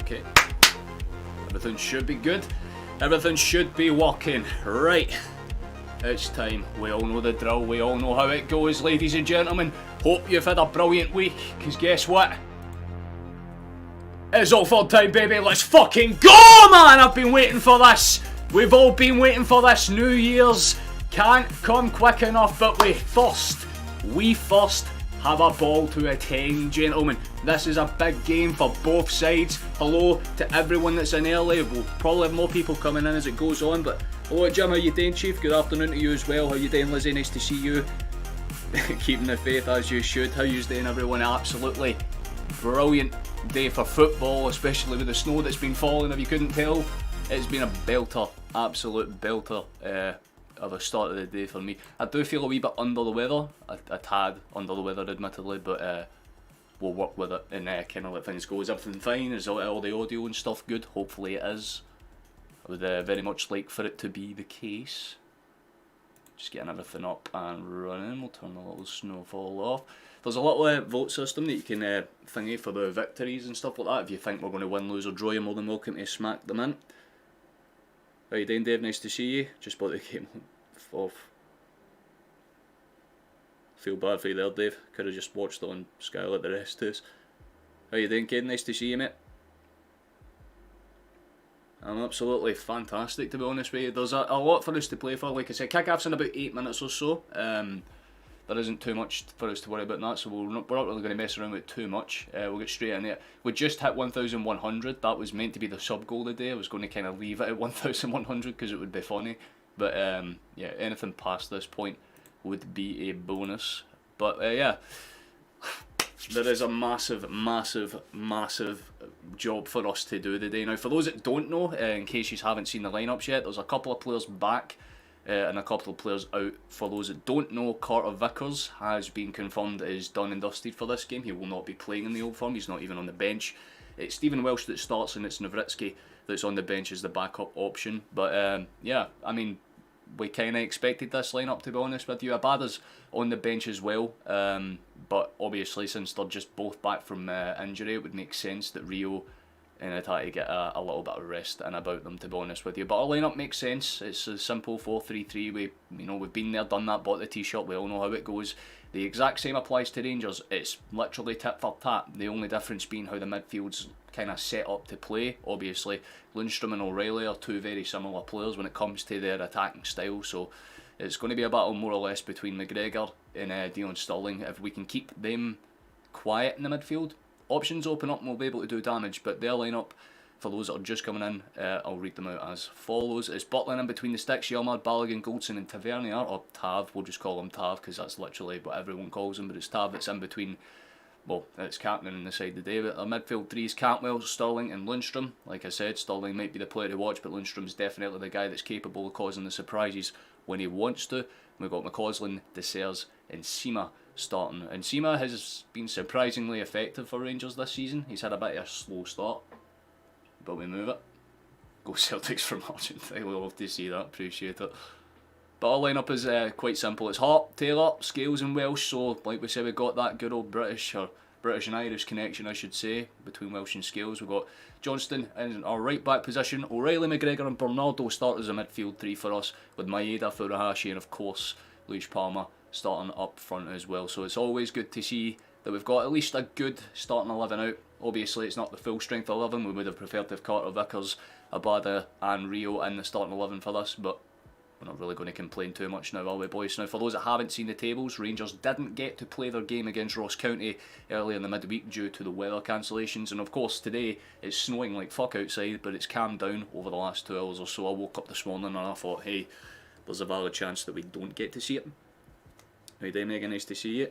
Okay. Everything should be good. Everything should be working. Right. It's time. We all know the drill. We all know how it goes, ladies and gentlemen. Hope you've had a brilliant week, because guess what? It's Oldford time, baby. Let's fucking go, man! I've been waiting for this. We've all been waiting for this. New Year's can't come quick enough, but we first have a ball to attend, gentlemen. This is a big game for both sides. Hello to everyone that's in early. We'll probably have more people coming in as it goes on, but hello Jim, how you doing, Chief? Good afternoon to you as well. How you doing, Lizzie? Nice to see you. Keeping the faith as you should. How you doing, everyone? Absolutely brilliant day for football, especially with the snow that's been falling. If you couldn't tell, it's been a belter, absolute belter of a start of the day for me. I do feel a wee bit under the weather, a tad under the weather admittedly, but we'll work with it and kind of let things go. Is everything fine? Is all the audio and stuff good? Hopefully it is. I would very much like for it to be the case. Just getting everything up and running. We'll turn the little snowfall off. There's a little vote system that you can thingy for the victories and stuff like that. If you think we're going to win, lose or draw, you're more than welcome to smack them in. How you doing, Dave? Nice to see you. Just bought the game off. Feel bad for you there, Dave. Could have just watched it on Sky like the rest of us. How you doing, Kid? Nice to see you, mate. I'm absolutely fantastic, to be honest with you. There's a lot for us to play for. Like I said, kick-off's in about 8 minutes or so. There isn't too much for us to worry about that, so we're not really going to mess around with it too much. We'll get straight in there. We just hit 1,100. That was meant to be the sub-goal of the day. I was going to kind of leave it at 1,100 because it would be funny. But yeah, anything past this point would be a bonus. But yeah, there is a massive job for us to do today. Now, for those that don't know, in case you haven't seen the lineups yet, there's a couple of players back and a couple of players out. For those that don't know, Carter Vickers has been confirmed as done and dusted for this game. He will not be playing in the Old Firm. He's not even on the bench. It's Stephen Welsh that starts, and it's Novritsky that's on the bench as the backup option. But yeah, I mean, we kind of expected this lineup, to be honest with you. Abada's on the bench as well, but obviously since they're just both back from injury, it would make sense that Rio and I'd had to get a little bit of rest in about them, to be honest with you. But our lineup makes sense. It's a simple 4-3-3. We've been there, done that, bought the t-shirt. We all know how it goes. The exact same applies to Rangers. It's literally tit for tat. The only difference being how the midfield's kind of set up to play. Obviously, Lundstrom and O'Reilly are two very similar players when it comes to their attacking style. So it's going to be a battle more or less between McGregor and Dion Sterling. If we can keep them quiet in the midfield, options open up and we'll be able to do damage. But their lineup, for those that are just coming in, I'll read them out as follows. It's Butland in between the sticks, Yilmaz, Balogun, Goldson and Tavernier, or Tav, we'll just call him Tav because that's literally what everyone calls him, but it's Tav that's in between. Well, it's Captain on the side of the day, but our midfield three is Cantwell, Sterling and Lundstrom. Like I said, Sterling might be the player to watch, but Lundstrom's definitely the guy that's capable of causing the surprises when he wants to. We've got McCausland, Desers and Sima starting, and Sima has been surprisingly effective for Rangers this season. He's had a bit of a slow start, but we move it. Go Celtics for margin. I love to see that, appreciate it. But our lineup is quite simple. It's Hart, Taylor, Scales and Welsh. So like we said, we've got that good old British and Irish connection, I should say, between Welsh and Scales. We've got Johnston in our right back position. O'Reilly, McGregor and Bernardo start as a midfield three for us, with Maeda, Furuhashi and of course Luis Palma starting up front as well. So it's always good to see that we've got at least a good starting 11 out. Obviously it's not the full strength 11. We would have preferred to have Carter Vickers, Abada and Rio in the starting 11 for this, but we're not really going to complain too much now, are we, boys? Now, for those that haven't seen the tables, Rangers didn't get to play their game against Ross County early in the midweek due to the weather cancellations. And of course, today it's snowing like fuck outside, but it's calmed down over the last 2 hours or so. I woke up this morning and I thought, hey, there's a valid chance that we don't get to see it. How you doing, Megan? Nice to see you.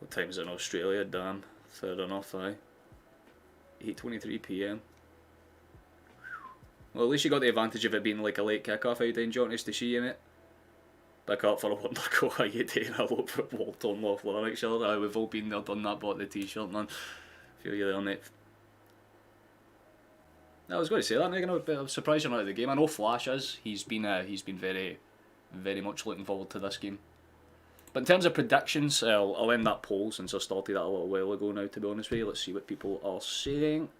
What time is it in Australia? Damn, fair enough, aye. 8:23 PM. Well, at least you got the advantage of it being like a late kick-off. How you doing, John? Nice to see you, mate. Back up for a wonder go. How you doing? I hope it will turn off lyrics, sure. We've all been there, done that, bought the t-shirt, man. Feel you there, mate. I was going to say that, Megan. I was surprised you're not out of the game. I know Flash is. He's been very, very much looking forward to this game. But in terms of predictions, I'll end that poll since I started that a little while ago now, to be honest with you. Let's see what people are saying.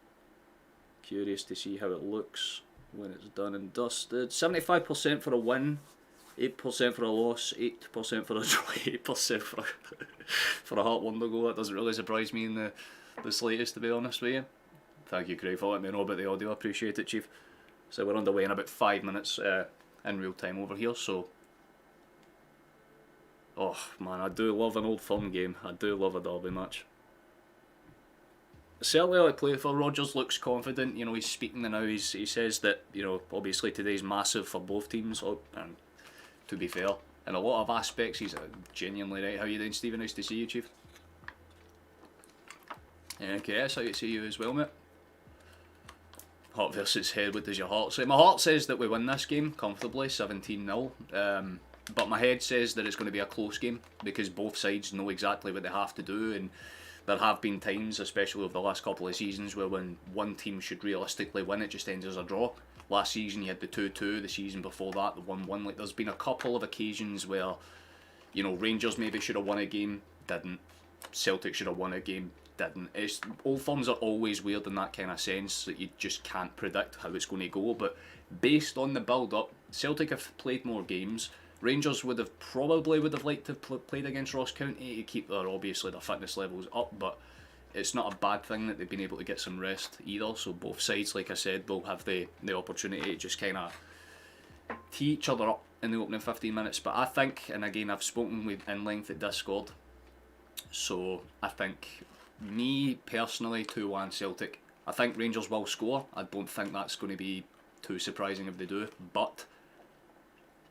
Curious to see how it looks when it's done and dusted. 75% for a win, 8% for a loss, 8% for a draw, 8% for a Heart Wonder goal. That doesn't really surprise me in the slightest, to be honest with you. Thank you, Craig, for letting me know about the audio. I appreciate it, Chief. So we're underway in about 5 minutes in real time over here, so... Oh, man, I do love an old firm game. I do love a derby match. Certainly I play for. Rodgers looks confident, you know, he's speaking now, he says that, you know, obviously today's massive for both teams, and to be fair, in a lot of aspects he's genuinely right. How you doing, Stephen? Nice to see you, Chief. Okay, it's how to see you as well, mate. Heart versus head, what does your heart say? My heart says that we win this game comfortably, 17-0, but my head says that it's going to be a close game, because both sides know exactly what they have to do, and there have been times, especially over the last couple of seasons, where when one team should realistically win, it just ends as a draw. Last season you had the 2-2, the season before that the 1-1. Like, there's been a couple of occasions where, you know, Rangers maybe should have won a game, didn't. Celtic should have won a game, didn't. Old firms are always weird in that kind of sense, that you just can't predict how it's going to go. But based on the build-up, Celtic have played more games. Rangers would have liked to have played against Ross County to keep their fitness levels up, but it's not a bad thing that they've been able to get some rest either. So both sides, like I said, will have the opportunity to just kind of tee each other up in the opening 15 minutes. But I think, and again I've spoken with in length at Discord, so I think, me personally, 2-1 Celtic. I think Rangers will score. I don't think that's going to be too surprising if they do, but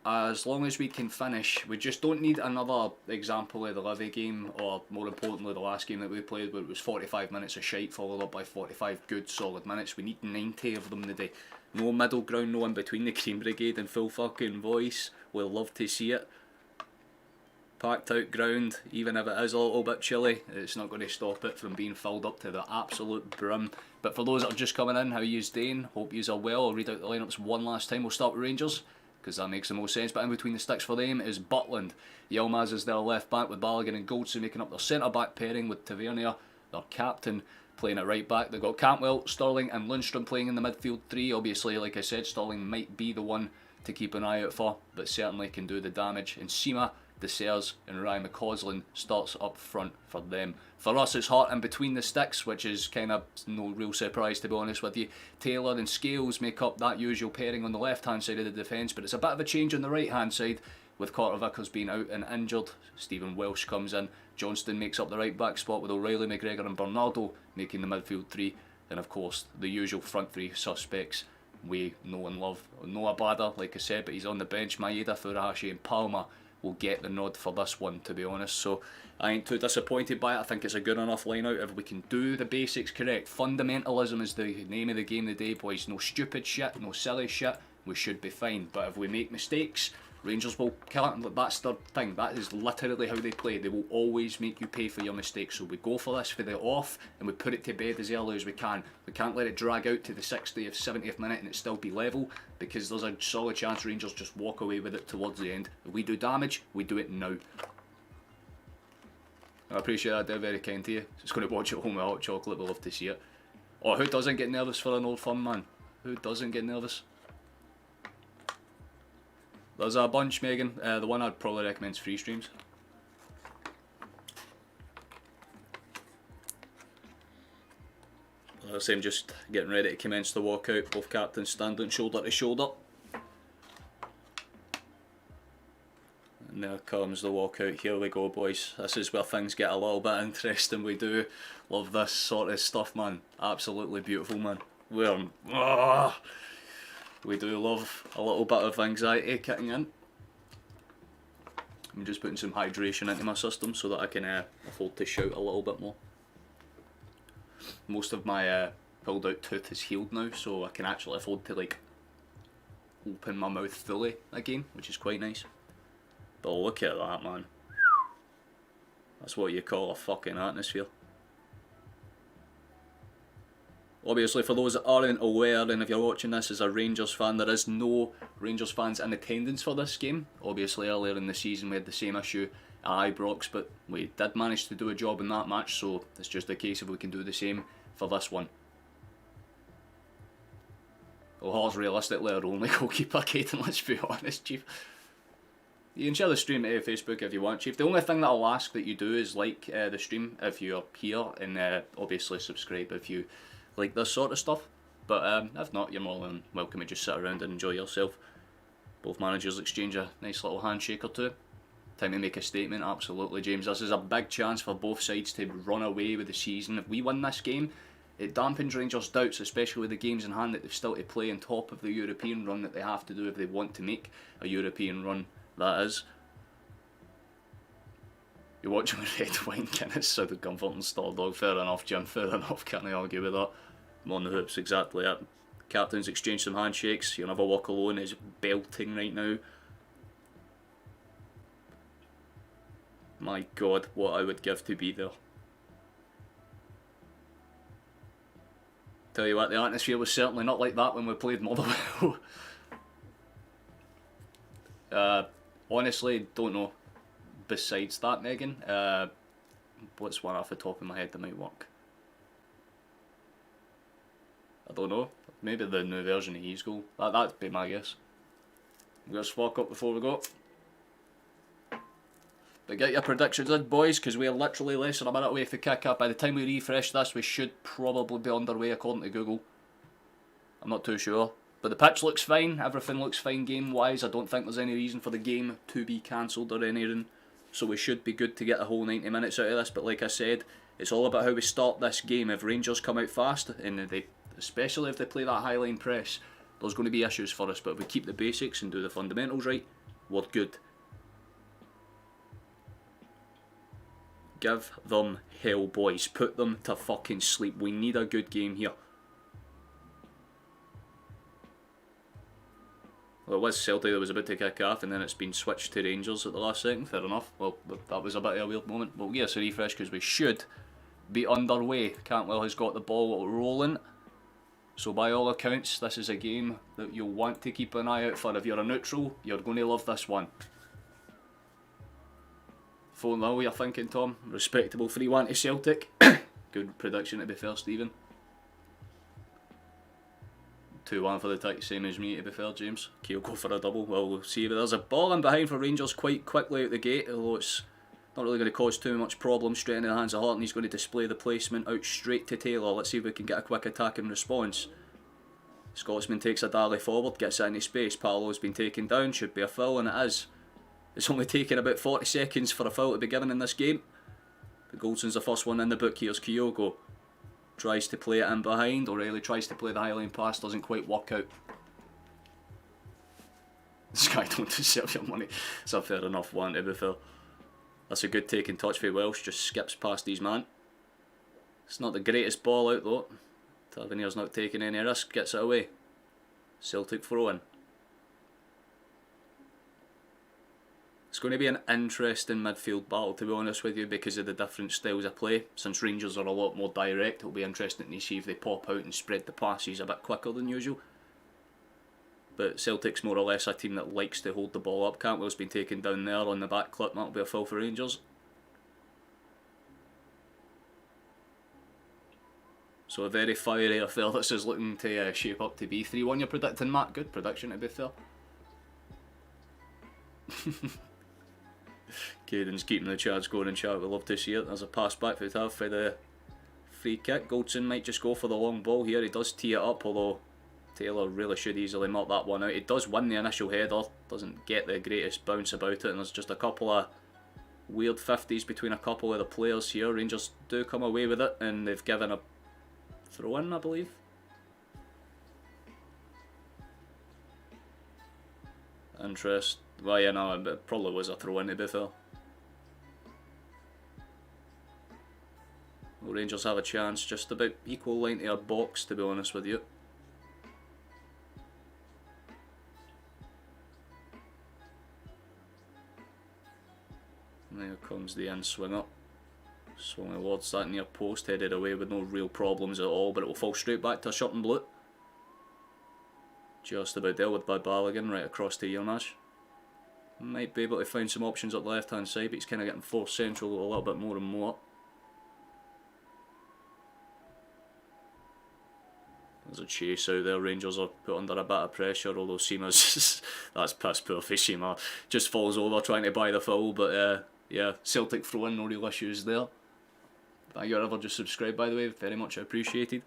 as long as we can finish, we just don't need another example of the Livy game, or more importantly the last game that we played where it was 45 minutes of shite followed up by 45 good solid minutes. We need 90 of them today. No middle ground, no in between the Cream Brigade and full fucking voice. We'll love to see it. Packed out ground, even if it is a little bit chilly, it's not going to stop it from being filled up to the absolute brim. But for those that are just coming in, how yous doing? Hope yous are well. I'll read out the lineups one last time. We'll start with Rangers, because that makes the most sense. But in between the sticks for them is Butland. Yilmaz is their left back, with Balogun and Goldson making up their centre back pairing, with Tavernier, their captain, playing at right back. They've got Cantwell, Sterling and Lundstrom playing in the midfield three. Obviously, like I said, Sterling might be the one to keep an eye out for, but certainly can do the damage. And Sima, Desers and Ryan McCausland starts up front for them. For us, it's Hart in between the sticks, which is kind of no real surprise, to be honest with you. Taylor and Scales make up that usual pairing on the left hand side of the defence, but it's a bit of a change on the right hand side, with Carter Vickers being out and injured. Stephen Welsh comes in. Johnston makes up the right back spot, with O'Reilly, McGregor and Bernardo making the midfield three. And of course the usual front three suspects we know and love. Noah Bader, like I said, but he's on the bench. Maeda, Furuhashi and Palmer will get the nod for this one, to be honest. So I ain't too disappointed by it. I think it's a good enough line out if we can do the basics correct. Fundamentalism is the name of the game today, boys. No stupid shit, no silly shit. We should be fine. But if we make mistakes, Rangers will kill it. That's their thing. That is literally how they play. They will always make you pay for your mistakes. So we go for this for the off, and we put it to bed as early as we can. We can't let it drag out to the 60th, 70th minute and it still be level, because there's a solid chance Rangers just walk away with it towards the end. If we do damage, we do it now. I appreciate that, they're very kind to you. Just going to watch it home with hot chocolate, we'll love to see it. Oh, who doesn't get nervous for an old firm, man? Who doesn't get nervous? There's a bunch, Megan. The one I'd probably recommend is Free Streams. As I say, I'm just getting ready to commence the walkout. Both captains standing shoulder to shoulder. And there comes the walkout. Here we go, boys. This is where things get a little bit interesting. We do love this sort of stuff, man. Absolutely beautiful, man. We do love a little bit of anxiety kicking in. I'm just putting some hydration into my system so that I can afford to shout a little bit more. Most of my pulled out tooth is healed now, so I can actually afford to like open my mouth fully again, which is quite nice. But look at that, man. That's what you call a fucking atmosphere. Obviously, for those that aren't aware, and if you're watching this as a Rangers fan, there is no Rangers fans in attendance for this game. Obviously, earlier in the season we had the same issue Ibrox, but we did manage to do a job in that match, so it's just a case of we can do the same for this one. Well, Hearts realistically our only goalkeeper, Caden, let's be honest, Chief. You can share the stream to Facebook if you want, Chief. The only thing that I'll ask that you do is like the stream if you're here, and obviously subscribe if you like this sort of stuff. But if not, you're more than welcome to just sit around and enjoy yourself. Both managers exchange a nice little handshake or two. Time to make a statement, absolutely, James. This is a big chance for both sides to run away with the season. If we win this game, it dampens Rangers' doubts, especially with the games in hand that they've still to play on top of the European run that they have to do if they want to make a European run, that is. You're watching with red wine, Guinness, so the comfort and store dog. Fair enough, Jim, fair enough, can't I argue with that. I'm on the hoops, exactly it. Captains exchange some handshakes. You'll never walk alone is belting right now. My God, what I would give to be there. Tell you what, the atmosphere was certainly not like that when we played Motherwell. Honestly, don't know. Besides that, Megan, what's one off the top of my head that might work? I don't know. Maybe the new version of E's goal. That'd be my guess. We're going to swap up before we go. But get your predictions in, boys, because we are literally less than a minute away from kick up. By the time we refresh this, we should probably be underway according to Google. I'm not too sure. But the pitch looks fine. Everything looks fine game-wise. I don't think there's any reason for the game to be cancelled or anything. So we should be good to get a whole 90 minutes out of this. But like I said, it's all about how we start this game. If Rangers come out fast, and they, especially if they play that high-line press, there's going to be issues for us. But if we keep the basics and do the fundamentals right, we're good. Give them hell, boys. Put them to fucking sleep. We need a good game here. Well, it was Celtic that was about to kick off, and then it's been switched to Rangers at the last second. Fair enough. Well, that was a bit of a weird moment. We'll give us a refresh because we should be underway. Cantwell has got the ball rolling. So by all accounts, this is a game that you'll want to keep an eye out for. If you're a neutral, you're going to love this one. 4-0, you're thinking, Tom. Respectable 3-1 to Celtic. Good prediction to be fair, Stephen. 2-1 for the tight, same as me to be fair, James. Okay, we'll go for a double. Well, we'll see. But there's a ball in behind for Rangers quite quickly out the gate, although it's not really going to cause too much problem. Straight into the hands of Hart, and he's going to display the placement out straight to Taylor. Let's see if we can get a quick attack in response. Scotsman takes a dally forward, gets it into space. Paolo's been taken down, should be a foul, and it is. It's only taken about 40 seconds for a foul to be given in this game. But Goldson's the first one in the book. Here's Kyogo. Tries to play it in behind. O'Reilly tries to play the high line pass. Doesn't quite work out. This guy don't deserve your money. It's a fair enough one to be fair. That's a good taking touch for Welsh. Just skips past his man. It's not the greatest ball out though. Tavernier's not taking any risk. Gets it away. Celtic throw in. It's going to be an interesting midfield battle, to be honest with you, because of the different styles of play. Since Rangers are a lot more direct, it'll be interesting to see if they pop out and spread the passes a bit quicker than usual. But Celtic's more or less a team that likes to hold the ball up. Cantwell's been taken down there on the back clip, that'll be a foul for Rangers. So a very fiery affair this is looking to shape up to be. 3-1 you're predicting, Matt? Good prediction to be fair. Caden's keeping the chance going in chat, we'd love to see it. There's a pass back for Tav for the free kick. Goldson might just go for the long ball here. He does tee it up, although Taylor really should easily mark that one out. He does win the initial header, doesn't get the greatest bounce about it, and there's just a couple of weird 50s between a couple of the players here. Rangers do come away with it, and they've given a throw in, I believe. Interest. Well, yeah, no, it probably was a throw in to be fair. Well, Rangers have a chance, just about equal line to our box, to be honest with you. And there comes the in swinger. Swung towards that near post, headed away with no real problems at all, but it will fall straight back to a shot in blue. Just about dealt with by Balogun, right across to Yilmaz. Might be able to find some options up the left hand side, but he's kind of getting forced central a little bit more and more. There's a chase out there. Rangers are put under a bit of pressure, although Seema's that's piss poor for Seema. Just falls over trying to buy the foul, but yeah, Celtic throw in, no real issues there. Thank you whoever just subscribed, by the way, very much appreciated.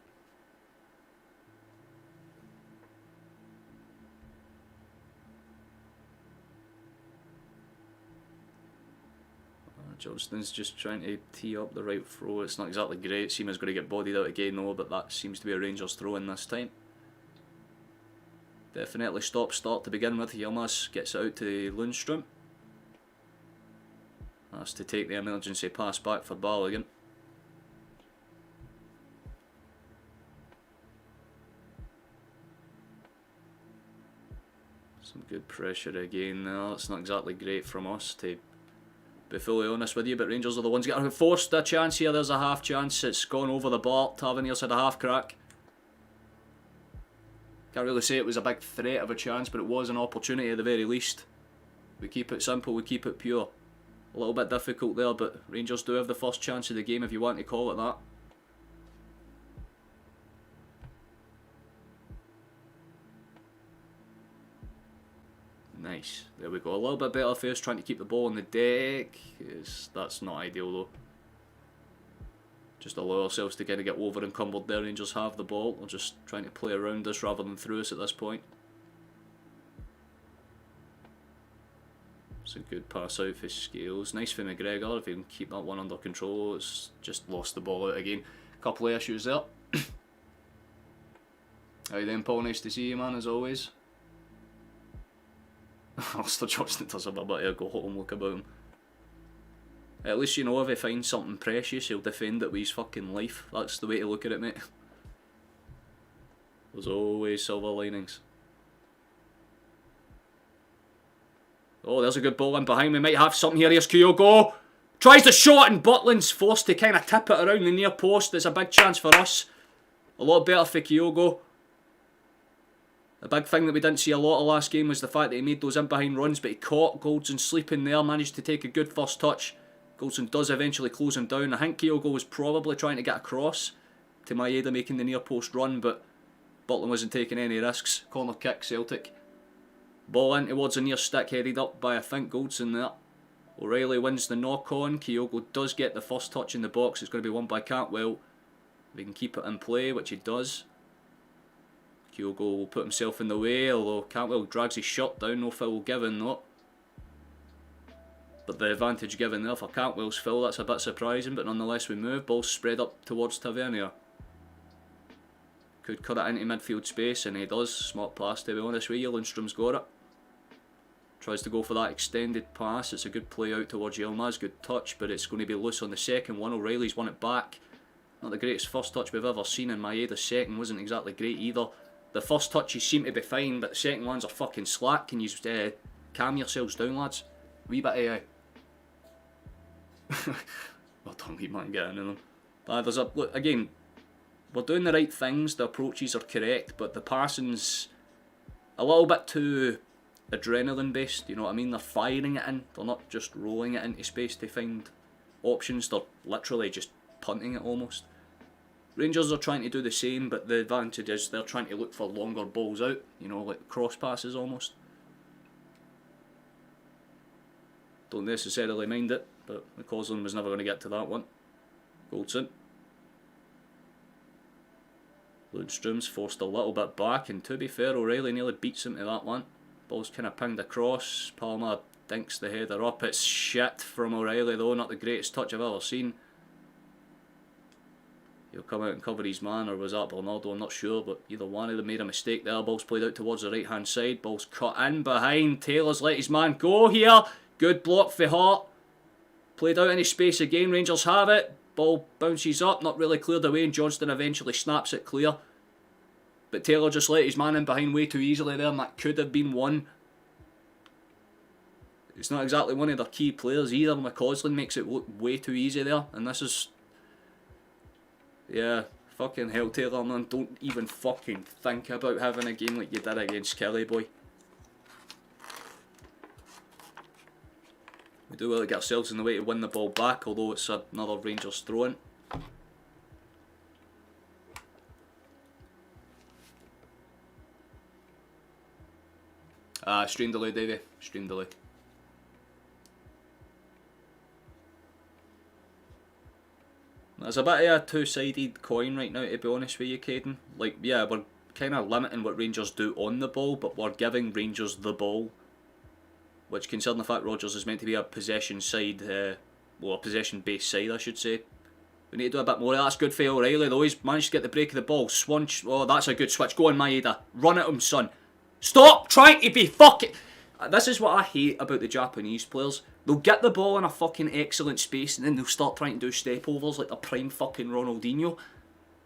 Johnston's just trying to tee up the right throw. It's not exactly great. Seema's going to get bodied out again though, but that seems to be a Rangers throw in this time. Definitely stop-start to begin with. Yilmaz gets it out to Lundstrom. That's to take the emergency pass back for Balogun. Some good pressure again there. It's not exactly great from us, to be fully honest with you, but Rangers are the ones getting forced a chance here. There's a half chance. It's gone over the bar. Tavernier's had a half crack. Can't really say it was a big threat of a chance, but it was an opportunity at the very least. We keep it simple, we keep it pure. A little bit difficult there, but Rangers do have the first chance of the game, if you want to call it that. Nice. There we go. A little bit better first, trying to keep the ball on the deck. That's not ideal though. Just allow ourselves to kind of get over encumbered there. Rangers have the ball. We're just trying to play around us rather than through us at this point. It's a good pass out for Scales. Nice for McGregor if he can keep that one under control. It's just lost the ball out again. Couple of issues there. How you doing, Paul? Nice to see you, man, as always. Alistair Johnston does have a bit of a go home look about him. At least, you know, if he finds something precious, he'll defend it with his fucking life. That's the way to look at it, mate. There's always silver linings. Oh, there's a good ball in behind. We might have something here. Here's Kyogo. Tries the shot and Butland's forced to kind of tip it around the near post. There's a big chance for us. A lot better for Kyogo. The big thing that we didn't see a lot of last game was the fact that he made those in behind runs, but he caught Goldson sleeping there, managed to take a good first touch. Goldson does eventually close him down. I think Kyogo was probably trying to get across to Maeda making the near post run, but Butland wasn't taking any risks. Corner kick, Celtic. Ball in towards the near stick, headed up by, I think, Goldson there. O'Reilly wins the knock on. Kyogo does get the first touch in the box. It's going to be won by Cantwell. If he can keep it in play, which he does. Kyogo will put himself in the way, although Cantwell drags his shot down. No foul given though. But the advantage given there for Cantwell's foul, that's a bit surprising, but nonetheless we move. Ball spread up towards Tavernier. Could cut it into midfield space, and he does. Smart pass, to be honest with you. Lundstrom's got it. Tries to go for that extended pass. It's a good play out towards Yilmaz. Good touch, but it's going to be loose on the second one. O'Reilly's won it back. Not the greatest first touch we've ever seen, and Maeda's second wasn't exactly great either. The first touches seem to be fine, but the second ones are fucking slack. Can you calm yourselves down, lads? Wee bit well done, wee man, get into them. There's a look again. We're doing the right things. The approaches are correct, but the passing's a little bit too adrenaline based. You know what I mean? They're firing it in. They're not just rolling it into space to find options. They're literally just punting it almost. Rangers are trying to do the same, but the advantage is they're trying to look for longer balls out, you know, like cross passes almost. Don't necessarily mind it, but McCausland was never going to get to that one. Goldson. Lundstrom's forced a little bit back, and to be fair, O'Reilly nearly beats him to that one. Ball's kind of pinged across. Palmer dinks the header up. It's shit from O'Reilly though, not the greatest touch I've ever seen. He'll come out and cover his man, or was that Bernardo? I'm not sure, but either one of them made a mistake there. Ball's played out towards the right hand side. Ball's cut in behind. Taylor's let his man go here. Good block for Hart. Played out any space again. Rangers have it. Ball bounces up, not really cleared away, and Johnston eventually snaps it clear. But Taylor just let his man in behind way too easily there, and that could have been one. It's not exactly one of their key players either. McCausland makes it look way too easy there, and this is... yeah, fucking hell, Taylor, man. Don't even fucking think about having a game like you did against Kelly, boy. We do well to get ourselves in the way to win the ball back, although it's another Rangers throw-in. Stream delay, Davey. Stream delay. There's a bit of a two-sided coin right now, to be honest with you, Caden. Like, yeah, we're kind of limiting what Rangers do on the ball, but we're giving Rangers the ball. Which, considering the fact Rodgers is meant to be a possession side, well, a possession-based side, I should say. We need to do a bit more. That's good for O'Reilly, though. He's managed to get the break of the ball. Swunch. Oh, that's a good switch. Go on, Maeda. Run at him, son. Stop trying to be fucking... This is what I hate about the Japanese players. They'll get the ball in a fucking excellent space and then they'll start trying to do step overs like the prime fucking Ronaldinho.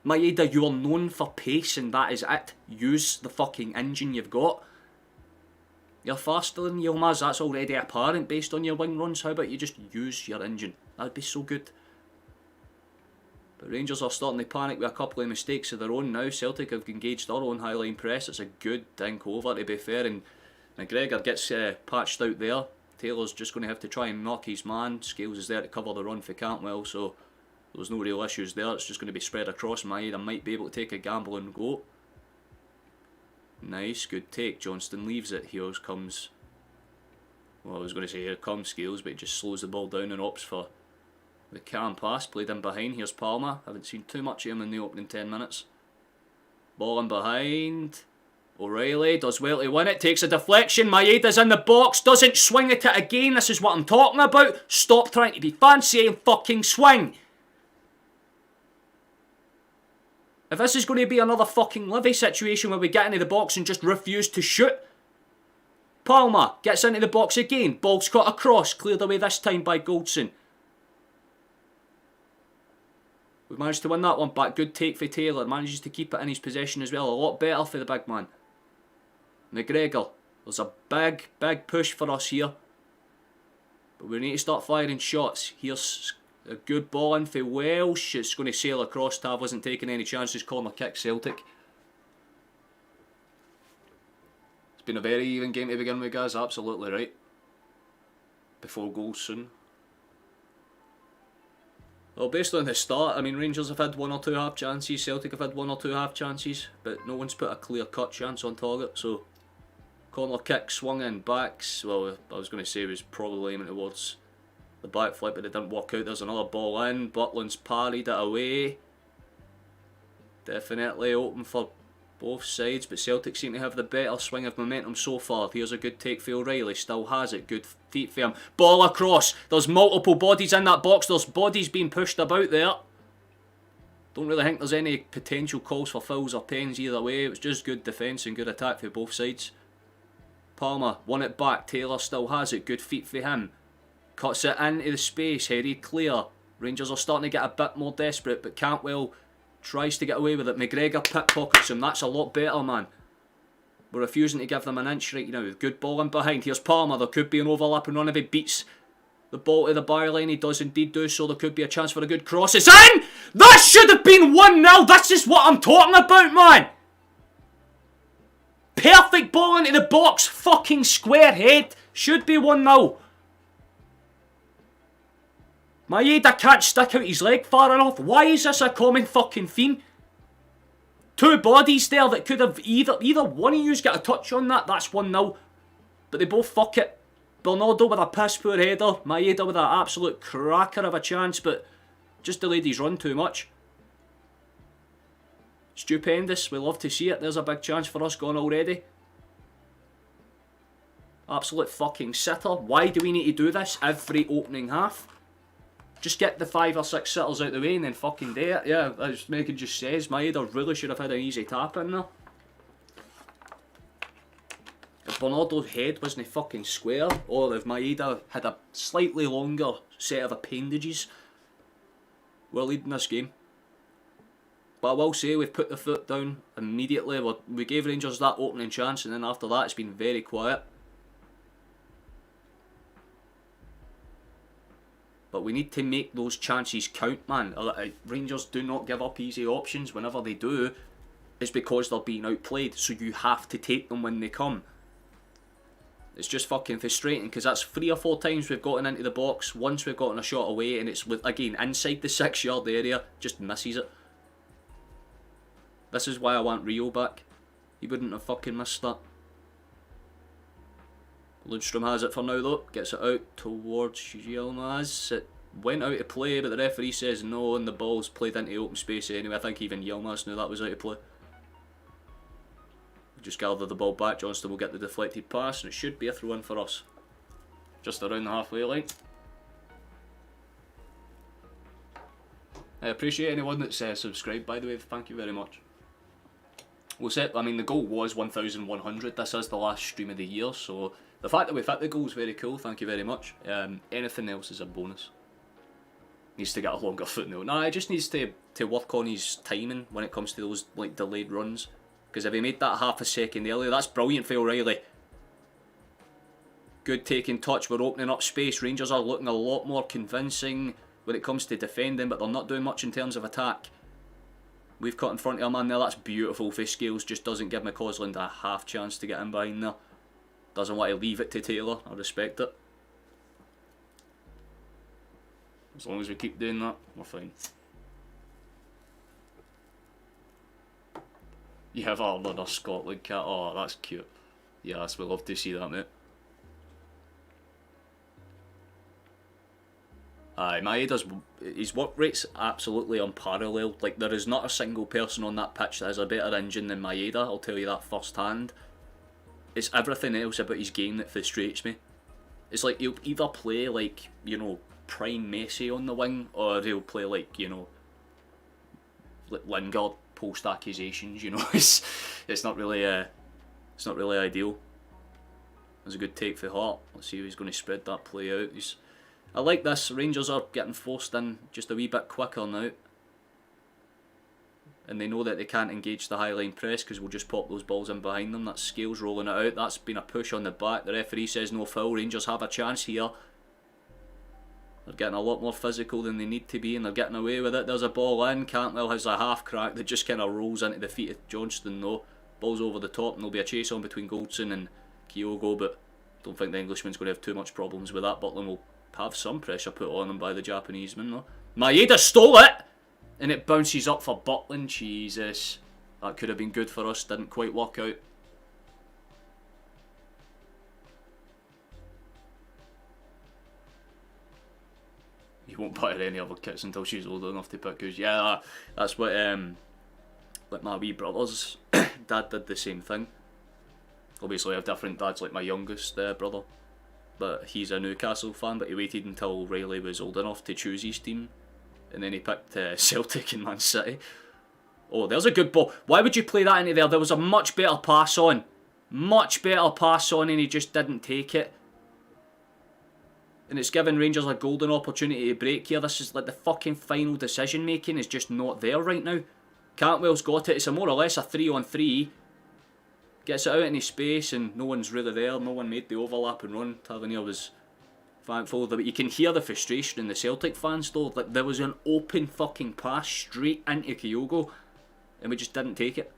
Maeda, you are known for pace and that is it. Use the fucking engine you've got. You're faster than Yilmaz, that's already apparent based on your wing runs. How about you just use your engine? That'd be so good. But Rangers are starting to panic with a couple of mistakes of their own now. Celtic have engaged their own high line press. It's a good dink over, to be fair, and McGregor gets patched out there. Taylor's just going to have to try and knock his man. Scales is there to cover the run for Cantwell, so there's no real issues there. It's just going to be spread across. Maeda might be able to take a gamble and go. Nice, good take. Johnston leaves it. Here comes... Well, I was going to say here comes Scales, but he just slows the ball down and opts for the calm pass. Played in behind. Here's Palmer. Haven't seen too much of him in the opening 10 minutes. Ball in behind. O'Reilly does well to win it, takes a deflection, Maeda's in the box, doesn't swing at it again. This is what I'm talking about. Stop trying to be fancy and fucking swing. If this is going to be another fucking Livy situation where we get into the box and just refuse to shoot. Palmer gets into the box again, ball's cut across, cleared away this time by Goldson. We've managed to win that one back, good take for Taylor, manages to keep it in his possession as well, a lot better for the big man. McGregor, there's a big push for us here. But we need to start firing shots. Here's a good ball in for Welsh. It's going to sail across. Tav wasn't taking any chances. Corner kick Celtic. It's been a very even game to begin with, guys. Absolutely right. Before goals soon. Well, based on the start, I mean, Rangers have had one or two half chances. Celtic have had one or two half chances. But no one's put a clear-cut chance on target. So... Corner kick swung in backs. Well, I was going to say it was probably aiming towards the back flip, but it didn't work out. There's another ball in. Butland's parried it away. Definitely open for both sides, but Celtic seem to have the better swing of momentum so far. Here's a good take for O'Reilly. Still has it. Good feet for him. Ball across. There's multiple bodies in that box. There's bodies being pushed about there. Don't really think there's any potential calls for fouls or pens either way. It was just good defence and good attack for both sides. Palmer won it back. Taylor still has it. Good feet for him. Cuts it into the space. Headed clear. Rangers are starting to get a bit more desperate, but Cantwell tries to get away with it. McGregor pickpockets him. That's a lot better, man. We're refusing to give them an inch right now. Good ball in behind. Here's Palmer. There could be an overlapping run if he beats the ball to the byline. He does indeed do so. There could be a chance for a good cross. It's in! That should have been 1-0. This is what I'm talking about, man. Perfect ball into the box. Fucking square head. Should be 1-0. Maeda can't stick out his leg far enough. Why is this a common fucking theme? Two bodies there that could have either one of you's got a touch on that. That's 1-0. But they both fuck it. Bernardo with a piss poor header. Maeda with an absolute cracker of a chance, but just delayed his run too much. Stupendous, we love to see it. There's a big chance for us gone already. Absolute fucking sitter. Why do we need to do this every opening half? Just get the 5 or 6 sitters out the way and then fucking do it. Yeah, as Megan just says, Maeda really should have had an easy tap in there. If Bernardo's head wasn't fucking square, or if Maeda had a slightly longer set of appendages, we're leading this game. But I will say we've put the foot down immediately. We gave Rangers that opening chance, and then after that it's been very quiet. But we need to make those chances count, man. Rangers do not give up easy options. Whenever they do, it's because they're being outplayed. So you have to take them when they come. It's just fucking frustrating because that's 3 or 4 times we've gotten into the box. Once we've gotten a shot away and it's, again, inside the 6-yard area, just misses it. This is why I want Rio back. He wouldn't have fucking missed that. Lundstrom has it for now though. Gets it out towards Yilmaz. It went out of play, but the referee says no, and the ball's played into open space anyway. I think even Yilmaz knew that was out of play. Just gather the ball back. Johnston will get the deflected pass, and it should be a throw in for us. Just around the halfway line. I appreciate anyone that's subscribed, by the way. Thank you very much. We'll set. I mean, the goal was 1,100. This is the last stream of the year, so the fact that we've hit the goal is very cool. Thank you very much. Anything else is a bonus. Needs to get a longer footnote. No, it just needs to work on his timing when it comes to those like delayed runs. Because if he made that half a second earlier, that's brilliant for O'Reilly. Good taking touch. We're opening up space. Rangers are looking a lot more convincing when it comes to defending, but they're not doing much in terms of attack. We've cut in front of a man there. That's beautiful for Scales. Just doesn't give McCausland a half chance to get in behind there. Doesn't want to leave it to Taylor. I respect it. As long as we keep doing that, we're fine. You have another Scotland cat. Oh, that's cute. Yes, we love to see that, mate. Aye, Maeda's, his work rate's absolutely unparalleled. Like, there is not a single person on that pitch that has a better engine than Maeda, I'll tell you that first hand. It's everything else about his game that frustrates me. It's like, he'll either play like, you know, prime Messi on the wing, or he'll play like, you know, Lingard post accusations, you know. It's not really ideal. There's a good take for Hart. Let's see if he's going to spread that play out. I like this. Rangers are getting forced in just a wee bit quicker now. And they know that they can't engage the high line press because we'll just pop those balls in behind them. That's Scales rolling it out. That's been a push on the back. The referee says no foul. Rangers have a chance here. They're getting a lot more physical than they need to be, and they're getting away with it. There's a ball in. Cantwell has a half crack that just kind of rolls into the feet of Johnston though. Ball's over the top, and there'll be a chase on between Goldson and Kyogo, but don't think the Englishman's going to have too much problems with that. Butland will have some pressure put on him by the Japanese man though. Maeda stole it! And it bounces up for Butland. Jesus. That could have been good for us. Didn't quite work out. He won't buy her any other kits until she's old enough to pick us. Yeah, that's what like my wee brother's dad did the same thing. Obviously I have different dads, like my youngest brother. But he's a Newcastle fan, but he waited until Riley was old enough to choose his team. And then he picked Celtic and Man City. Oh, there's a good ball. Why would you play that into there? There was a much better pass on. Much better pass on, and he just didn't take it. And it's given Rangers a golden opportunity to break here. This is like the fucking final decision making is just not there right now. Cantwell's got it. It's a more or less a 3-on-3. Gets it out in his space and no one's really there. No one made the overlap and run. Tavernier was thankful. But you can hear the frustration in the Celtic fans though. Like there was an open fucking pass straight into Kyogo and we just didn't take it.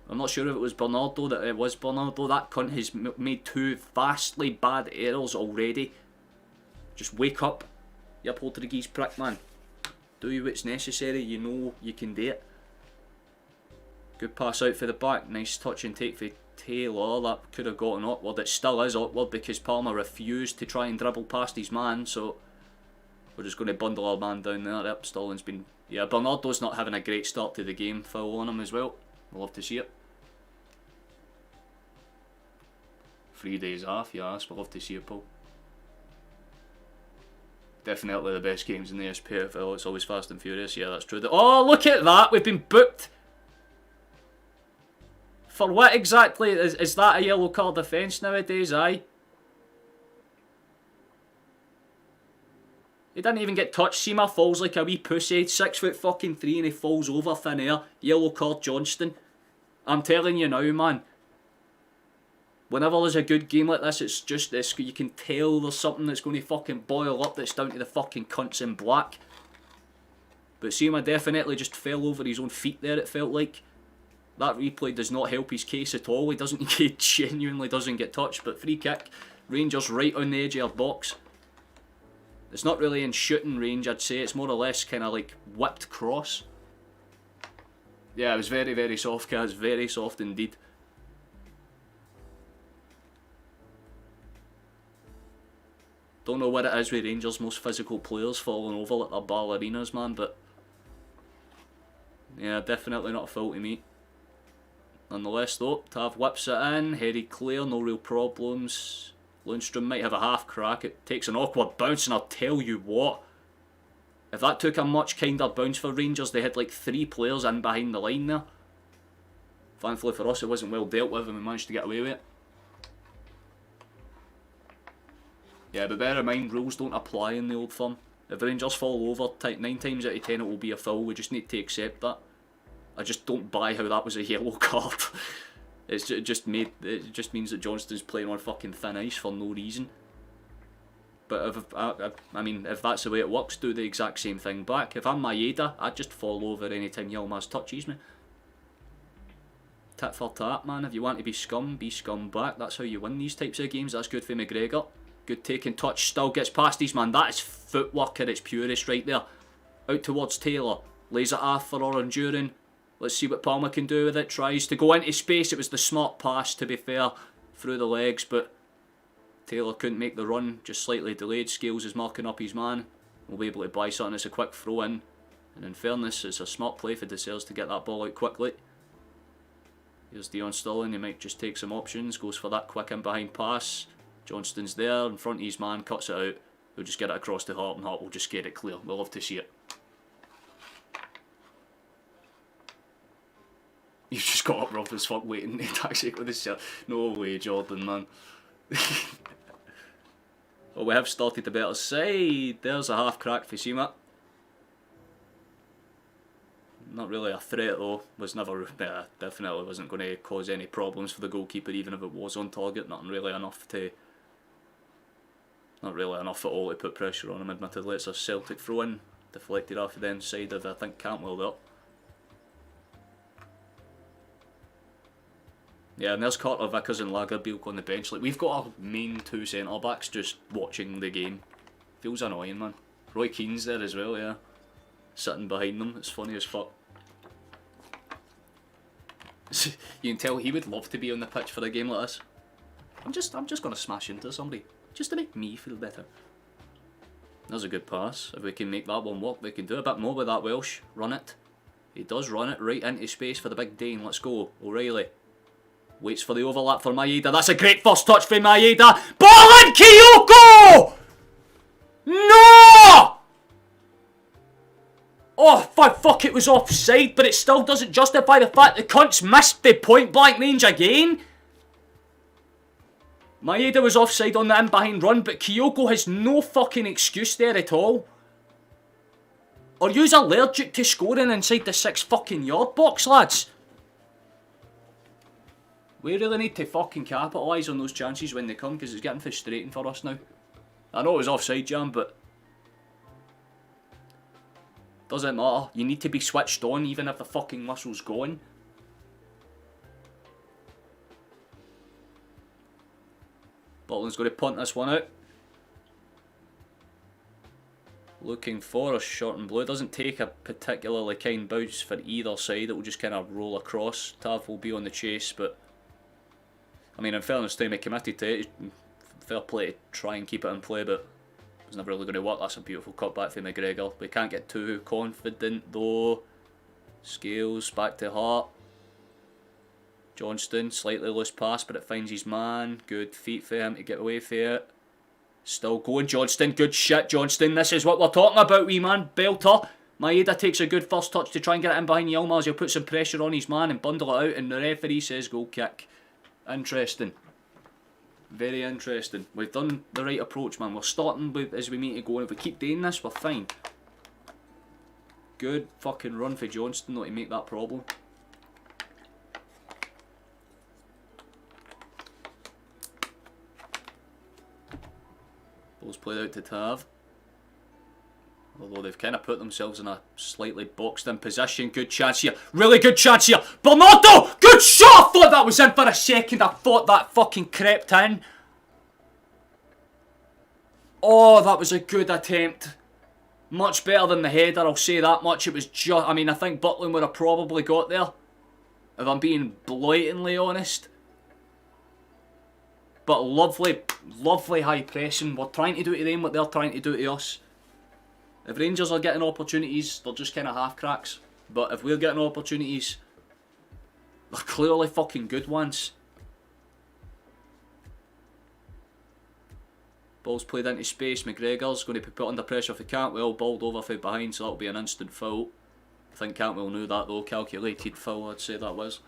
I'm not sure if it was Bernardo that it was Bernardo. That cunt has made 2 vastly bad errors already. Just wake up, you Portuguese prick, man. Do what's necessary. You know you can do it. Good pass out for the back. Nice touch and take for Taylor. That could have gotten awkward. It still is awkward because Palmer refused to try and dribble past his man. So we're just going to bundle our man down there. Yep, Stalling's been... Yeah, Bernardo's not having a great start to the game. Foul on him as well. We'll love to see it. 3 days off, yes, we'll love to see it, Paul. Definitely the best games in the SPFL. It's always fast and furious. Yeah, that's true. Oh, look at that! We've been booked! For what exactly? Is that a yellow card offence nowadays, aye? He didn't even get touched. Seema falls like a wee pussy. 6'3" and he falls over thin air. Yellow card Johnston. I'm telling you now, man. Whenever there's a good game like this, it's just this. You can tell there's something that's going to fucking boil up that's down to the fucking cunts in black. But Seema definitely just fell over his own feet there, it felt like. that replay does not help his case at all. He genuinely doesn't get touched. But free kick, Rangers right on the edge of our box. It's not really in shooting range, I'd say. It's more or less kind of like whipped cross. Yeah, it was very, very soft, guys. Very soft indeed. Don't know what it is with Rangers' most physical players falling over like they're ballerinas, man, but yeah, definitely not a foul to me. Nonetheless though, Tav whips it in, headed clear, no real problems. Lundstrom might have a half crack, it takes an awkward bounce, and I'll tell you what, if that took a much kinder bounce for Rangers, they had like 3 players in behind the line there. Thankfully for us it wasn't well dealt with and we managed to get away with it. Yeah, but bear in mind, rules don't apply in the Old Firm. If Rangers fall over, 9 times out of 10 it will be a foul, we just need to accept that. I just don't buy how that was a yellow card. It just means that Johnston's playing on fucking thin ice for no reason. But I mean, if that's the way it works, do the exact same thing back. If I'm Maeda, I'd just fall over anytime Yilmaz touches me. Tit for tat, man. If you want to be scum back. That's how you win these types of games. That's good for McGregor. Good taking touch, still gets past his man. That is footwork at its purest right there. Out towards Taylor. Lays it off for Oranjurin. Let's see what Palmer can do with it. Tries to go into space. It was the smart pass, to be fair, through the legs, but Taylor couldn't make the run. Just slightly delayed. Scales is marking up his man. We'll be able to buy something. It's a quick throw in. And in fairness, it's a smart play for Desers to get that ball out quickly. Here's Dion Sterling. He might just take some options. Goes for that quick in behind pass. Johnston's there, in front of his man, cuts it out. He'll just get it across to Hart, and Hart will just get it clear. We'll love to see it. You've just got up rough as fuck waiting to taxi with this shit. No way, Jordan, man. Well, we have started the better side. There's a half crack for Sima. Not really a threat though. Was never, definitely wasn't going to cause any problems for the goalkeeper, even if it was on target. Not really enough at all to put pressure on him, admittedly. It's a Celtic throw in, deflected off the inside of, I think, Cantwell there. Yeah, and there's Carter Vickers and Lagerbielke on the bench. Like, we've got our main 2 centre backs just watching the game. Feels annoying, man. Roy Keane's there as well, yeah. Sitting behind them, it's funny as fuck. You can tell he would love to be on the pitch for a game like this. I'm just gonna smash into somebody, just to make me feel better. There's a good pass. If we can make that one work, we can do a bit more with that Welsh. Run it. He does run it right into space for the big Dane. Let's go. O'Reilly. Waits for the overlap for Maeda. That's a great first touch for Maeda. Ball in, Kyogo! No! Oh, fuck, it was offside, but it still doesn't justify the fact the cunts missed the point blank range again. Maeda was offside on the in behind run, but Kyogo has no fucking excuse there at all. Are yous allergic to scoring inside the 6 fucking yard box, lads? We really need to fucking capitalise on those chances when they come, because it's getting frustrating for us now. I know it was offside, Jam, but doesn't matter. You need to be switched on even if the fucking whistle's going. Butland's going to punt this one out. Looking for a short and blue. It doesn't take a particularly kind bounce for either side. It will just kind of roll across. Tav will be on the chase, but I mean, in fairness to him, he committed to it. Fair play to try and keep it in play, but it's never really going to work. That's a beautiful cutback for McGregor. We can't get too confident though. Scales back to Hart. Johnston, slightly loose pass, but it finds his man. Good feet for him to get away from it. Still going, Johnston. Good shit, Johnston. This is what we're talking about, wee man. Belter. Maeda takes a good first touch to try and get it in behind Yilmaz. He'll put some pressure on his man and bundle it out, and the referee says goal kick. Interesting. Very interesting. We've done the right approach, man. We're starting with as we need to go, and if we keep doing this, we're fine. Good fucking run for Johnston though to make that problem. Ball's played out to Tav. Although they've kind of put themselves in a slightly boxed in position. Good chance here. Really good chance here. Bernardo! Good shot! I thought that was in for a second. I thought that fucking crept in. Oh, that was a good attempt. Much better than the header, I'll say that much. It was just... I mean, I think Butland would have probably got there. If I'm being blatantly honest. But lovely, lovely high pressing. We're trying to do to them what they're trying to do to us. If Rangers are getting opportunities, they're just kind of half cracks. But if we're getting opportunities, they're clearly fucking good ones. Ball's played into space. McGregor's going to be put under pressure if he can't. Well, balled over from behind, so that'll be an instant foul. I think Cantwell knew that though. Calculated foul, I'd say that was.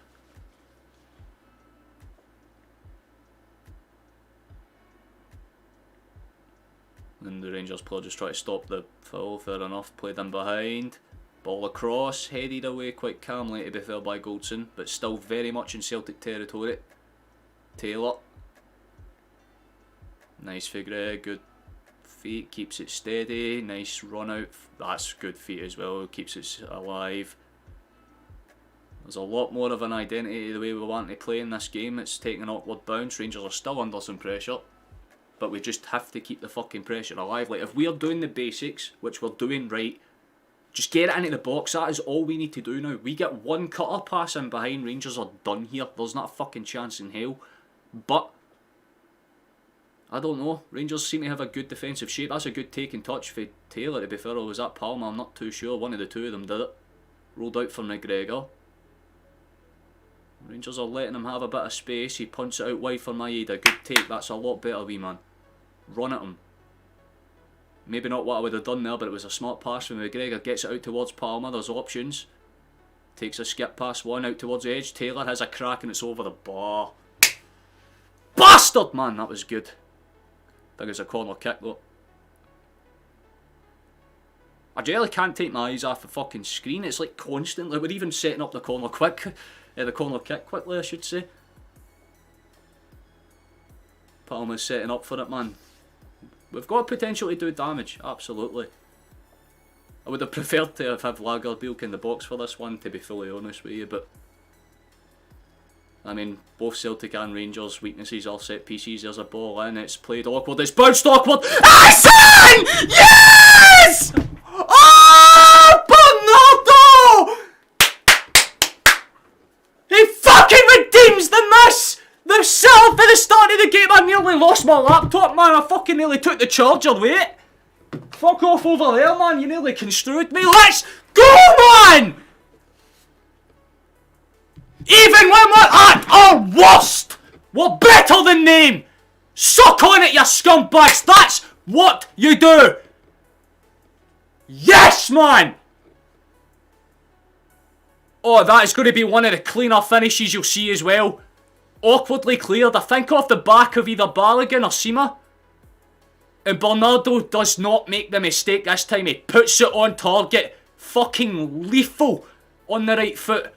And the Rangers player just tried to stop the foul, fair enough. Played in behind. Ball across, headed away quite calmly to be fair by Goldson, but still very much in Celtic territory. Taylor. Nice for Greg, good feet, keeps it steady. Nice run out, that's good feet as well, keeps it alive. There's a lot more of an identity to the way we want to play in this game. It's taking an awkward bounce. Rangers are still under some pressure. But we just have to keep the fucking pressure alive. Like, if we're doing the basics, which we're doing right, just get it into the box. That is all we need to do now. We get one cutter pass in behind, Rangers are done here. There's not a fucking chance in hell. But, I don't know. Rangers seem to have a good defensive shape. That's a good take and touch for Taylor, to be fair. Or was that Palmer? I'm not too sure. One of the two of them did it. Rolled out for McGregor. Rangers are letting him have a bit of space. He punts it out wide for Maeda. Good take. That's a lot better, wee man. Run at him. Maybe not what I would have done there, but it was a smart pass from McGregor. Gets it out towards Palmer. There's options. Takes a skip pass one out towards the edge. Taylor has a crack and it's over the bar. Bastard! Man, that was good. I think it's a corner kick though. I generally can't take my eyes off the fucking screen. It's like constantly. We're even setting up the corner the corner kick quickly, I should say. Palmer's setting up for it, man. We've got potential to do damage, absolutely. I would have preferred to have had Lagerbielke in the box for this one, to be fully honest with you, but... I mean, both Celtic and Rangers' weaknesses are set pieces. There's a ball in, it's played awkward, it's bounced awkward. Action! Yes! Oh, Bernardo! He fucking redeems the miss! The self at the start of the game. I nearly lost my laptop, man. I fucking nearly took the charger with it. Fuck off over there, man. You nearly construed me. Let's go, man! Even when we're at our worst, we're better than them. Suck on it, you scumbags. That's what you do. Yes, man! Oh, that is going to be one of the cleaner finishes you'll see as well. Awkwardly cleared, I think off the back of either Balogun or Sima. And Bernardo does not make the mistake this time. He puts it on target. Fucking lethal on the right foot.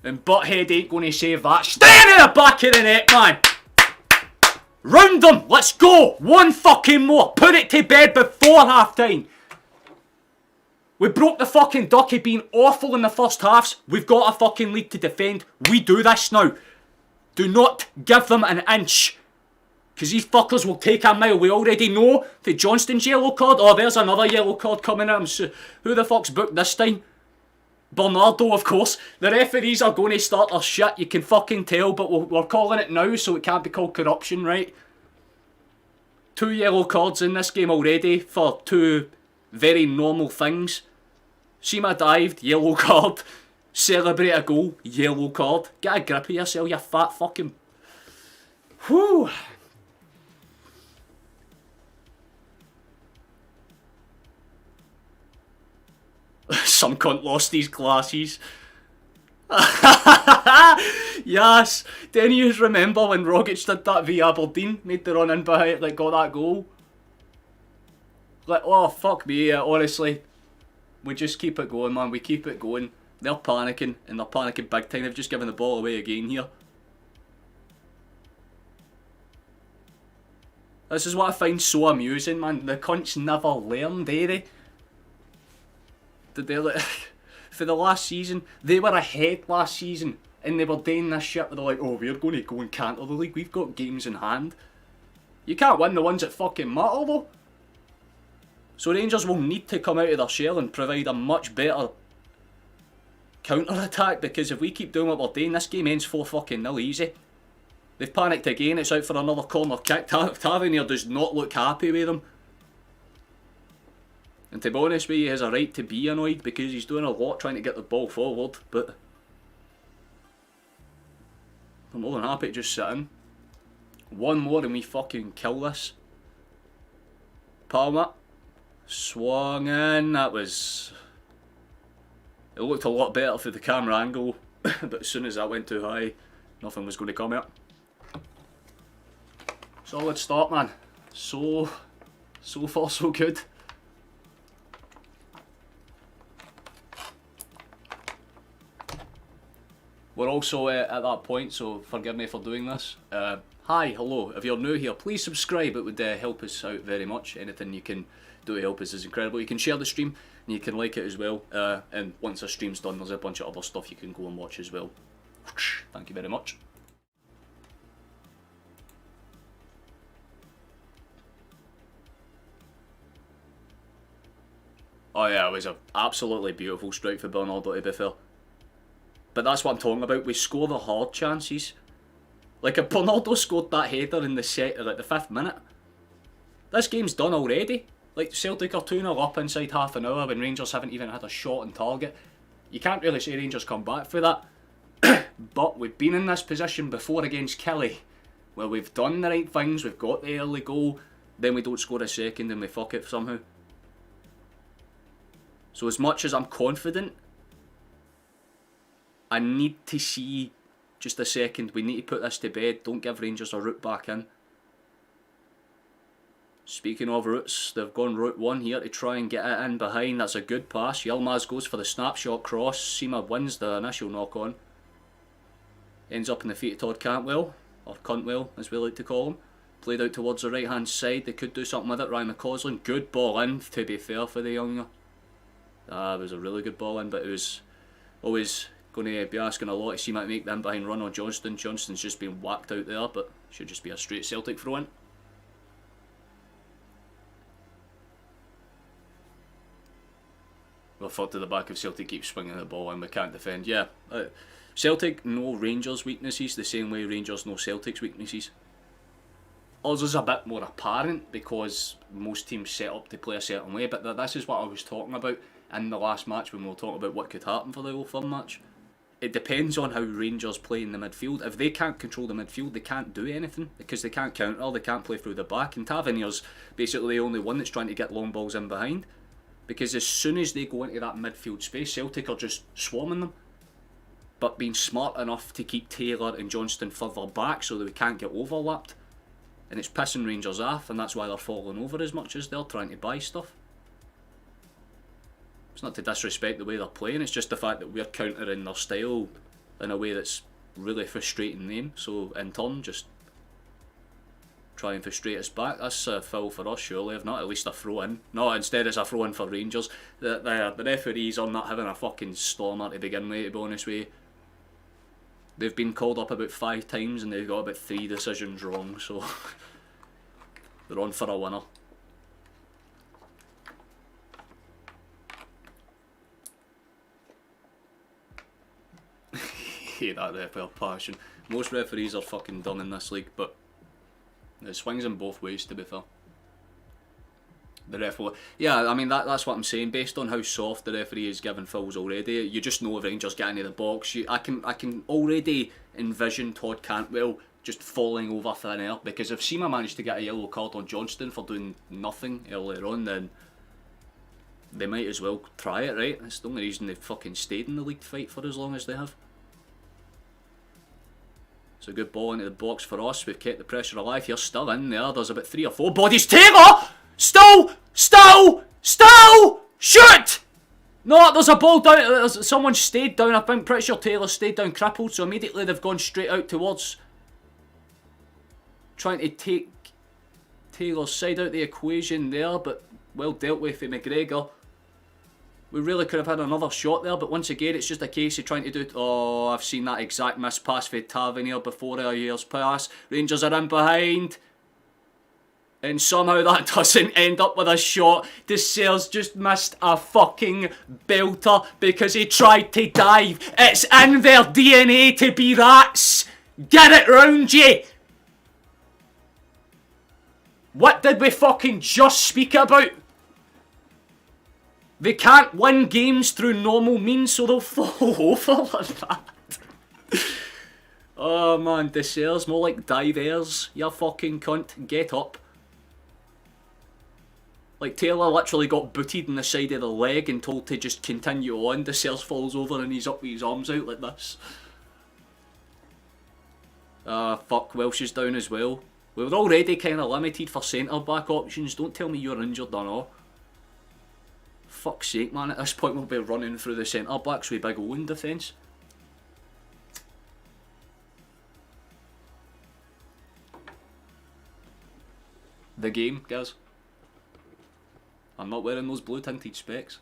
And Butthead ain't going to save that. Staying in the back of the net, man. Round them. Let's go. One fucking more. Put it to bed before half time. We broke the fucking ducky being awful in the first halves. We've got a fucking league to defend. We do this now. Do not give them an inch. Because these fuckers will take a mile. We already know the Johnston's yellow card. Oh, there's another yellow card coming at him. So who the fuck's booked this time? Bernardo, of course. The referees are going to start their shit. You can fucking tell. But we're calling it now, so it can't be called corruption, right? 2 yellow cards in this game already for 2 very normal things. Sima dived, yellow card. Celebrate a goal, yellow card. Get a grip of yourself, you fat fucking... Whew. Some cunt lost his glasses. Yes. Don't you remember when Rogic did that v Aberdeen? Made the run in behind, like, got that goal? Like, oh, fuck me, honestly. We just keep it going, man. We keep it going. They're panicking, and they're panicking big time. They've just given the ball away again here. This is what I find so amusing, man. The cunts never learned, eh? They for the last season, they were ahead last season, and they were doing this shit where they're like, oh, we're going to go and canter the league, we've got games in hand. You can't win the ones that fucking matter, though. So Rangers will need to come out of their shell and provide a much better counter-attack, because if we keep doing what we're doing, this game ends 4-0 easy. They've panicked again, it's out for another corner kick. Tavernier does not look happy with them. And to be honest with you, he has a right to be annoyed, because he's doing a lot trying to get the ball forward, but I'm more than happy to just sit in. One more and we fucking kill this. Palmer. Swung in, that was... It looked a lot better for the camera angle, but as soon as that went too high, nothing was going to come out. Solid start, man. So far so good. We're also at that point, so forgive me for doing this. Hi, hello, if you're new here, please subscribe, it would help us out very much. Anything you can do to help us is incredible. You can share the stream, and you can like it as well, and once the stream's done, there's a bunch of other stuff you can go and watch as well. Thank you very much. Oh yeah, it was an absolutely beautiful strike for Bernardo, to be fair. But that's what I'm talking about, we score the hard chances. Like if Bernardo scored that header in the like the 5th minute, this game's done already. Like Celtic are 2-0 up inside half an hour when Rangers haven't even had a shot on target. You can't really say Rangers come back for that. But we've been in this position before against Kelly, where we've done the right things, we've got the early goal, then we don't score a second and we fuck it somehow. So as much as I'm confident, I need to see just a second. We need to put this to bed. Don't give Rangers a route back in. Speaking of routes, they've gone route 1 here to try and get it in behind. That's a good pass. Yilmaz goes for the snapshot cross. Seema wins the initial knock on. Ends up in the feet of Todd Cantwell, or Cuntwell as we like to call him. Played out towards the right hand side. They could do something with it. Ryan McCausland, good ball in, to be fair, for the younger. It was a really good ball in, but it was always going to be asking a lot to see Matt make them behind run on Johnston. Johnston's just been whacked out there, but should just be a straight Celtic throw in. We're thought to the back if Celtic keeps swinging the ball and we can't defend. Yeah, Celtic know Rangers' weaknesses the same way Rangers know Celtic's weaknesses. Ours is a bit more apparent because most teams set up to play a certain way, but this is what I was talking about in the last match when we were talking about what could happen for the Old Firm match. It depends on how Rangers play in the midfield. If they can't control the midfield, they can't do anything because they can't counter, they can't play through the back, and Tavernier's basically the only one that's trying to get long balls in behind. Because as soon as they go into that midfield space, Celtic are just swarming them. But being smart enough to keep Taylor and Johnston further back so that we can't get overlapped. And it's pissing Rangers off, and that's why they're falling over as much as they're trying to buy stuff. It's not to disrespect the way they're playing, it's just the fact that we're countering their style in a way that's really frustrating them. So in turn, just try and frustrate us back. That's a foul for us, surely, if not at least a throw in. No, instead it's a throw in for Rangers. The referees are not having a fucking stormer to begin with, to be honest with you. They've been called up about 5 times and they've got about 3 decisions wrong, so they're on for a winner. Hate that referee passion. Most referees are fucking done in this league, but it swings in both ways, to be fair. The referee, yeah, I mean that's what I'm saying. Based on how soft the referee is giving fouls already, you just know if Rangers get into the box. I can already envision Todd Cantwell just falling over thin air, because if Seema managed to get a yellow card on Johnston for doing nothing earlier on, then they might as well try it, right? That's the only reason they've fucking stayed in the league fight for as long as they have. It's a good ball into the box for us. We've kept the pressure alive here. Still in there. There's about 3 or 4 bodies. Taylor! Still! Shoot! No, there's a ball down. Someone stayed down. I'm pretty sure Taylor stayed down crippled. So immediately they've gone straight out towards trying to take Taylor's side out the equation there, but well dealt with for McGregor. We really could have had another shot there, but once again, it's just a case of trying to do... Oh, I've seen that exact miss pass for Tavernier before a year's pass. Rangers are in behind. And somehow that doesn't end up with a shot. DeSailles just missed a fucking belter because he tried to dive. It's in their DNA to be rats. Get it round you. What did we fucking just speak about? They can't win games through normal means, so they'll fall over like that. Oh man, DeSailles, more like divers, you fucking cunt. Get up. Like, Taylor literally got booted in the side of the leg and told to just continue on. DeSailles falls over and he's up with his arms out like this. Fuck, Welsh is down as well. We were already kind of limited for centre-back options. Don't tell me you're injured or not. Fuck's sake, man. At this point we'll be running through the centre-backs with big O in defence. The game, guys. I'm not wearing those blue tinted specs.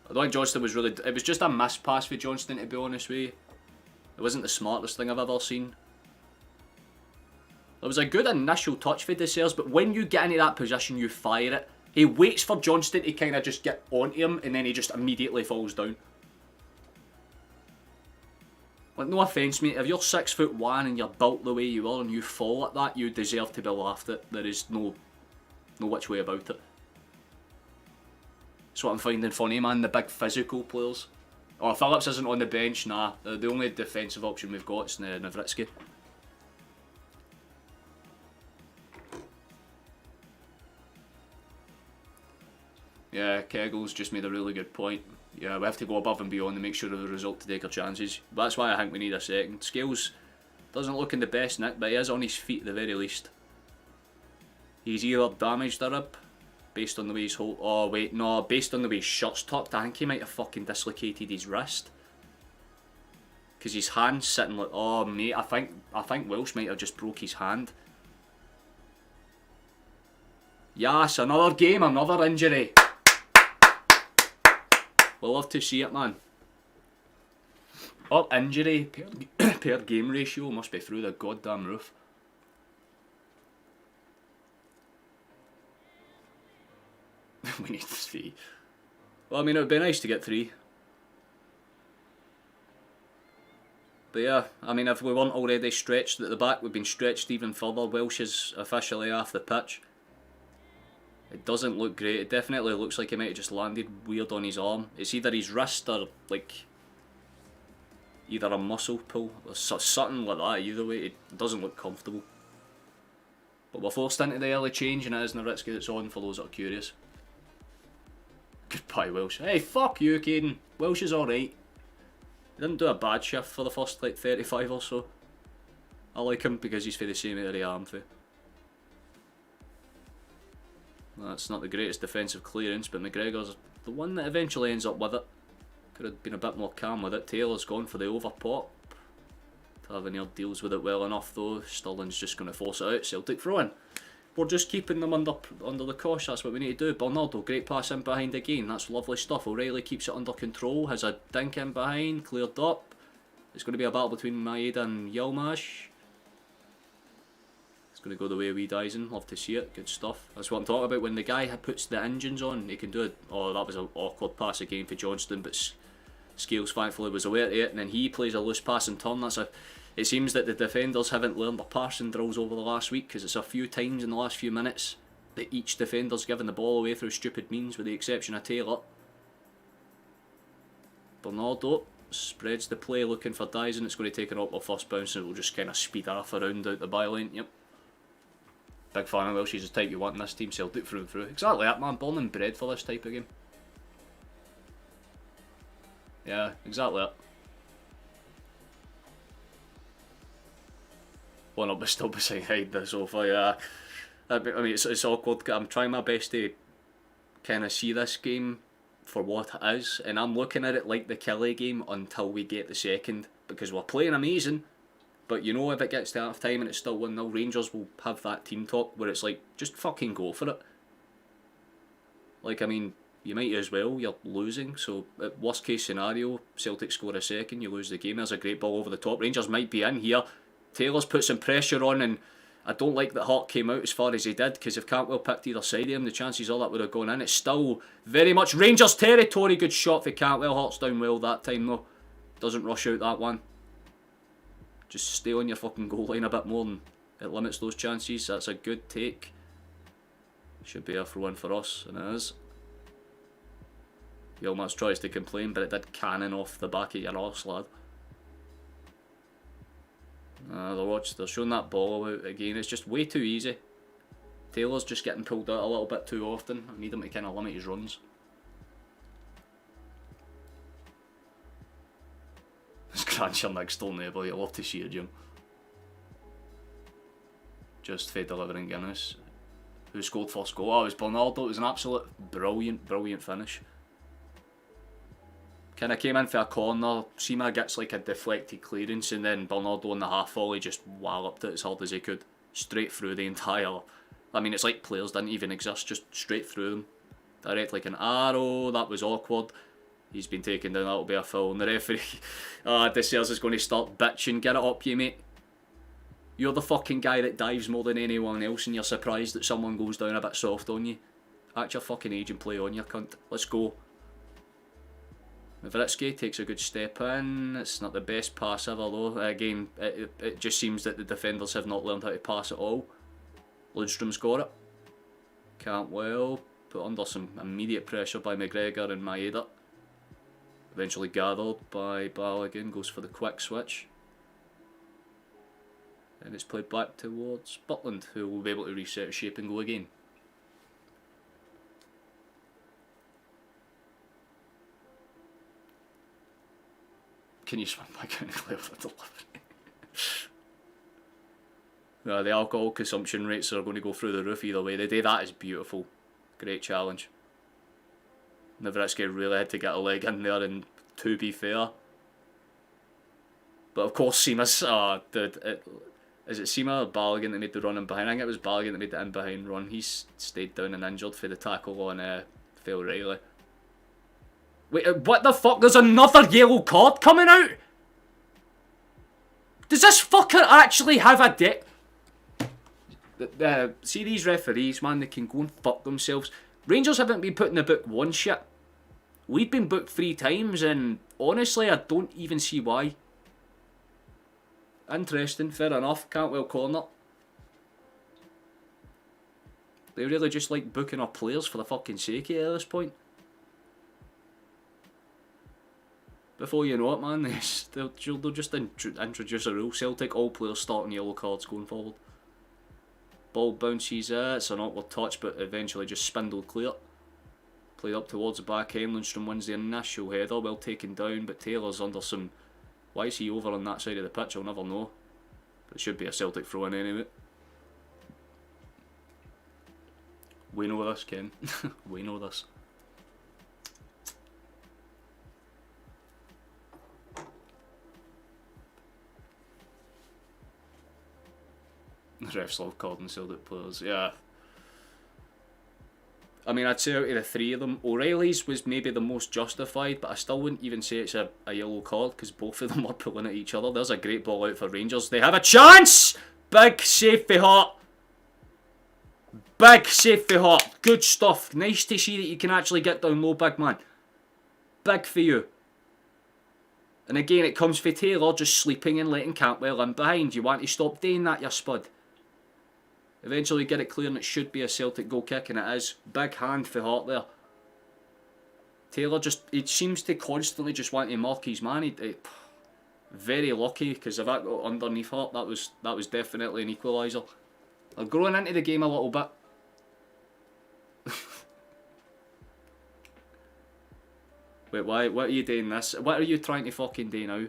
I don't think Johnston was really... It was just a miss pass for Johnston, to be honest with you. It wasn't the smartest thing I've ever seen. It was a good initial touch for DeSailles, but when you get into that position, you fire it. He waits for Johnston to kind of just get onto him, and then he just immediately falls down. Like, no offence, mate, if you're 6'1" and you're built the way you are and you fall at that, you deserve to be laughed at. There is no which way about it. That's what I'm finding funny, man, the big physical players. Oh, Phillips isn't on the bench, nah. The only defensive option we've got is Nowitzki. Yeah, Keggles just made a really good point. Yeah, we have to go above and beyond to make sure of the result to take our chances. That's why I think we need a second. Scales doesn't look in the best nick, but he is on his feet at the very least. He's either damaged a rib, based on the way he's oh wait, no, based on the way his shirt's tucked, I think he might have fucking dislocated his wrist. Because his hand's sitting like, oh mate, I think Welsh might have just broke his hand. Yes, another game, another injury. We'll love to see it, man. Our injury per game ratio must be through the goddamn roof. We need 3. Well, I mean, it would be nice to get 3. But yeah, I mean, if we weren't already stretched at the back, we've been stretched even further. Welsh is officially off the pitch. It doesn't look great. It definitely looks like he might have just landed weird on his arm. It's either his wrist or, like, either a muscle pull or something like that. Either way, it doesn't look comfortable. But we're forced into the early change, and it is Nowitzki that's on for those that are curious. Goodbye, Welsh. Hey, fuck you, Caden. Welsh is alright. He didn't do a bad shift for the first, like, 35 or so. I like him because he's for the same area I'm for. That's not the greatest defensive clearance, but McGregor's the one that eventually ends up with it. Could have been a bit more calm with it. Taylor's gone for the overpop. Tavernier deals with it well enough though. Sterling's just going to force it out. Celtic throw-in. We're just keeping them under the cosh. That's what we need to do. Bernardo, great pass in behind again. That's lovely stuff. O'Reilly keeps it under control. Has a dink in behind. Cleared up. It's going to be a battle between Maeda and Yilmaz. It's going to go the way of wee Dyson. Love to see it. Good stuff. That's what I'm talking about. When the guy puts the engines on, he can do it. Oh, that was an awkward pass again for Johnston, but Scales thankfully was aware of it, and then he plays a loose pass in turn. It seems that the defenders haven't learned their passing drills over the last week, because it's a few times in the last few minutes that each defender's given the ball away through stupid means, with the exception of Taylor. Bernardo spreads the play looking for Dyson. It's going to take an up first bounce, and it will just kind of speed off around out the byline. Yep. Big fan of Welsh. She's the type you want in this team. Celtic through and through. Exactly that, man. Born and bred for this type of game. Yeah, exactly that. One up, but still beside the sofa. Yeah, I mean it's awkward. I'm trying my best to kind of see this game for what it is, and I'm looking at it like the Kelly game until we get the second, because we're playing amazing. But you know, if it gets to half time and it's still 1-0, Rangers will have that team talk where it's like, just fucking go for it. Like, I mean, you might as well, you're losing, so worst case scenario, Celtic score a second, you lose the game. There's a great ball over the top. Rangers might be in here. Taylor's put some pressure on, and I don't like that Hart came out as far as he did, because if Cantwell picked either side of him, the chances are that would have gone in. It's still very much Rangers territory. Good shot for Cantwell. Hart's down well that time though. Doesn't rush out that one. Just stay on your fucking goal line a bit more, and it limits those chances. That's a good take. Should be a throw in for us, and it is. Yilmaz tries to complain, but it did cannon off the back of your arse, lad. They're showing that ball out again. It's just way too easy. Taylor's just getting pulled out a little bit too often. I need him to kind of limit his runs. This Grant's your next door neighbour. You love to see it, Jim. Just for delivering Guinness. Who scored first goal? Oh, it was Bernardo. It was an absolute brilliant finish. Kind of came in for a corner. Sima gets like a deflected clearance, and then Bernardo on the half volley just walloped it as hard as he could. Straight through the entire... I mean, it's like players didn't even exist, just straight through them. Direct like an arrow. That was awkward. He's been taken down. That'll be a foul. And the referee... Dessers is going to start bitching. Get it up, you mate. You're the fucking guy that dives more than anyone else, and you're surprised that someone goes down a bit soft on you. Act your fucking age and play on, you cunt. Let's go. Vritsky takes a good step in. It's not the best pass ever though. Again, it just seems that the defenders have not learned how to pass at all. Lundstrom's got it. Cantwell put under some immediate pressure by McGregor and Maeda. Eventually gathered by Balogun, goes for the quick switch. And it's played back towards Butland, who will be able to reset shape and go again. Can you swim back in and clear the delivery? The alcohol consumption rates are going to go through the roof either way. The day that is beautiful. Great challenge. Nowitzki really had to get a leg in there, and to be fair. But of course Seamus, is it Seema or Balogun that made the run in behind? I think it was Balogun that made the in behind run. He's stayed down and injured for the tackle on Phil Riley. Wait, what the fuck? There's another yellow card coming out? Does this fucker actually have a dick? See these referees, man, they can go and fuck themselves. Rangers haven't been put in the book one shit. We've been booked 3 times, and honestly, I don't even see why. Interesting, fair enough. Cantwell corner. They really just like booking our players for the fucking sake of it at this point. Before you know it, man, they'll just introduce a rule. Celtic, all players starting yellow cards going forward. Ball bounces, it's an awkward touch, but eventually just spindled clear. Played up towards the back end. Lundstrom wins the initial header, well taken down, but Taylor's under some... Why is he over on that side of the pitch? I'll never know. But it should be a Celtic throw in anyway. We know this, Ken. We know this. The refs love calling Celtic players, yeah. I mean, I'd say out of the 3 of them, O'Reilly's was maybe the most justified, but I still wouldn't even say it's a yellow card, because both of them are pulling at each other. There's a great ball out for Rangers. They have a chance! Big save for Hart. Big save for Hart. Good stuff. Nice to see that you can actually get down low, big man. Big for you. And again, it comes for Taylor just sleeping and letting Cantwell in behind. You want to stop doing that, you spud. Eventually get it clear, and it should be a Celtic goal kick, and it is. Big hand for Hart there. Taylor just, he seems to constantly just want to mark his man. Very lucky, because if that got underneath Hart, that was definitely an equaliser. They're growing into the game a little bit. Wait, why? What are you doing this? What are you trying to fucking do now?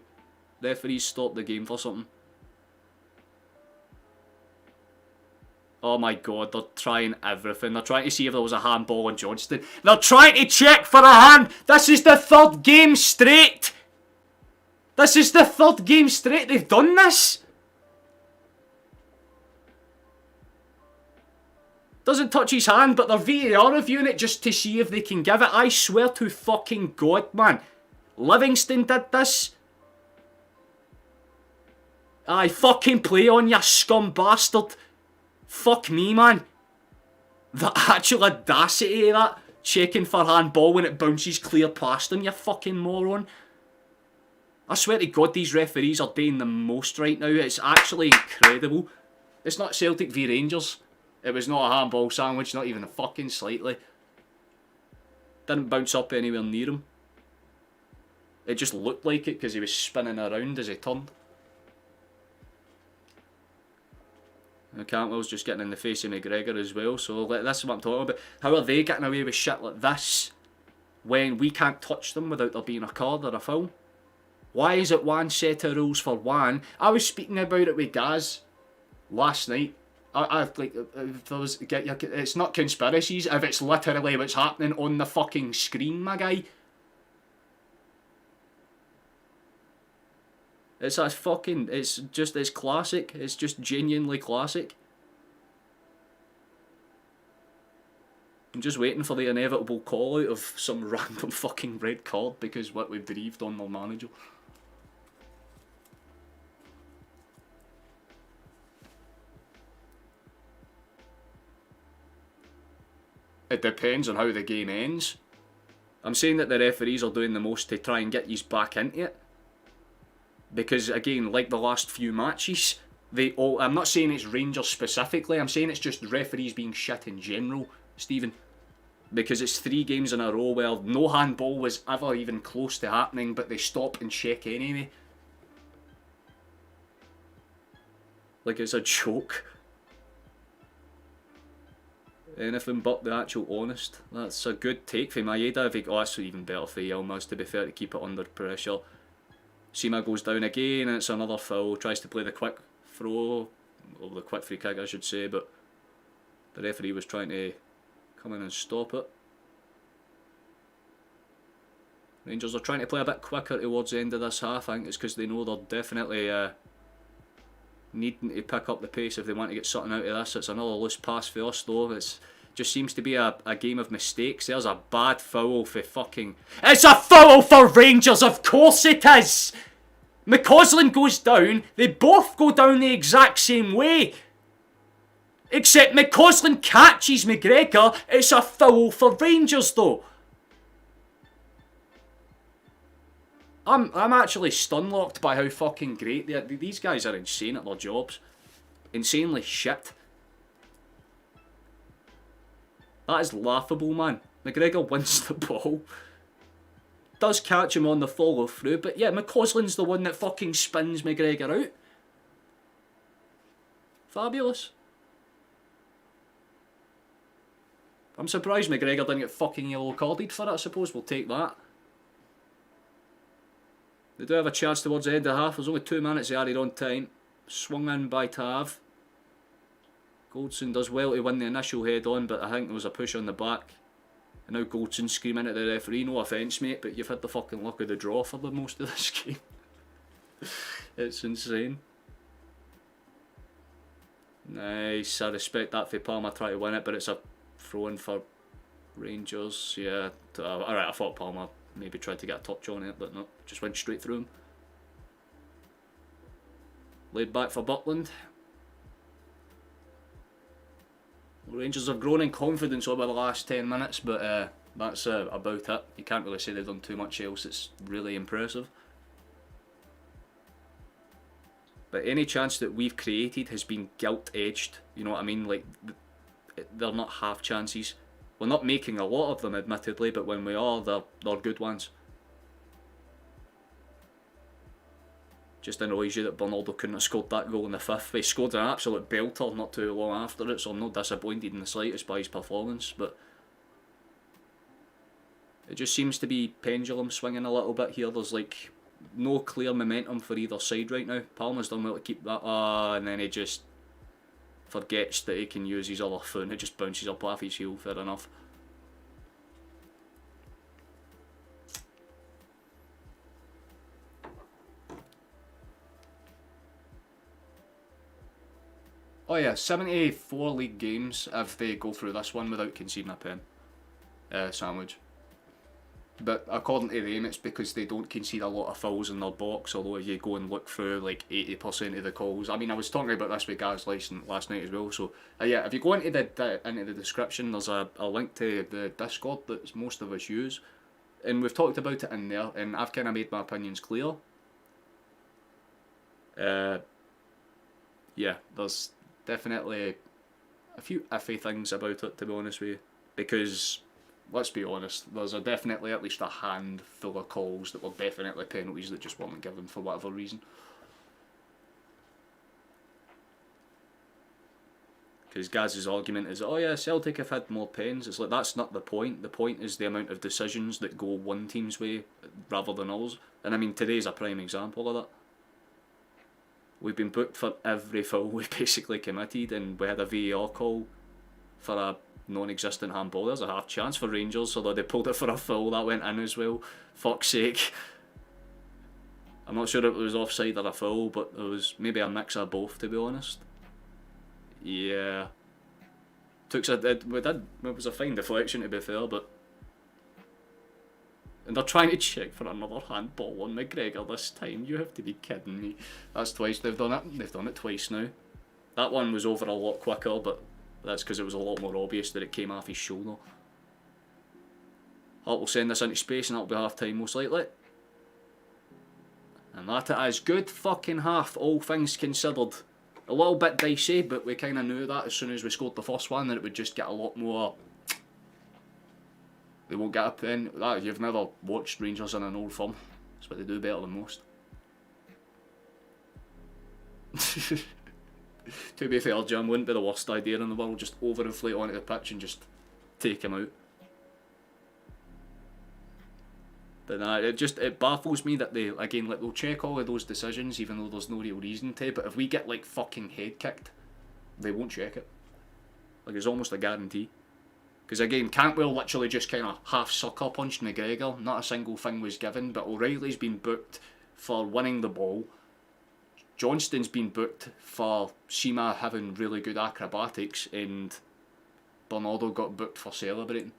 Referees stop the game for something. Oh my god, they're trying everything. They're trying to see if there was a handball on Johnston. They're trying to check for a hand! This is the 3rd game straight! This is the 3rd game straight they've done this! Doesn't touch his hand, but they're VAR reviewing it just to see if they can give it. I swear to fucking God, man. Livingston did this. Aye, fucking play on, you scum bastard. Fuck me, man. The actual audacity of that. Checking for handball when it bounces clear past him, you fucking moron. I swear to God, these referees are doing the most right now. It's actually incredible. It's not Celtic v Rangers. It was not a handball sandwich, not even fucking slightly. Didn't bounce up anywhere near him. It just looked like it because he was spinning around as he turned. And Cantwell's just getting in the face of McGregor as well. So this is what I'm talking about. How are they getting away with shit like this when we can't touch them without there being a card or a foul? Why is it one set of rules for one? I was speaking about it with Gaz last night. I like, if there was, it's not conspiracies if it's literally what's happening on the fucking screen, my guy. It's a fucking, it's classic. It's just genuinely classic. I'm just waiting for the inevitable call out of some random fucking red card because what we've grieved on their manager. It depends on how the game ends. I'm saying that the referees are doing the most to try and get you back into it. Because again, like the last few matches, I'm not saying it's Rangers specifically, I'm saying it's just referees being shit in general, Stephen. Because it's 3 games in a row where no handball was ever even close to happening, but they stop and check anyway. Like it's a joke. Anything but the actual honest. That's a good take for Maeda. Oh, that's even better for Yilmaz, to be fair, to keep it under pressure. Sima goes down again and it's another foul. Tries to play the quick throw, or the quick free kick I should say, but the referee was trying to come in and stop it. Rangers are trying to play a bit quicker towards the end of this half. I think it's because they know they're definitely needing to pick up the pace if they want to get something out of this. It's another loose pass for us though. It just seems to be a game of mistakes. There's a bad foul for fucking... It's a foul for Rangers, of course it is! McCausland goes down, they both go down the exact same way. Except McCausland catches McGregor, it's a foul for Rangers though. I'm actually stun-locked by how fucking great they are. These guys are insane at their jobs. Insanely shit. That is laughable, man. McGregor wins the ball. Does catch him on the follow through, but yeah, McCausland's the one that fucking spins McGregor out. Fabulous. I'm surprised McGregor didn't get fucking yellow carded for it. I suppose we'll take that. They do have a chance towards the end of the half. There's only 2 minutes added on time. Swung in by Tav. Goldson does well to win the initial head on, but I think there was a push on the back. And now Goldson's screaming at the referee. No offence, mate, but you've had the fucking luck of the draw for the most of this game. It's insane. Nice. I respect that for Palmer trying to win it, but it's a throw-in for Rangers. Yeah. Alright, I thought Palmer maybe tried to get a touch on it, but no, just went straight through him. Laid back for Butland. Rangers have grown in confidence over the last 10 minutes, but that's about it. You can't really say they've done too much else. It's really impressive. But any chance that we've created has been gilt-edged. You know what I mean? Like, they're not half chances. We're not making a lot of them, admittedly, but when we are, they're good ones. Just annoys you that Bernardo couldn't have scored that goal in the 5th. He scored an absolute belter not too long after it, so I'm not disappointed in the slightest by his performance, but it just seems to be pendulum swinging a little bit here. There's like no clear momentum for either side right now. Palmer's done well to keep that, and then he just forgets that he can use his other foot and it just bounces up off his heel. Fair enough. Oh yeah, 74 league games if they go through this one without conceding a pen. Sandwich. But according to them, it's because they don't concede a lot of fouls in their box, although if you go and look through like 80% of the calls, I mean, I was talking about this with guys last night as well, so yeah, if you go into the description, there's a link to the Discord that most of us use, and we've talked about it in there, and I've kind of made my opinions clear. Yeah, there's definitely a few iffy things about it, to be honest with you, because let's be honest, there's definitely at least a handful of calls that were definitely penalties that just weren't given for whatever reason. Because Gaz's argument is, oh yeah, Celtic have had more pens. It's like, that's not the point. The point is the amount of decisions that go one team's way rather than ours. And I mean, today's a prime example of that. We've been booked for every foul we basically committed, and we had a VAR call for a non-existent handball. There's a half chance for Rangers, although they pulled it for a foul that went in as well. Fuck's sake. I'm not sure if it was offside or a foul, but it was maybe a mix of both, to be honest. Yeah. It was a fine deflection, to be fair, but... And they're trying to check for another handball on McGregor this time. You have to be kidding me. That's twice they've done it. They've done it twice now. That one was over a lot quicker, but that's because it was a lot more obvious that it came off his shoulder. Hart will send this into space and that'll be half time most likely. And that it is. Good fucking half, all things considered. A little bit dicey, but we kind of knew that as soon as we scored the first one, that it would just get a lot more... They won't get a pen. You've never watched Rangers in an old firm. That's what they do better than most. To be fair, Jim, wouldn't be the worst idea in the world. Just overinflate onto the pitch and just take him out. But nah, it baffles me that they, again, like, they'll check all of those decisions even though there's no real reason to. But if we get like fucking head kicked, they won't check it. Like, it's almost a guarantee. Because again, Cantwell literally just kind of half sucker punched McGregor. Not a single thing was given, but O'Reilly's been booked for winning the ball. Johnston's been booked for Sima having really good acrobatics, and Bernardo got booked for celebrating.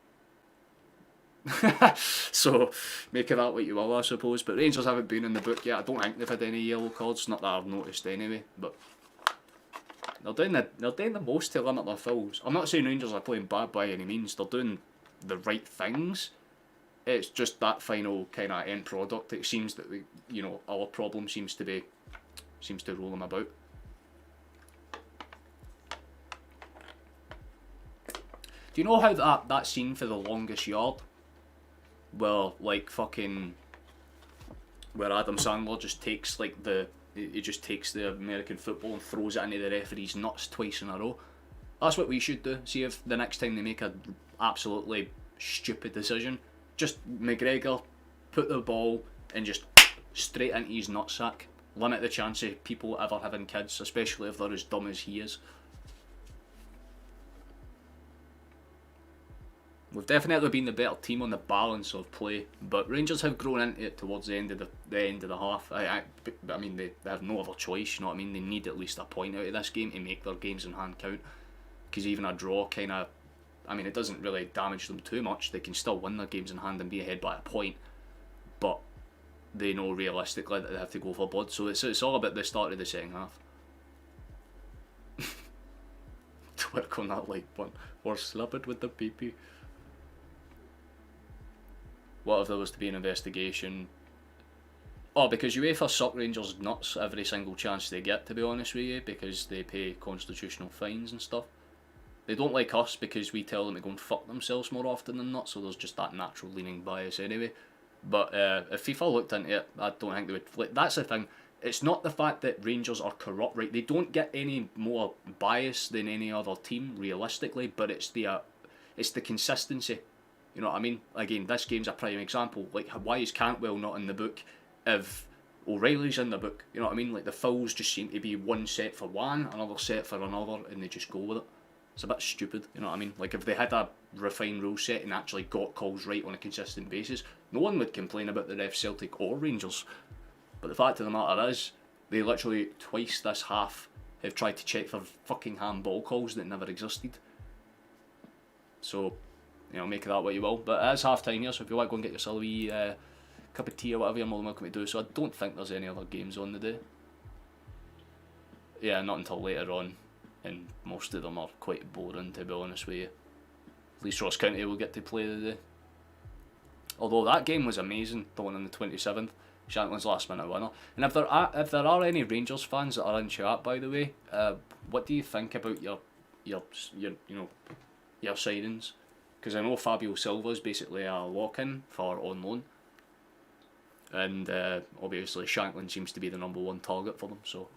So, make of that what you will, I suppose. But Rangers haven't been in the book yet. I don't think they've had any yellow cards, not that I've noticed anyway. But they're doing the most to limit their fouls. I'm not saying Rangers are playing bad by any means. They're doing the right things. It's just that final kind of end product. It seems that our problem seems to roll them about. Do you know how that scene for the longest yard? Well, like fucking, where Adam Sandler just takes like he just takes the American football and throws it into the referee's nuts twice in a row. That's what we should do. See if the next time they make a absolutely stupid decision, just McGregor put the ball and just straight into his nutsack. Limit the chance of people ever having kids, especially if they're as dumb as he is. We've definitely been the better team on the balance of play, but Rangers have grown into it towards the end of the half. I mean, they have no other choice. You know what I mean? They need at least a point out of this game to make their games in hand count. Because even a draw kind of, I mean, it doesn't really damage them too much. They can still win their games in hand and be ahead by a point, but they know realistically that they have to go for blood. So it's all about the start of the second half. To work on that like one, or slap it with the PP. What if there was to be an investigation? Oh, because UEFA suck Rangers nuts every single chance they get, to be honest with you, because they pay constitutional fines and stuff. They don't like us because we tell them to go and fuck themselves more often than not, so there's just that natural leaning bias anyway. But if FIFA looked into it, I don't think they would. Like, that's the thing. It's not the fact that Rangers are corrupt, right? They don't get any more bias than any other team, realistically, but it's the consistency. You know what I mean? Again, this game's a prime example. Like, why is Cantwell not in the book if O'Reilly's in the book? You know what I mean? Like, the fouls just seem to be one set for one, another set for another, and they just go with it. It's a bit stupid, you know what I mean? Like, if they had a refined rule set and actually got calls right on a consistent basis, no one would complain about the ref, Celtic or Rangers. But the fact of the matter is, they literally twice this half have tried to check for fucking handball calls that never existed. So, you know, make of that what you will. But it is half time here, so if you want to go and get yourself a wee cup of tea or whatever, you're more than welcome to do so. I don't think there's any other games on the day. Yeah, not until later on, and most of them are quite boring, to be honest with you. At least Ross County will get to play the day. Although that game was amazing, the one on the 27th, Shankland's last minute winner. And if there are any Rangers fans that are in chat, by the way, what do you think about your signings? Because I know Fabio Silva is basically a lock-in for on loan. And obviously Shankland seems to be the #1 target for them, so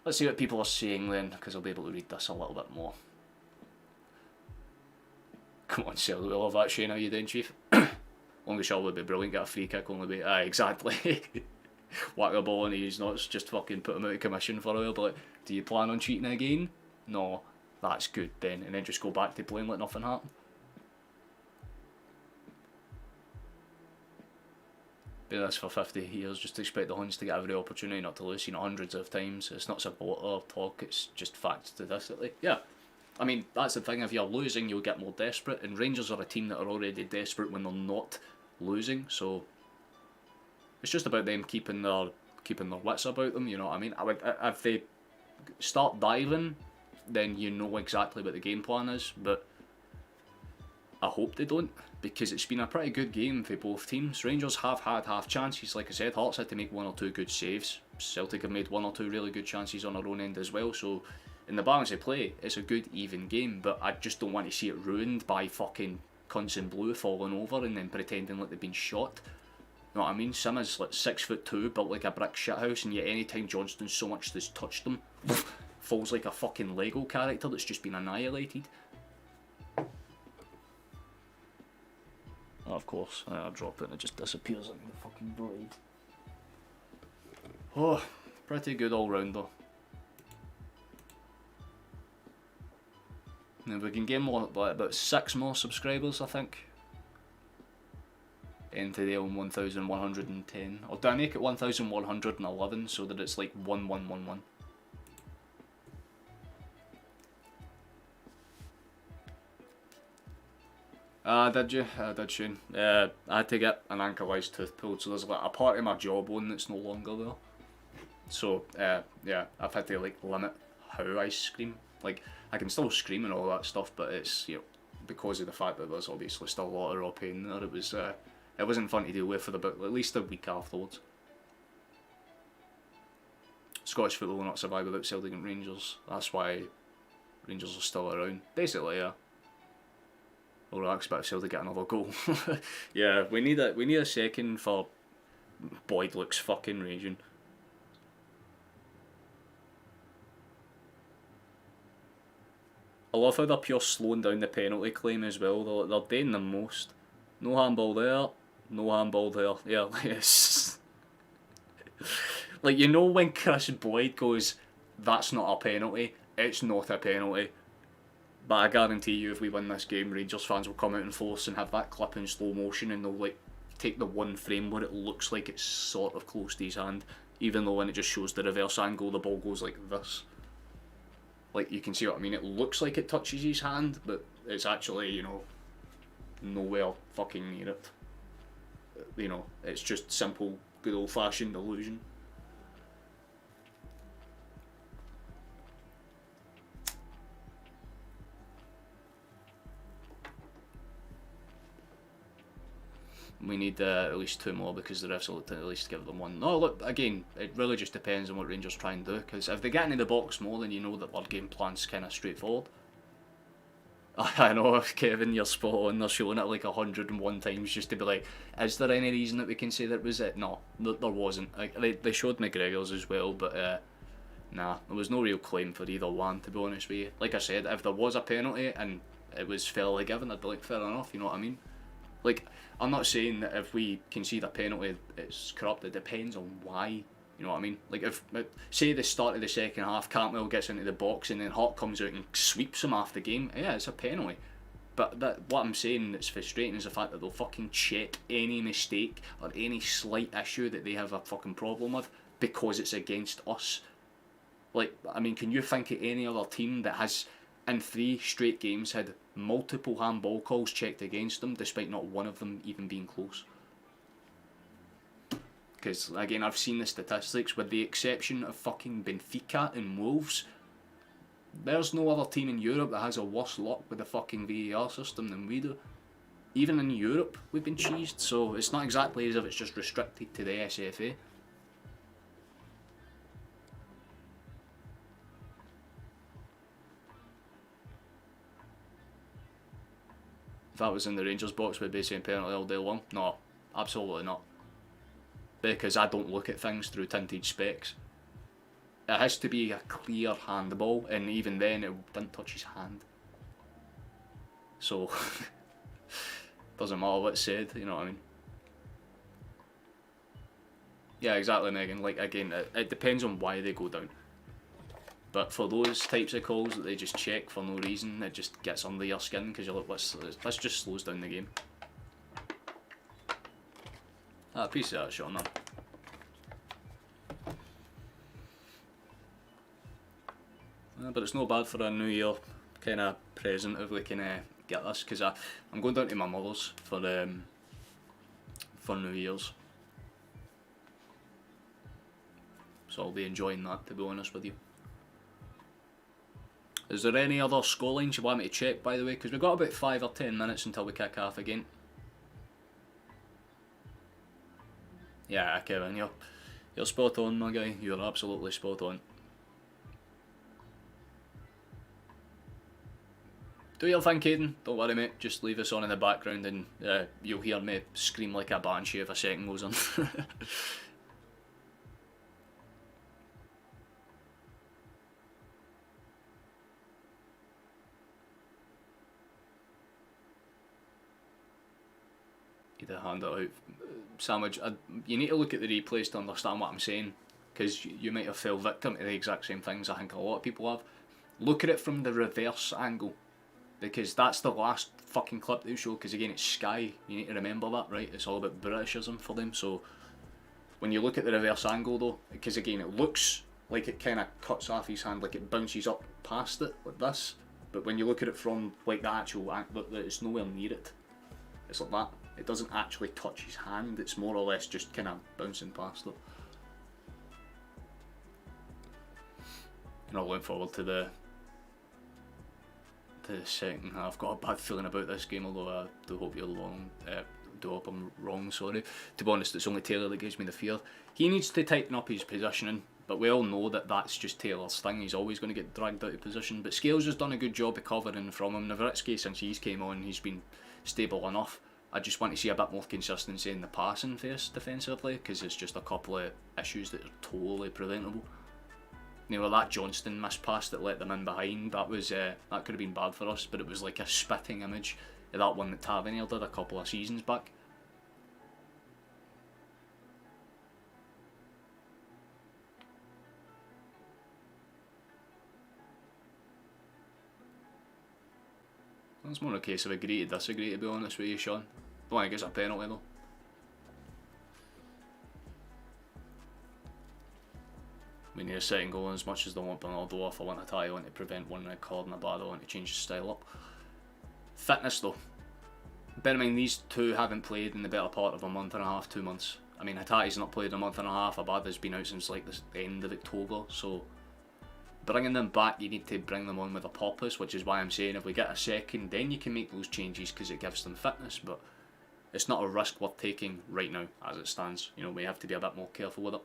let's see what people are saying then, because I'll be able to read this a little bit more. Come on, Celtic, we love that. Shane, how you doing, Chief? Only shot would be brilliant, get a free kick, only way. Aye, exactly. Whack a ball into his nuts, just fucking put him out of commission for a while, but like, do you plan on cheating again? No, that's good then, and then just go back to playing like nothing happened. Been this for 50 years, just expect the Huns to get every opportunity not to lose, you know, hundreds of times. It's not supporter talk, it's just fact statistically. Yeah, I mean, that's the thing, if you're losing you'll get more desperate, and Rangers are a team that are already desperate when they're not losing, so it's just about them keeping their wits about them, you know what I mean? If they start diving, then you know exactly what the game plan is, but I hope they don't, because it's been a pretty good game for both teams. Rangers have had half chances, like I said. Hearts had to make 1 or 2 good saves. Celtic have made 1 or 2 really good chances on their own end as well, so in the balance of play, it's a good even game, but I just don't want to see it ruined by fucking cunts in blue falling over and then pretending like they've been shot. You know what I mean? Sim is like 6'2", built like a brick shithouse, and yet anytime Johnston so much as touched him, falls like a fucking Lego character that's just been annihilated. Oh, of course, I drop it and it just disappears into the fucking blade. Oh, pretty good all rounder. Now we can get more, like, about 6 more subscribers, I think. Into the 1110. Or do I make it 1111 so that it's like 1111? Did you? Did Shane? I had to get an ankylosed tooth pulled, so there's like a part of my jawbone that's no longer there. So yeah, I've had to like limit how I scream. Like, I can still scream and all that stuff, but it's, you know, because of the fact that there's obviously still a lot of raw pain there, it wasn't fun to deal with for about at least a week afterwards. Scottish football will not survive without Celtic and Rangers. That's why Rangers are still around. Basically, yeah. I'll relax about if Celtic get another goal. Yeah, we need a second for Boyd looks fucking raging. I love how they're pure slowing down the penalty claim as well. They're doing the most. No handball there. No handball there. Yeah, yes. Like, you know when Chris Boyd goes, that's not a penalty, it's not a penalty. But I guarantee you if we win this game, Rangers fans will come out in force and have that clip in slow motion, and they'll like take the one frame where it looks like it's sort of close to his hand, even though when it just shows the reverse angle the ball goes like this. Like, you can see what I mean, it looks like it touches his hand, but it's actually, you know, nowhere fucking near it. You know, it's just simple, good old fashioned illusion. We need at least 2 more because the refs will at least give them 1. No, look, again, it really just depends on what Rangers try and do, because if they get into the box more, then you know that their game plan's kind of straightforward. I know, Kevin, you're spot on. They're showing it like 101 times just to be like, is there any reason that we can say that was it? No, there wasn't. Like, they showed McGregor's as well, but nah, there was no real claim for either one, to be honest with you. Like I said, if there was a penalty and it was fairly given, I'd be like, fair enough, you know what I mean? Like, I'm not saying that if we concede a penalty it's corrupt, it depends on why, you know what I mean? Like, if, say the start of the second half, Cantwell gets into the box and then Hawk comes out and sweeps him off the game, yeah, it's a penalty. But what I'm saying that's frustrating is the fact that they'll fucking check any mistake or any slight issue that they have a fucking problem with because it's against us. Like, I mean, can you think of any other team that has, in 3 straight games, had multiple handball calls checked against them, despite not one of them even being close? Because, again, I've seen the statistics, with the exception of fucking Benfica and Wolves, there's no other team in Europe that has a worse luck with the fucking VAR system than we do. Even in Europe, we've been cheesed, so it's not exactly as if it's just restricted to the SFA. If that was in the Rangers box, we'd be saying penalty all day long. No, absolutely not. Because I don't look at things through tinted specs. It has to be a clear handball, and even then it didn't touch his hand. So, doesn't matter what's said, you know what I mean? Yeah, exactly, Megan. Like, again, it depends on why they go down. But for those types of calls that they just check for no reason, it just gets under your skin because you're like, this just slows down the game. I appreciate that, Sean, man. But it's not bad for a New Year kind of present if we can get this, because I'm going down to my mother's for New Year's. So I'll be enjoying that, to be honest with you. Is there any other scorelines you want me to check, by the way? Because we've got about 5 or 10 minutes until we kick off again. Yeah, Kevin, you're spot on, my guy. You're absolutely spot on. Do your thing, Caden. Don't worry, mate. Just leave us on in the background and you'll hear me scream like a banshee if a second goes on. Need to hand it out. Sandwich, you need to look at the replays to understand what I'm saying, because you might have fell victim to the exact same things I think a lot of people have. Look at it from the reverse angle, because that's the last fucking clip they show, because again it's Sky, you need to remember that, right? It's all about Britishism for them, so when you look at the reverse angle though, because again it looks like it kind of cuts off his hand, like it bounces up past it, like this, but when you look at it from like the actual angle, it's nowhere near it. It's like that. It doesn't actually touch his hand, it's more or less just kind of bouncing past it. And I'm looking forward to the second half. I've got a bad feeling about this game, although I do hope you're wrong. Do hope I'm wrong, sorry. To be honest, it's only Taylor that gives me the fear. He needs to tighten up his positioning, but we all know that that's just Taylor's thing. He's always going to get dragged out of position. But Scales has done a good job of covering from him. Nowitzki, since he's came on, he's been stable enough. I just want to see a bit more consistency in the passing phase defensively, because it's just a couple of issues that are totally preventable. You know, that Johnston missed pass that let them in behind, that was that could have been bad for us, but it was like a spitting image of that one that Tavernier did a couple of seasons back. It's more a case of agree to disagree, to be honest with you, Sean. Don't think it's a penalty though. We need a second goal, as much as they want Bernardo off. I want a tie on to prevent one red card and a bad on to change the style up. Fitness though. Bear in mind, these two haven't played in the better part of a month and a half, 2 months. I mean, Hatate's not played in a month and a half, Abada's been out since like the end of October, so bringing them back, you need to bring them on with a purpose, which is why I'm saying if we get a second, then you can make those changes because it gives them fitness, but it's not a risk worth taking right now as it stands. You know, we have to be a bit more careful with it.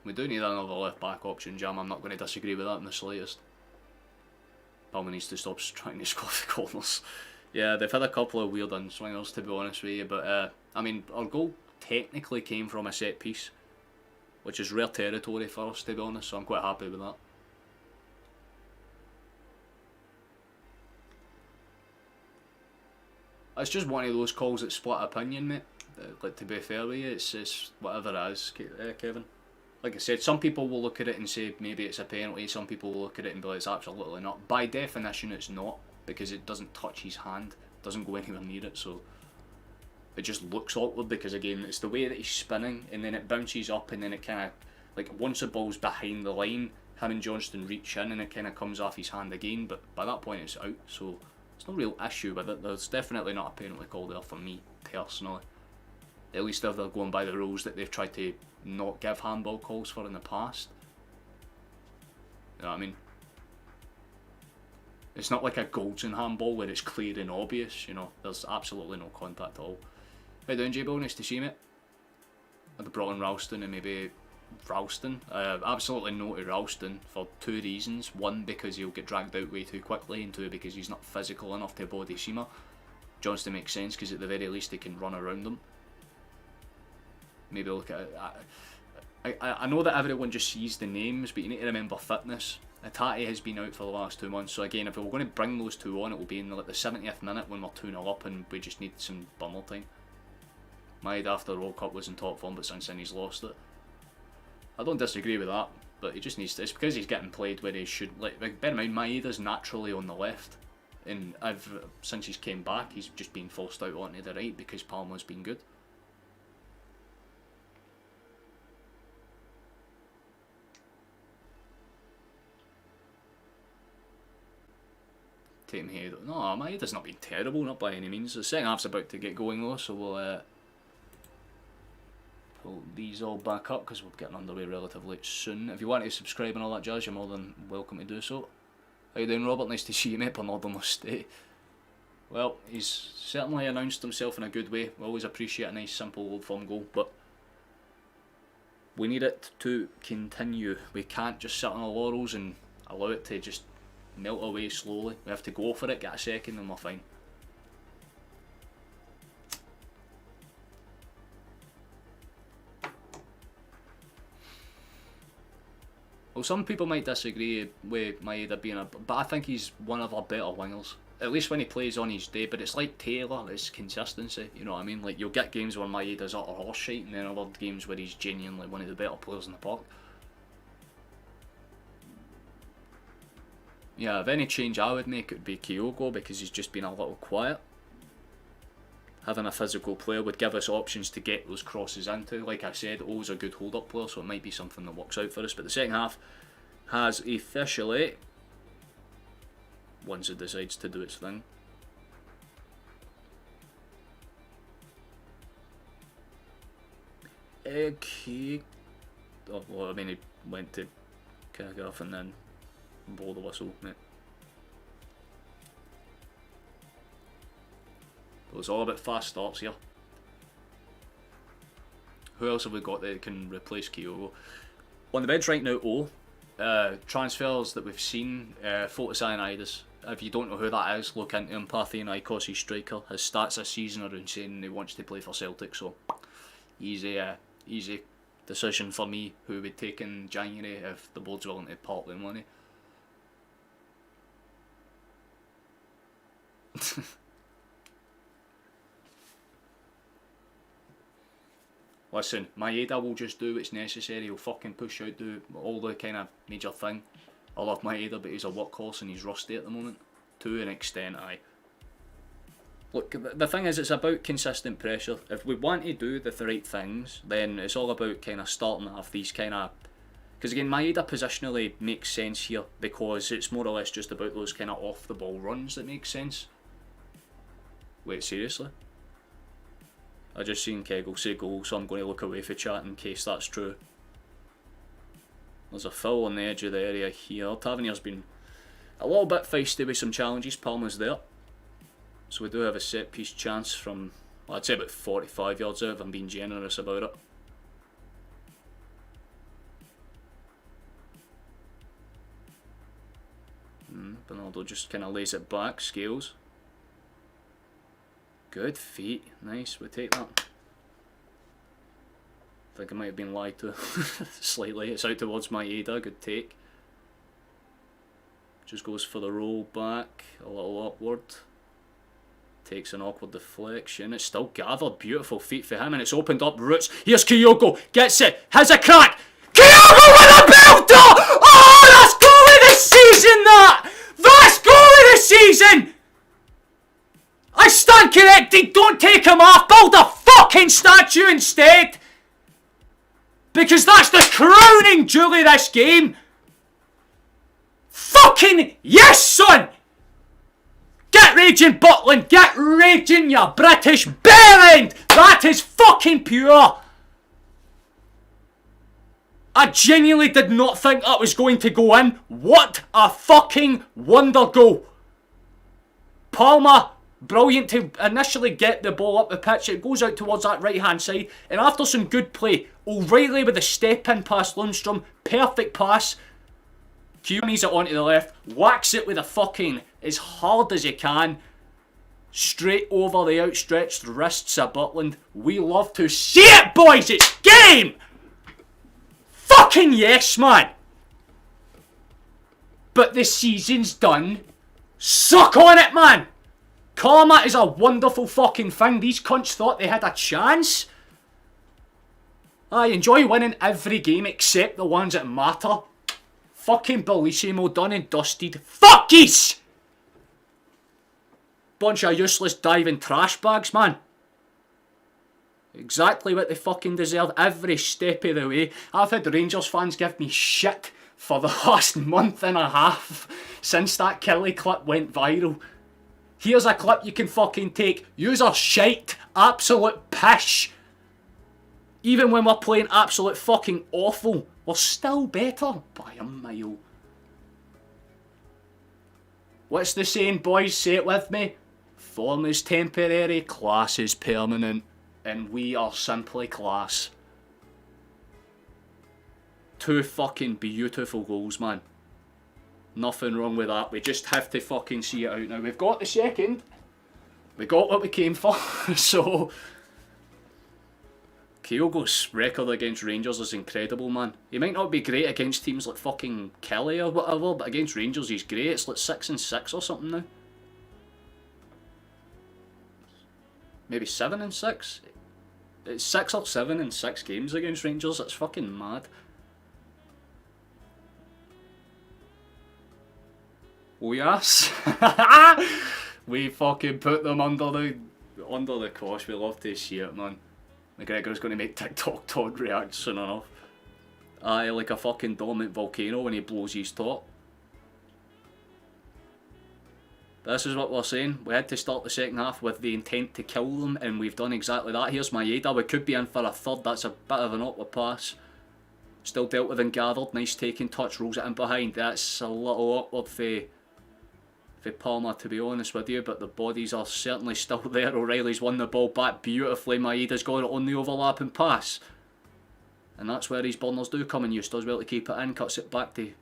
We do need another left back option, Jam. I'm not going to disagree with that in the slightest. Palmer needs to stop trying to score the corners. Yeah, they've had a couple of weird unswingers, to be honest with you, but I mean, our goal technically came from a set piece, which is rare territory for us, to be honest, so I'm quite happy with that. It's just one of those calls that split opinion, mate. Like, to be fair with you, it's whatever it is, Kevin. Like I said, some people will look at it and say maybe it's a penalty, some people will look at it and be like, it's absolutely not. By definition, it's not, because it doesn't touch his hand, it doesn't go anywhere near it, so it just looks awkward because, again, it's the way that he's spinning and then it bounces up and then it kind of, like, once the ball's behind the line, him and Johnston reach in and it kind of comes off his hand again, but by that point it's out, so there's no real issue with it. There's definitely not a penalty call there for me, personally. At least if they're going by the rules that they've tried to not give handball calls for in the past. You know what I mean? It's not like a Goldson handball where it's clear and obvious, you know. There's absolutely no contact at all. How you doing, J-Ball? Nice to see you, mate. I'd have brought in Ralston and maybe Ralston. Absolutely no to Ralston for two reasons. One, because he'll get dragged out way too quickly, and two, because he's not physical enough to body Seema. Johnston makes sense because at the very least he can run around them. Maybe look at it. I know that everyone just sees the names, but you need to remember fitness. Itati has been out for the last 2 months, so again, if we're going to bring those two on, it will be in like the 70th minute when we're 2-0 up and we just need some bummer time. Maeda after the World Cup was in top form, but since then he's lost it. I don't disagree with that, but he just needs to. It's because he's getting played where he should. Like bear in mind, Maeda's naturally on the left, and since he's came back, he's just been forced out onto the right because Palmer's been good. Take him here. No, Maeda's not been terrible, not by any means. The second half's about to get going though, so we'll pull these all back up because we're getting underway relatively soon. If you want to subscribe and all that jazz, you're more than welcome to do so. How you doing, Robert? Nice to see you, mate. Bernardo must stay. Well, he's certainly announced himself in a good way. We always appreciate a nice, simple, old firm goal, but we need it to continue. We can't just sit on our laurels and allow it to just melt away slowly. We have to go for it, get a second, and we're fine. Well, some people might disagree with Maeda being but I think he's one of our better wingers. At least when he plays on his day, but it's like Taylor, it's consistency, you know what I mean? Like, you'll get games where Maeda's utter horse shite, and then other games where he's genuinely one of the better players in the park. Yeah, if any change I would make, it would be Kyogo, because he's just been a little quiet. Having a physical player would give us options to get those crosses into. Like I said, always a good hold-up player, so it might be something that works out for us. But the second half has officially, once it decides to do its thing. Okay. Oh, well, I mean, he went to kick off and then blow the whistle, mate. It's all about fast starts here. Who else have we got that can replace Kyogo? On the bench right now, transfers that we've seen, Photocyanidis. If you don't know who that is, look into him. Pathé striker. His stats this season are insane and he wants to play for Celtic, so easy decision for me who would take in January if the board's willing to part the money. Listen, Maeda will just do what's necessary. He'll fucking push out, do all the kind of major thing. I love Maeda, but he's a workhorse and he's rusty at the moment. To an extent, aye. Look, the thing is, it's about consistent pressure. If we want to do the right things, then it's all about kind of starting off these kind of... Because again, Maeda positionally makes sense here because it's more or less just about those kind of off-the-ball runs that make sense. Wait, seriously? I just seen Kegel say goal, so I'm going to look away for chat in case that's true. There's a foul on the edge of the area here. Tavernier's been a little bit feisty with some challenges. Palmer's there. So we do have a set piece chance from, well, I'd say about 45 yards out if I'm being generous about it. Bernardo just kind of lays it back, scales. Good feet, nice, we take that. I think I might have been lied to slightly. It's out towards Maeda, good take. Just goes for the roll back, a little upward. Takes an awkward deflection, it's still gathered, beautiful feet for him and it's opened up routes. Here's Kyogo, gets it, has a crack. Kyogo with a belter! Oh, that's goal of the season that! That's goal of the season! I stand corrected, don't take him off, build a fucking statue instead! Because that's the crowning jewel of this game! Fucking yes, son! Get raging, Butland, get raging, you British bellend! That is fucking pure! I genuinely did not think that was going to go in. What a fucking wonder goal! Palmer, brilliant to initially get the ball up the pitch. It goes out towards that right hand side, and after some good play, O'Reilly with a step in past Lundstrom, perfect pass. Kearney's it onto the left, whacks it with a fucking as hard as he can, straight over the outstretched wrists of Butland. We love to see it, boys. It's game. Fucking yes, man. But the season's done. Suck on it, man! Karma is a wonderful fucking thing. These cunts thought they had a chance. I enjoy winning every game except the ones that matter. Fucking bellissimo, done and dusted. Fuckies! Bunch of useless diving trash bags, man. Exactly what they fucking deserve every step of the way. I've had Rangers fans give me shit for the last month and a half since that Kelly clip went viral. Here's a clip you can fucking take. Yous are shite. Absolute pish. Even when we're playing absolute fucking awful, we're still better by a mile. What's the saying, boys? Say it with me. Form is temporary, class is permanent. And we are simply class. Two fucking beautiful goals, man. Nothing wrong with that. We just have to fucking see it out now. We've got the second. We got what we came for. So Kyogo's record against Rangers is incredible, man. He might not be great against teams like fucking Kelly or whatever, but against Rangers he's great. It's like 6-6 or something now. Maybe 7-6. It's 6 or 7 in 6 games against Rangers. It's fucking mad. Oh yes. We fucking put them under the cosh. We love to see it, man. McGregor's going to make TikTok Todd react soon enough. Aye, like a fucking dormant volcano when he blows his top. This is what we're saying. We had to start the second half with the intent to kill them, and we've done exactly that. Here's Maeda. We could be in for a third. That's a bit of an awkward pass. Still dealt with and gathered. Nice taking touch. Rolls it in behind. That's a little awkward for Palmer, to be honest with you, but the bodies are certainly still there. O'Reilly's won the ball back beautifully. Maeda's got it on the overlapping pass. And that's where his burners do come in use. Does well to keep it in. Cuts it back to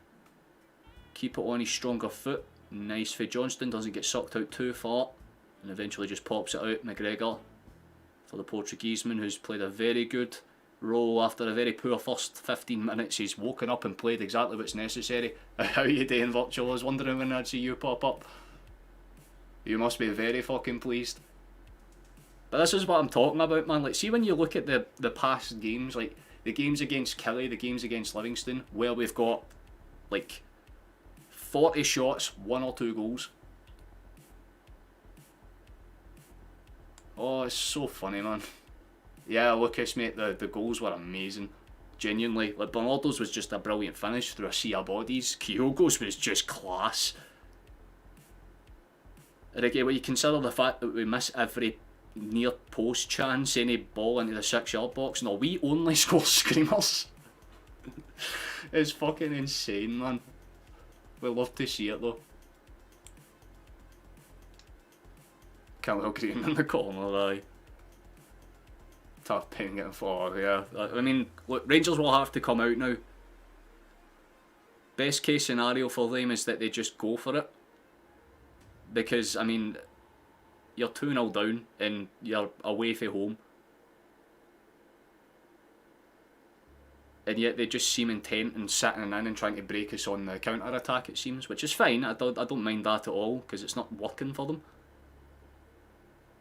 keep it on his stronger foot. Nice for Johnston. Doesn't get sucked out too far. And eventually just pops it out. McGregor for the Portugueseman, who's played a very good role after a very poor first 15 minutes. He's woken up and played exactly what's necessary. How you doing, Virtual? I was wondering when I'd see you pop up. You must be very fucking pleased. But this is what I'm talking about, man. Like, see when you look at the past games, like the games against Kelly, the games against Livingston, where we've got like 40 shots, 1 or 2 goals. Oh, it's so funny, man. Yeah, Lucas, mate, the goals were amazing. Genuinely. Like, Bernardo's was just a brilliant finish through a sea of bodies. Kyogo's was just class. And again, when you consider the fact that we miss every near post chance, any ball into the 6-yard box, no, we only score screamers. It's fucking insane, man. We love to see it, though. Camille Green in the corner, aye. Tough pain getting forward, yeah. I mean, look, Rangers will have to come out now. Best case scenario for them is that they just go for it. Because, I mean, you're 2-0 down and you're away from home. And yet they just seem intent and sitting in and trying to break us on the counter-attack, it seems. Which is fine, I don't mind that at all, because it's not working for them.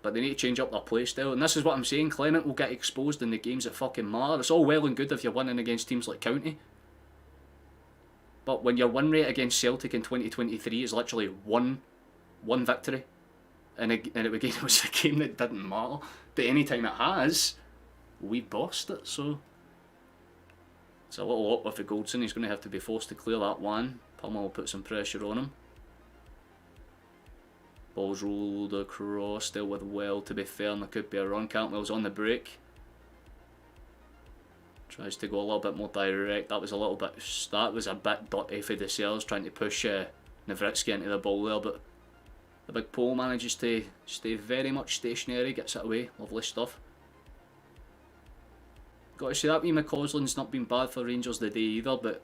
But they need to change up their play style. And this is what I'm saying, Clement will get exposed in the games that fucking matter. It's all well and good if you're winning against teams like County. But when your win rate against Celtic in 2023 is literally one victory. And again, it was a game that didn't matter. But any time it has, we bossed it. So it's a little up with the Goldson. He's going to have to be forced to clear that one. Pummel will put some pressure on him. Ball's rolled across, still with well, to be fair, and there could be a run. Cantwell's on the break. Tries to go a little bit more direct. That was a bit dirty for the Sailors, trying to push Nowitzki into the ball there, but the big pole manages to stay very much stationary, gets it away. Lovely stuff. Got to say that wee McCausland's not been bad for Rangers today either, but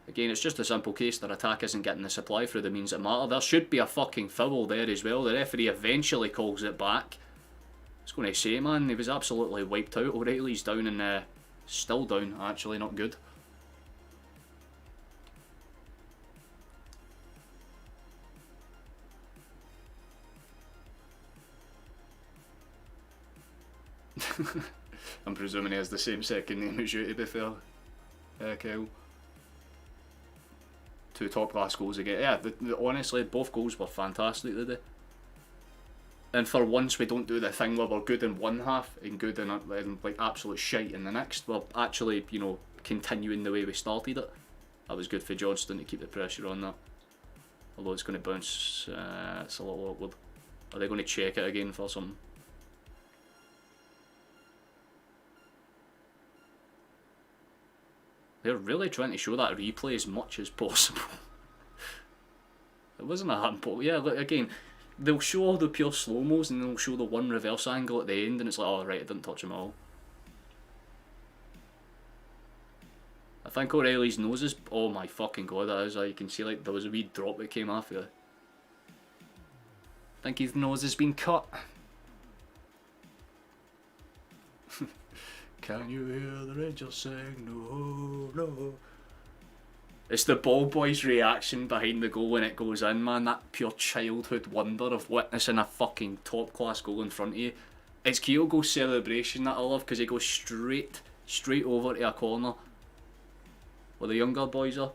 again, it's just a simple case their attack isn't getting the supply through the means that matter. There should be a fucking foul there as well. The referee eventually calls it back. I was going to say, man, he was absolutely wiped out. O'Reilly's down and still down, actually, not good. I'm presuming he has the same second name as you, to be fair, Kyle. 2 top class goals again. Yeah, honestly, both goals were fantastic today. And for once, we don't do the thing where we're good in one half and good in like absolute shite in the next. We're actually, you know, continuing the way we started it. That was good for Johnston to keep the pressure on that. Although it's going to bounce, it's a little awkward. Are they going to check it again for something? They're really trying to show that replay as much as possible. It wasn't a handball. Yeah, look, again, they'll show all the pure slow-mos and they'll show the one reverse angle at the end and it's like, oh right, I didn't touch him at all. I think O'Reilly's nose is... Oh my fucking god, that is. You can see like there was a wee drop that came off here. I think his nose has been cut. Can you hear the Rangers sing? No, no. It's the ball boy's reaction behind the goal when it goes in, man. That pure childhood wonder of witnessing a fucking top class goal in front of you. It's Kyogo's celebration that I love because he goes straight over to a corner where the younger boys are.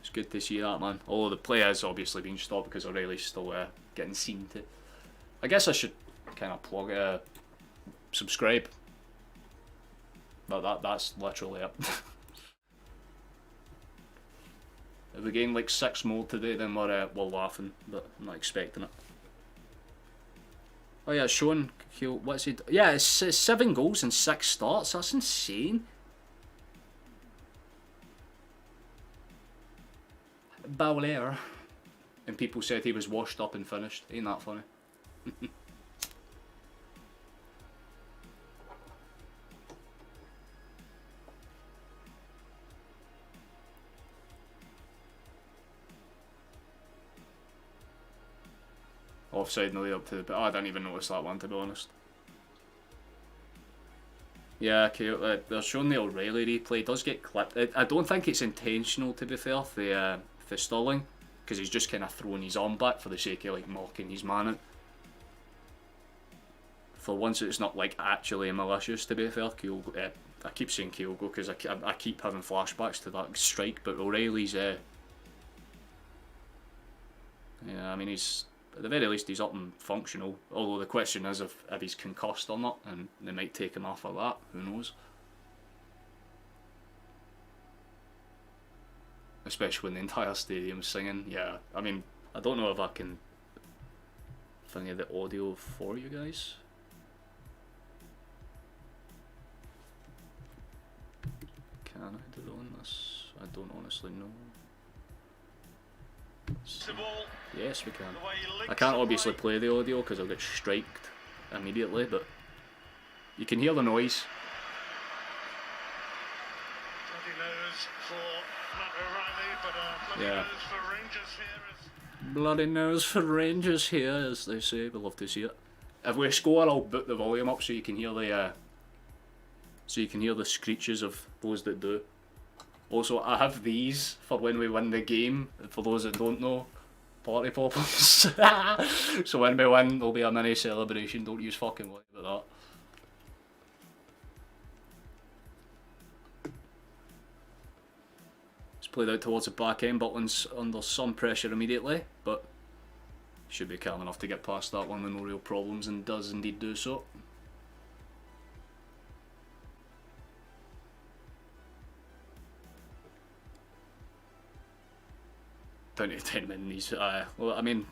It's good to see that, man. Although the play has obviously been stopped because O'Reilly's still getting seen to. I guess I should kind of plug subscribe. But that's literally it. If we gain like 6 more today, then we're laughing, but I'm not expecting it. Oh yeah, it's showing. What's he? Yeah, it's 7 goals and 6 starts. That's insane. Bowler. And people said he was washed up and finished. Ain't that funny? Offside nearly up to the... But I didn't even notice that one, to be honest. Yeah, okay, they're showing the O'Reilly replay. It does get clipped. I don't think it's intentional, to be fair, for Sterling. Because he's just kind of throwing his arm back for the sake of like mocking his man out. For once it's not like actually malicious, to be fair. Kyogo, I keep saying Kyogo because I keep having flashbacks to that strike, but O'Reilly's yeah, I mean he's at the very least he's up and functional, although the question is if he's concussed or not, and they might take him off for that, who knows. Especially when the entire stadium's singing. Yeah, I mean, I don't know if I can find the audio for you guys. Can I do it on this? I don't honestly know. Yes, we can. I can't obviously play the audio because I'll get striked immediately, but you can hear the noise. Yeah. Bloody nose for Rangers here, as they say. We love to see it. If we score, I'll put the volume up so you can hear the screeches of those that do. Also, I have these for when we win the game. For those that don't know, party poppers. So when we win, there'll be a mini celebration. Don't use fucking worry about that. played out towards the back end. Butland's under some pressure immediately, but should be calm enough to get past that one with no real problems, and does indeed do so. Down to 10 men. Well, I mean,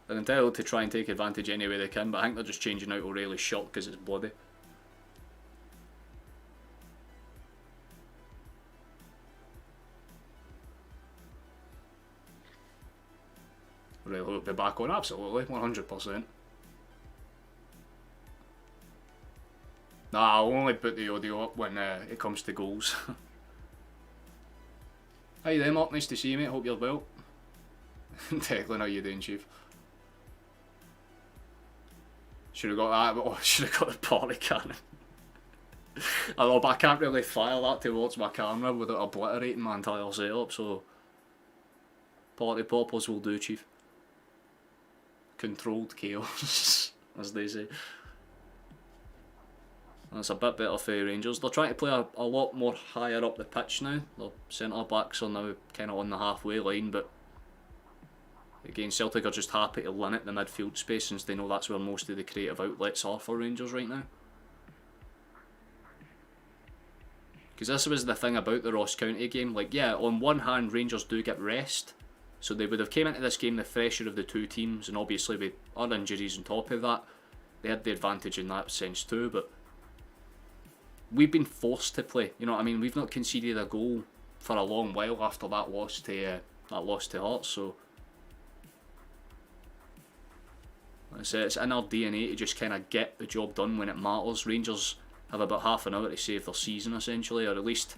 they're entitled to try and take advantage any way they can, but I think they're just changing out O'Reilly's shot because it's bloody. O'Reilly will be back on, absolutely, 100%. Nah, I'll only put the audio up when it comes to goals. Hi there, Mark, nice to see you, mate, hope you're well. Declan, how you doing, Chief? Should have got that, but should have got the party cannon. I know, but I can't really fire that towards my camera without obliterating my entire setup, so party poppers will do, Chief. Controlled chaos, as they say. That's a bit better for Rangers. They're trying to play a lot more higher up the pitch now. Their centre backs are now kind of on the halfway line, but again, Celtic are just happy to limit the midfield space since they know that's where most of the creative outlets are for Rangers right now. Because this was the thing about the Ross County game. Like, yeah, on one hand, Rangers do get rest, so they would have came into this game the fresher of the two teams, and obviously with other injuries on top of that, they had the advantage in that sense too, but we've been forced to play. You know what I mean? We've not conceded a goal for a long while after that loss to Hearts, so it's in our DNA to just kind of get the job done when it matters. Rangers have about half an hour to save their season essentially, or at least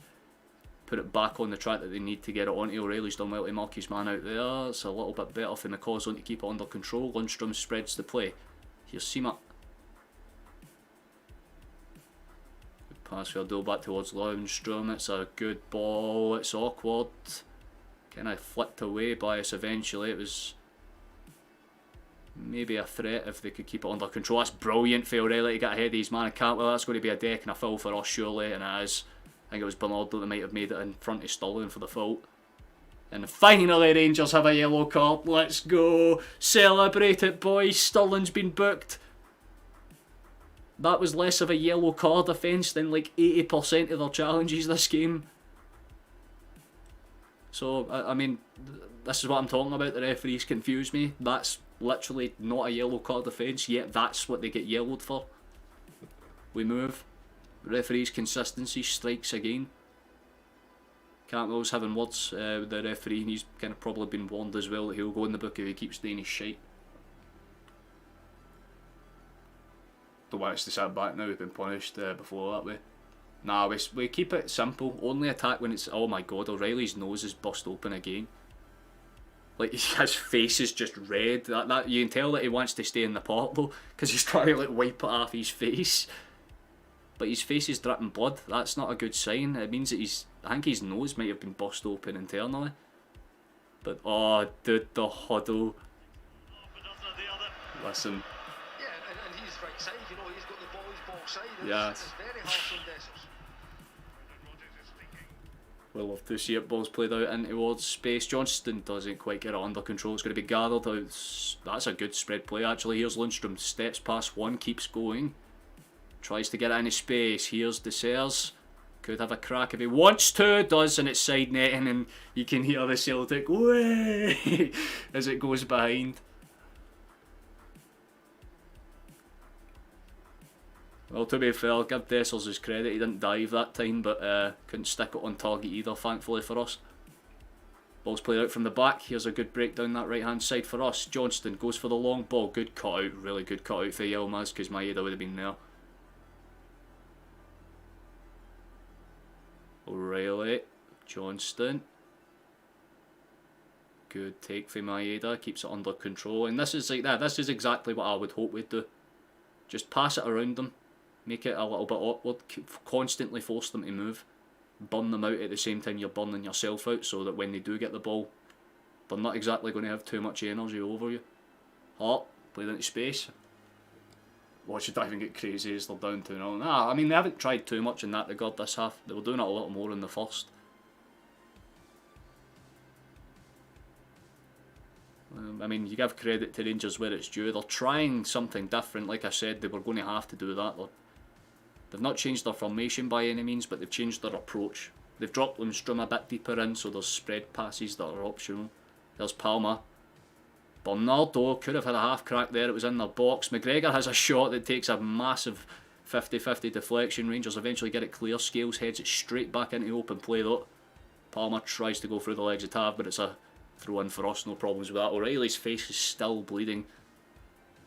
put it back on the track that they need to get it onto. O'Reilly's done well to mark his man out there. It's a little bit better for McCausland to keep it under control. Lundstrom spreads the play. Here's Seema. Good pass for Abdul back towards Lundstrom. It's a good ball. It's awkward. Kind of flicked away by us eventually. It was maybe a threat if they could keep it under control. That's brilliant for O'Reilly to get ahead of his man. Cantwell. That's going to be a deck and a foul for us surely, and it is. I think it was Bernardo that might have made it in front of Sterling for the fault. And finally Rangers have a yellow card. Let's go. Celebrate it, boys. Sterling's been booked. That was less of a yellow card offence than like 80% of their challenges this game. So, I mean, this is what I'm talking about. The referees confuse me. That's literally not a yellow card offence, yet that's what they get yellowed for. We move. Referee's consistency strikes again. Cantwell's having words with the referee, and he's kind of probably been warned as well that he'll go in the book if he keeps doing his shite. Don't want us to sit back now, we've been punished before that way. Nah, we keep it simple. Only attack when it's... Oh my god, O'Reilly's nose is bust open again. Like, his face is just red. That you can tell that he wants to stay in the pot though, because he's trying to like wipe it off his face. But his face is dripping blood. That's not a good sign. It means that I think his nose might have been bust open internally. But oh, dude, the huddle. Listen. Yeah, and he's right side. You know, he's got the ball side. Yeah. It's very harsh on Dessers. We'll love to see it. Ball's played out in towards space. Johnston doesn't quite get it under control. It's going to be gathered out. That's a good spread play actually. Here's Lundstrom. Steps past one. Keeps going. Tries to get it into space. Here's Dessers. Could have a crack if he wants to. Does, and it's side netting, and you can hear the Celtic way as it goes behind. Well, to be fair, I'll give Dessers his credit. He didn't dive that time, but couldn't stick it on target either, thankfully for us. Ball's played out from the back. Here's a good break down that right hand side for us. Johnston goes for the long ball. Good cut out. Really good cut out for Yilmaz, because Maeda would have been there. O'Reilly, Johnston. Good take for Maeda, keeps it under control, and this is like that. This is exactly what I would hope we'd do. Just pass it around them, make it a little bit awkward, constantly force them to move, burn them out at the same time you're burning yourself out, so that when they do get the ball, they're not exactly going to have too much energy over you. Hart, played into space. Watch it even get crazy as they're down 2-0. Nah, I mean, they haven't tried too much in that regard this half. They were doing it a lot more in the first. I mean, you give credit to Rangers where it's due. They're trying something different. Like I said, they were going to have to do that. They've not changed their formation by any means, but they've changed their approach. They've dropped Lundstrom a bit deeper in, so there's spread passes that are optional. There's Palmer. Bernardo could have had a half crack there. It was in their box. McGregor has a shot that takes a massive 50-50 deflection. Rangers eventually get it clear. Scales heads it straight back into open play though. Palmer tries to go through the legs of Tav, but it's a throw in for us. No problems with that. O'Reilly's face is still bleeding,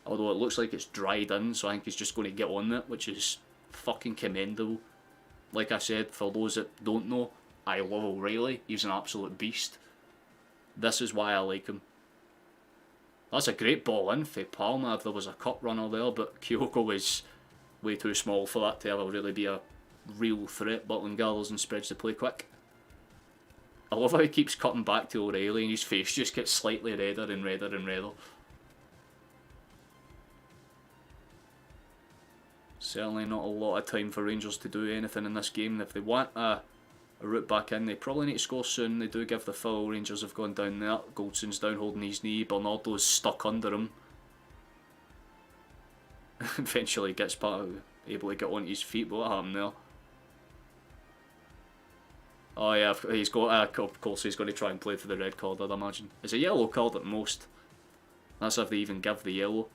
although it looks like it's dried in, so I think he's just going to get on it, which is fucking commendable. Like I said, for those that don't know, I love O'Reilly. He's an absolute beast. This is why I like him. That's a great ball in for Palmer if there was a cup runner there, but Kyoko was way too small for that to ever really be a real threat. Butland gathers and spreads the play quick. I love how he keeps cutting back to O'Reilly and his face just gets slightly redder and redder and redder. Certainly not a lot of time for Rangers to do anything in this game. If they want a route back in, they probably need to score soon. They do give the foul. Rangers have gone down there. Goldson's down holding his knee. Bernardo's stuck under him. Eventually gets back, able to get onto his feet. What happened there? Oh yeah, he's got. Of course, he's going to try and play for the red card, I'd imagine. It's a yellow card at most. That's if they even give the yellow.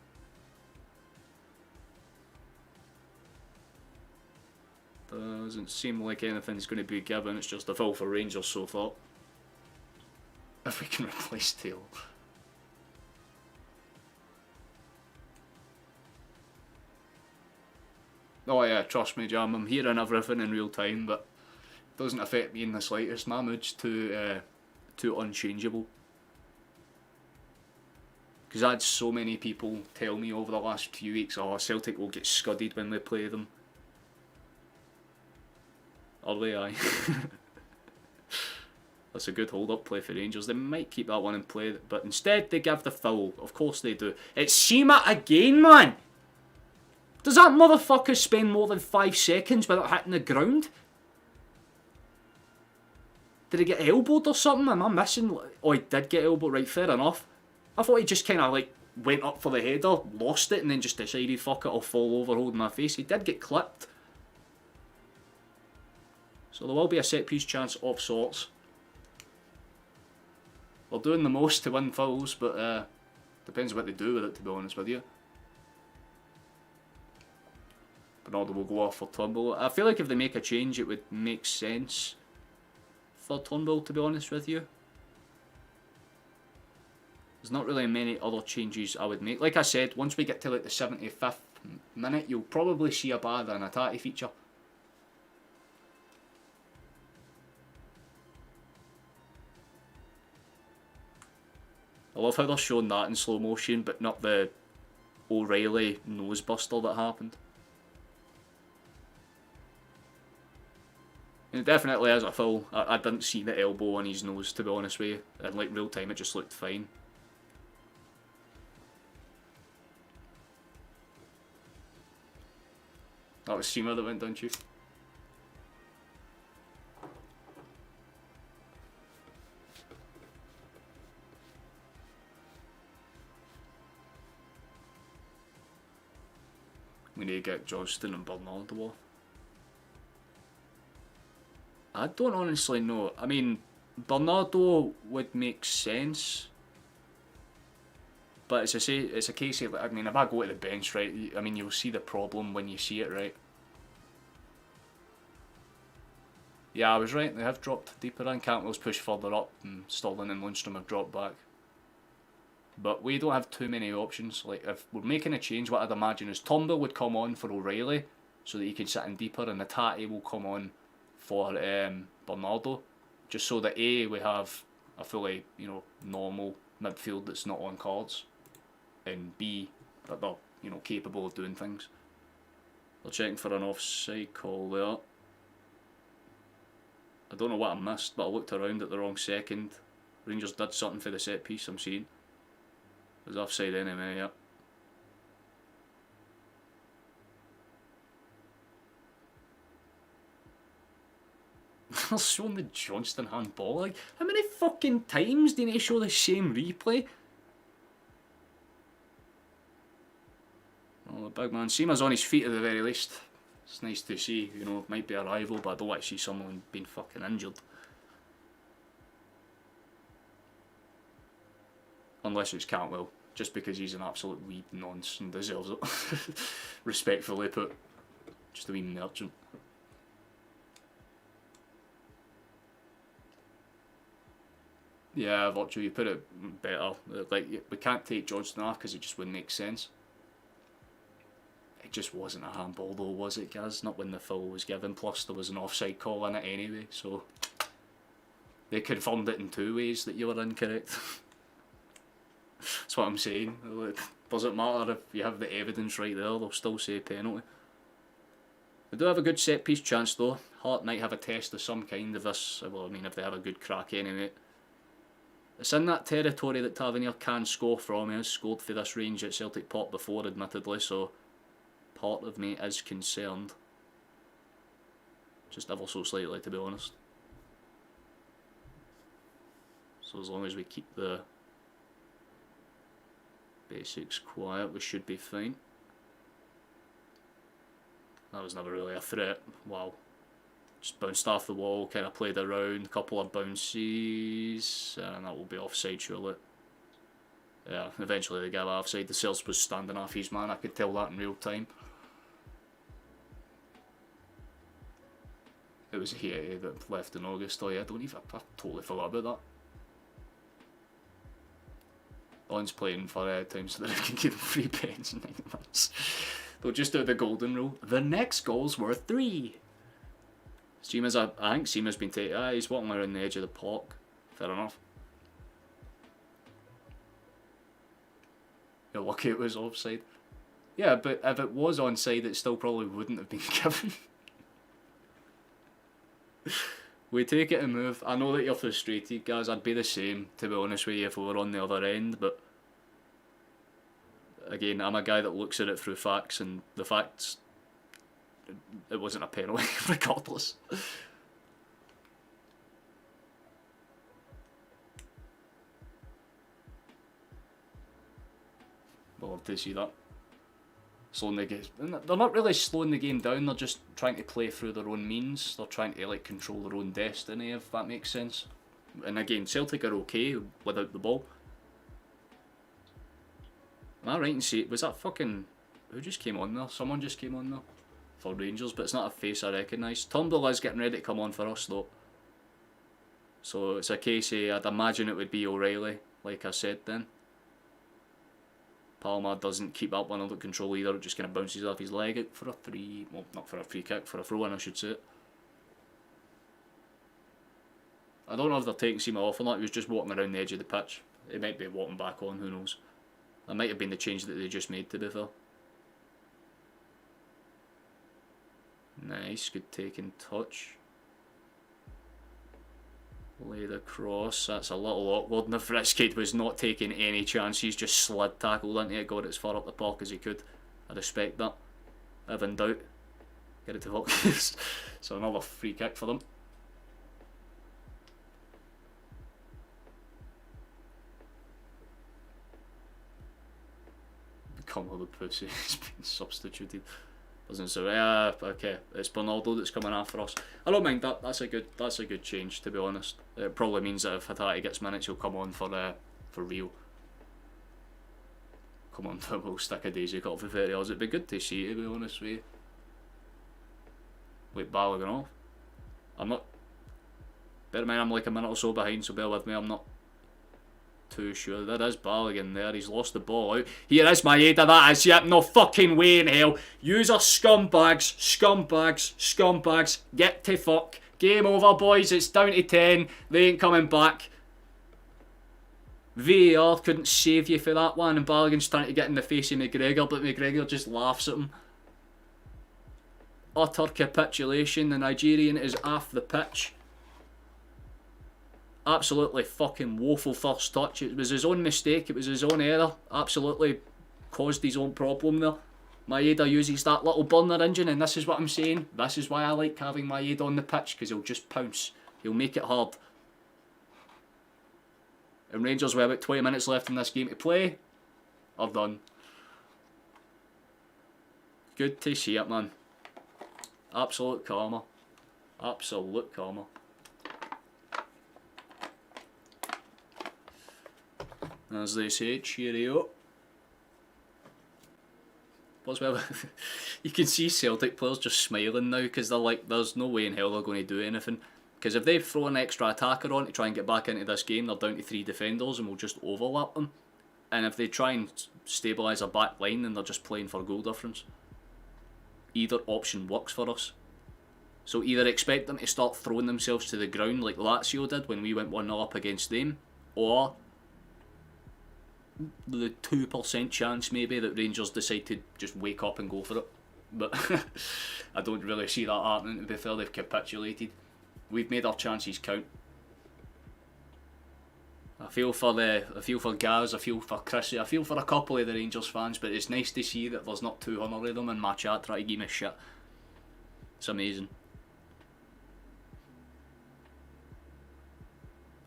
Doesn't seem like anything's going to be given. It's just a foul for Rangers so far. If we can replace Taylor. Oh yeah, trust me, Jam. I'm hearing everything in real time, but it doesn't affect me in the slightest. My mood's too unchangeable. Because I had so many people tell me over the last few weeks, oh, Celtic will get scudded when they play them. Are they? Aye. That's a good hold-up play for Rangers. They might keep that one in play, but instead they give the foul. Of course they do. It's Shima again, man! Does that motherfucker spend more than 5 seconds without hitting the ground? Did he get elbowed or something? Am I missing? Oh, he did get elbowed, right, fair enough. I thought he just kind of like went up for the header, lost it, and then just decided, fuck it, I'll fall over holding my face. He did get clipped. So there will be a set piece chance of sorts. They're doing the most to win fouls, but depends what they do with it, to be honest with you. Bernardo will go off for Turnbull. I feel like if they make a change, it would make sense for Turnbull, to be honest with you. There's not really many other changes I would make. Like I said, once we get to like the 75th minute, you'll probably see a Bada and a Tati feature. I love how they're showing that in slow motion, but not the O'Reilly nose buster that happened. It definitely is a foul. I didn't see the elbow on his nose, to be honest with you. In like real time, it just looked fine. That was Seamer that went down, Chief. We need to get Johnston and Bernardo off. I don't honestly know. I mean, Bernardo would make sense, but it's a case of, I mean, if I go to the bench, right, I mean, you'll see the problem when you see it, right? Yeah, I was right. They have dropped deeper in. Cantwell's pushed further up, and Sterling and Lundstrom have dropped back. But we don't have too many options. Like, if we're making a change, what I'd imagine is Turnbull would come on for O'Reilly, so that he can sit in deeper, and the Tati will come on for Bernardo, just so that A, we have a fully, you know, normal midfield that's not on cards, and B, that they're, you know, capable of doing things. They're checking for an offside call there. I don't know what I missed, but I looked around at the wrong second. Rangers did something for the set piece, I'm seeing. It was offside anyway, yeah. They're showing the Johnston handball. Like, how many fucking times do you need to show the same replay? Oh, the big man. Seema's on his feet at the very least. It's nice to see, you know, might be a rival, but I don't want to see someone being fucking injured. Unless it's Cantwell, just because he's an absolute wee nonce and deserves it. Respectfully put. Just a wee merchant. Yeah, Virtue, you put it better. Like, we can't take Johnston off because it just wouldn't make sense. It just wasn't a handball though, was it, Gaz? Not when the foul was given, plus there was an offside call in it anyway, so... They confirmed it in 2 ways that you were incorrect. That's what I'm saying. Doesn't matter if you have the evidence right there, they'll still say penalty. They do have a good set piece chance though. Hart might have a test of some kind of this, well I mean if they have a good crack anyway. It's in that territory that Tavernier can score from. He has scored for this range at Celtic Park before admittedly, so part of me is concerned. Just ever so slightly to be honest. So as long as we keep the basics quiet, we should be fine. That was never really a threat. Wow. Just bounced off the wall, kind of played around, a couple of bounces, and that will be offside surely. Yeah, eventually they got offside. The Celts was standing off his man, I could tell that in real time. It was here that left in August. Oh yeah, I totally forgot about that. On's playing for time so that I can give him 3 pens in 9 months. They'll just do the golden rule. The next goal's worth 3. Seema's, I think Seema's been taken. He's walking around the edge of the park. Fair enough. You're lucky it was offside. Yeah, but if it was onside, it still probably wouldn't have been given. We take it and move. I know that you're frustrated, guys. I'd be the same, to be honest with you, if we were on the other end, but again, I'm a guy that looks at it through facts, and the facts, it wasn't a penalty, regardless. I'll love to see that. Slowing the game. They're not really slowing the game down, they're just trying to play through their own means. They're trying to like control their own destiny, if that makes sense. And again, Celtic are okay without the ball. Am I right in saying, was that fucking... Who just came on there? Someone just came on there for Rangers, but it's not a face I recognise. Turnbull is getting ready to come on for us though. So it's a case of, I'd imagine it would be O'Reilly, like I said then. Palmer doesn't keep up under control either, it just kind of bounces off his leg out for a free, well not for a free kick, for a throw in I should say. I don't know if they're taking Seema off or not, he was just walking around the edge of the pitch. He might be walking back on, who knows. That might have been the change that they just made to be fair. Nice, good taking touch. Laid across, that's a little awkward. Navritskid was not taking any chances, just slid tackled into it, got it as far up the park as he could. I respect that. If in doubt, get it to hook. So another free kick for them. Come on, the pussy has been substituted. Doesn't say, okay, it's Bernardo that's coming after us. I don't mind that. That's a good change, to be honest. It probably means that if Hattati gets minutes, he'll come on for real. Come on, we'll stick a daisy cut for 30 hours. It'd be good to see, to be honest with you. Wait, Balogun off. I'm not. Bear in mind, I'm like a minute or so behind, so bear with me. I'm not too sure. There is Balogun there. He's lost the ball out. Here is Maeda. That is yet. No fucking way in hell. User scumbags. Scumbags. Scumbags. Get to fuck. Game over, boys. It's down to 10. They ain't coming back. VAR couldn't save you for that one. And Balogun's trying to get in the face of McGregor, but McGregor just laughs at him. Utter capitulation. The Nigerian is off the pitch. Absolutely fucking woeful first touch. It was his own mistake, it was his own error. Absolutely caused his own problem there. Maeda uses that little burner engine, and this is what I'm saying. This is why I like having Maeda on the pitch, because he'll just pounce. He'll make it hard. And Rangers, with about 20 minutes left in this game to play, are done. Good to see it, man. Absolute karma. Absolute karma. As they say, cheerio. What's well, you can see Celtic players just smiling now because they're like, there's no way in hell they're going to do anything. Because if they throw an extra attacker on to try and get back into this game, they're down to 3 defenders and we'll just overlap them. And if they try and stabilise a back line, then they're just playing for goal difference. Either option works for us. So either expect them to start throwing themselves to the ground like Lazio did when we went 1-0 up against them, or the 2% chance maybe that Rangers decide to just wake up and go for it. But I don't really see that happening, to be fair. They've capitulated. We've made our chances count. I feel for Gaz, I feel for Chrissy, I feel for a couple of the Rangers fans, but it's nice to see that there's not 200 of them in my chat trying to give me shit. It's amazing.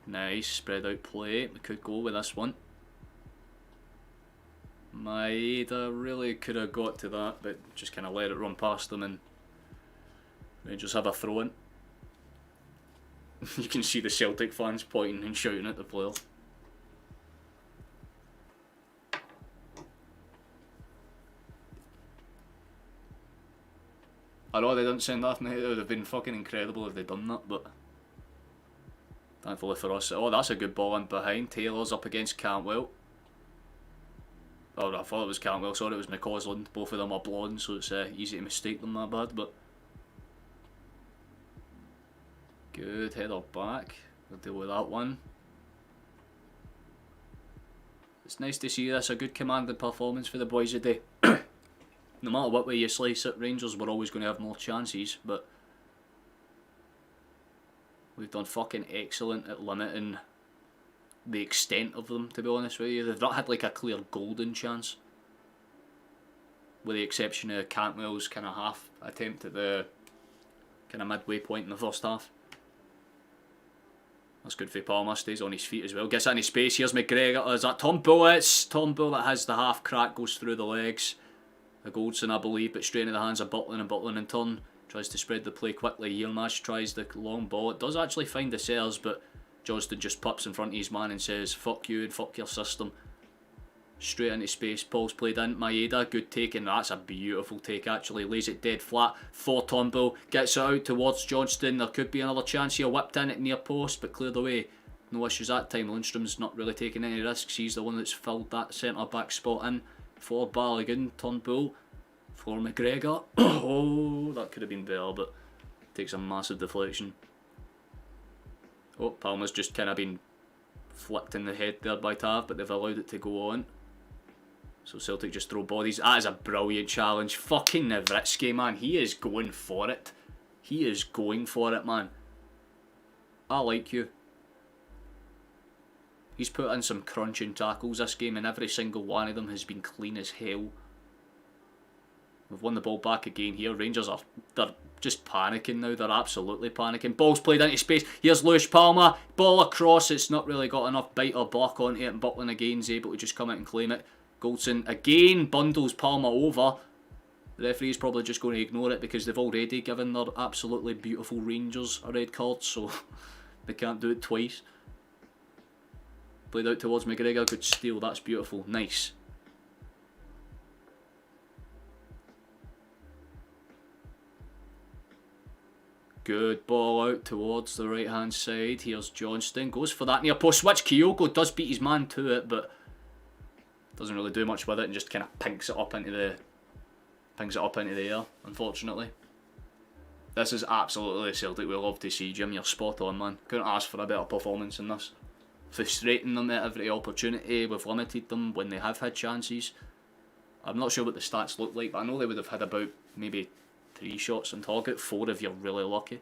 Nice, spread out play. We could go with this one. Maeda really could have got to that, but just kind of let it run past them and Rangers have a throw in. You can see the Celtic fans pointing and shouting at the player. I know they didn't send off, mate. It would have been fucking incredible if they'd done that, but thankfully for us. Oh, that's a good ball in behind. Taylor's up against Cantwell. Oh, I thought it was Cantwell. Sorry, it was McCausland. Both of them are blonde, so it's easy to mistake them that bad, but good header back. We'll deal with that one. It's nice to see this. A good commanding performance for the boys today. No matter what way you slice it, Rangers were always going to have more chances, but we've done fucking excellent at limiting the extent of them, to be honest with you. They've not had like a clear golden chance, with the exception of Cantwell's kind of half attempt at the kind of midway point in the first half. That's good for Palmer, stays on his feet as well. Gets into space, here's McGregor. Is that Tom Bull? It's Tom Bull that has the half crack, goes through the legs. A Goldson, I believe, but straight into the hands of Butland, and Butland in turn tries to spread the play quickly. Yilmaz tries the long ball. It does actually find the Sellers, but Johnston just pups in front of his man and says, fuck you and fuck your system. Straight into space, Paul's played in. Maeda, good take, and that's a beautiful take actually. Lays it dead flat for Turnbull. Gets it out towards Johnston. There could be another chance here. Whipped in at near post, but cleared away. No issues that time. Lundstrom's not really taking any risks. He's the one that's filled that centre back spot in for Balogun. Turnbull for McGregor. Oh, that could have been better, but takes a massive deflection. Oh, Palmer's just kind of been flicked in the head there by Tav, but they've allowed it to go on. So Celtic just throw bodies. That is a brilliant challenge. Fucking Nowitzki, man. He is going for it. He is going for it, man. I like you. He's put in some crunching tackles this game, and every single one of them has been clean as hell. We've won the ball back again here. Rangers they're just panicking now. They're absolutely panicking. Ball's played into space. Here's Lewis Palmer. Ball across. It's not really got enough bite or block onto it, and Butland again is able to just come out and claim it. Goldson again bundles Palmer over. The referee's probably just going to ignore it because they've already given their absolutely beautiful Rangers a red card, so they can't do it twice. Played out towards McGregor. Good steal. That's beautiful. Nice. Good ball out towards the right hand side. Here's Johnston. Goes for that near post switch. Kyogo does beat his man to it, but doesn't really do much with it and just kind of pinks it up into the air, unfortunately. This is absolutely Celtic we love to see, Jim. You're spot on, man. Couldn't ask for a better performance in this. Frustrating them at every opportunity. We've limited them when they have had chances. I'm not sure what the stats look like, but I know they would have had about maybe 3 shots on target, 4 if you're really lucky.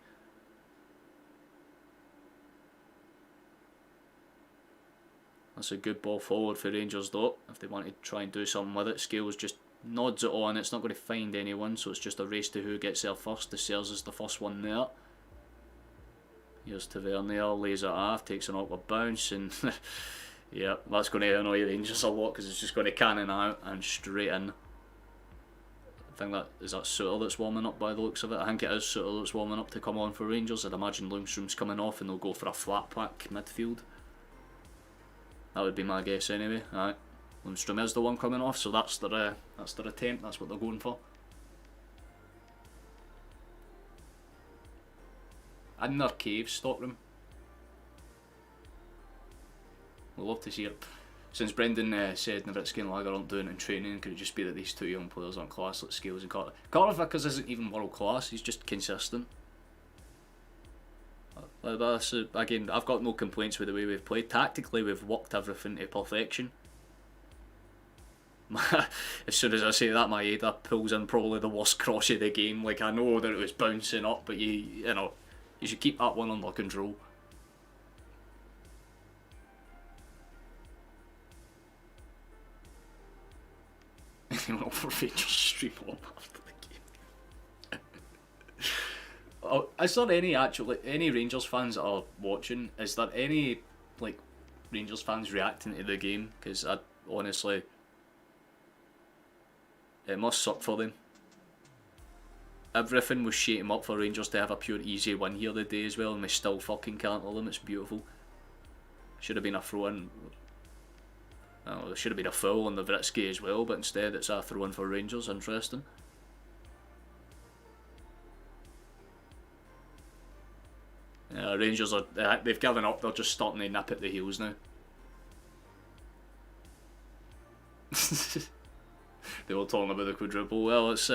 That's a good ball forward for Rangers though. If they want to try and do something with it, Scales just nods it on. It's not going to find anyone, so it's just a race to who gets there first. The Sears is the first one there. Here's Tavernier, lays it off, takes an awkward bounce, and yeah, that's going to annoy Rangers a lot because it's just going to cannon out and straight in. I think that Suter that's warming up by the looks of it. I think it is Suter that's warming up to come on for Rangers. I'd imagine Lundstrom's coming off and they'll go for a flat pack midfield. That would be my guess anyway. Aye. Lundstrom is the one coming off, so that's their attempt, that's what they're going for. In their cave stockroom. We'll love to see it. Since Brendan said Nowitzki and Lager aren't doing it in training, could it just be that these two young players aren't class like Scales and Carter? Carter Vickers isn't even world class, he's just consistent. Again, I've got no complaints with the way we've played. Tactically, we've worked everything to perfection. As soon as I say that, my Ada pulls in probably the worst cross of the game. Like, I know that it was bouncing up, but you know, you should keep that one under control. Anyone over Rangers stream on after the game? Oh, is there any Rangers fans that are watching? Is there any like Rangers fans reacting to the game? Because I honestly, it must suck for them. Everything was shaping up for Rangers to have a pure easy win here today as well, and we still fucking can't all them. It's beautiful. Should have been a throw in. Oh, there should have been a foul on the Vritsky as well, but instead it's a throw in for Rangers. Interesting. Rangers they've given up. They're just starting to nip at the heels now. They were talking about the quadruple. Well, it's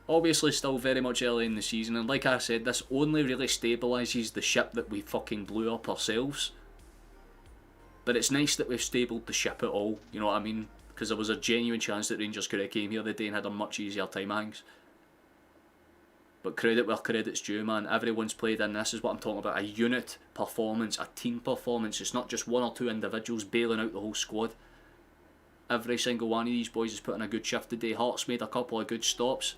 obviously still very much early in the season, and like I said, this only really stabilises the ship that we fucking blew up ourselves. But it's nice that we've stabled the ship at all, you know what I mean? Because there was a genuine chance that Rangers could have came here the day and had a much easier time, Hanks. But credit where credit's due, man. Everyone's played in. This is what I'm talking about. A unit performance, a team performance. It's not just one or two individuals bailing out the whole squad. Every single one of these boys is putting a good shift today. Hart's made a couple of good stops.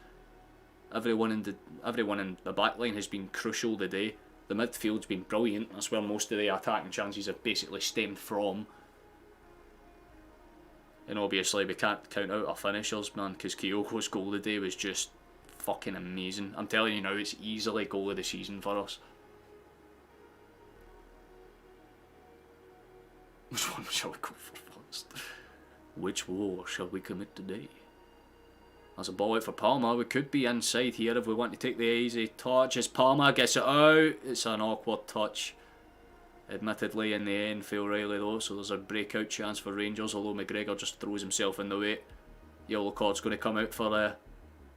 Everyone in the back line has been crucial today. The midfield's been brilliant. That's where most of the attacking chances have basically stemmed from. And obviously we can't count out our finishers, man, because Kyoko's goal today was just fucking amazing. I'm telling you now, it's easily goal of the season for us. Which one shall we go for first? Which war shall we commit today? There's a ball out for Palmer. We could be inside here if we want to take the easy touch. As Palmer gets it out, it's an awkward touch. Admittedly, in the end, Phil Riley though, so there's a breakout chance for Rangers, although McGregor just throws himself in the way. Yellow card's going to come out for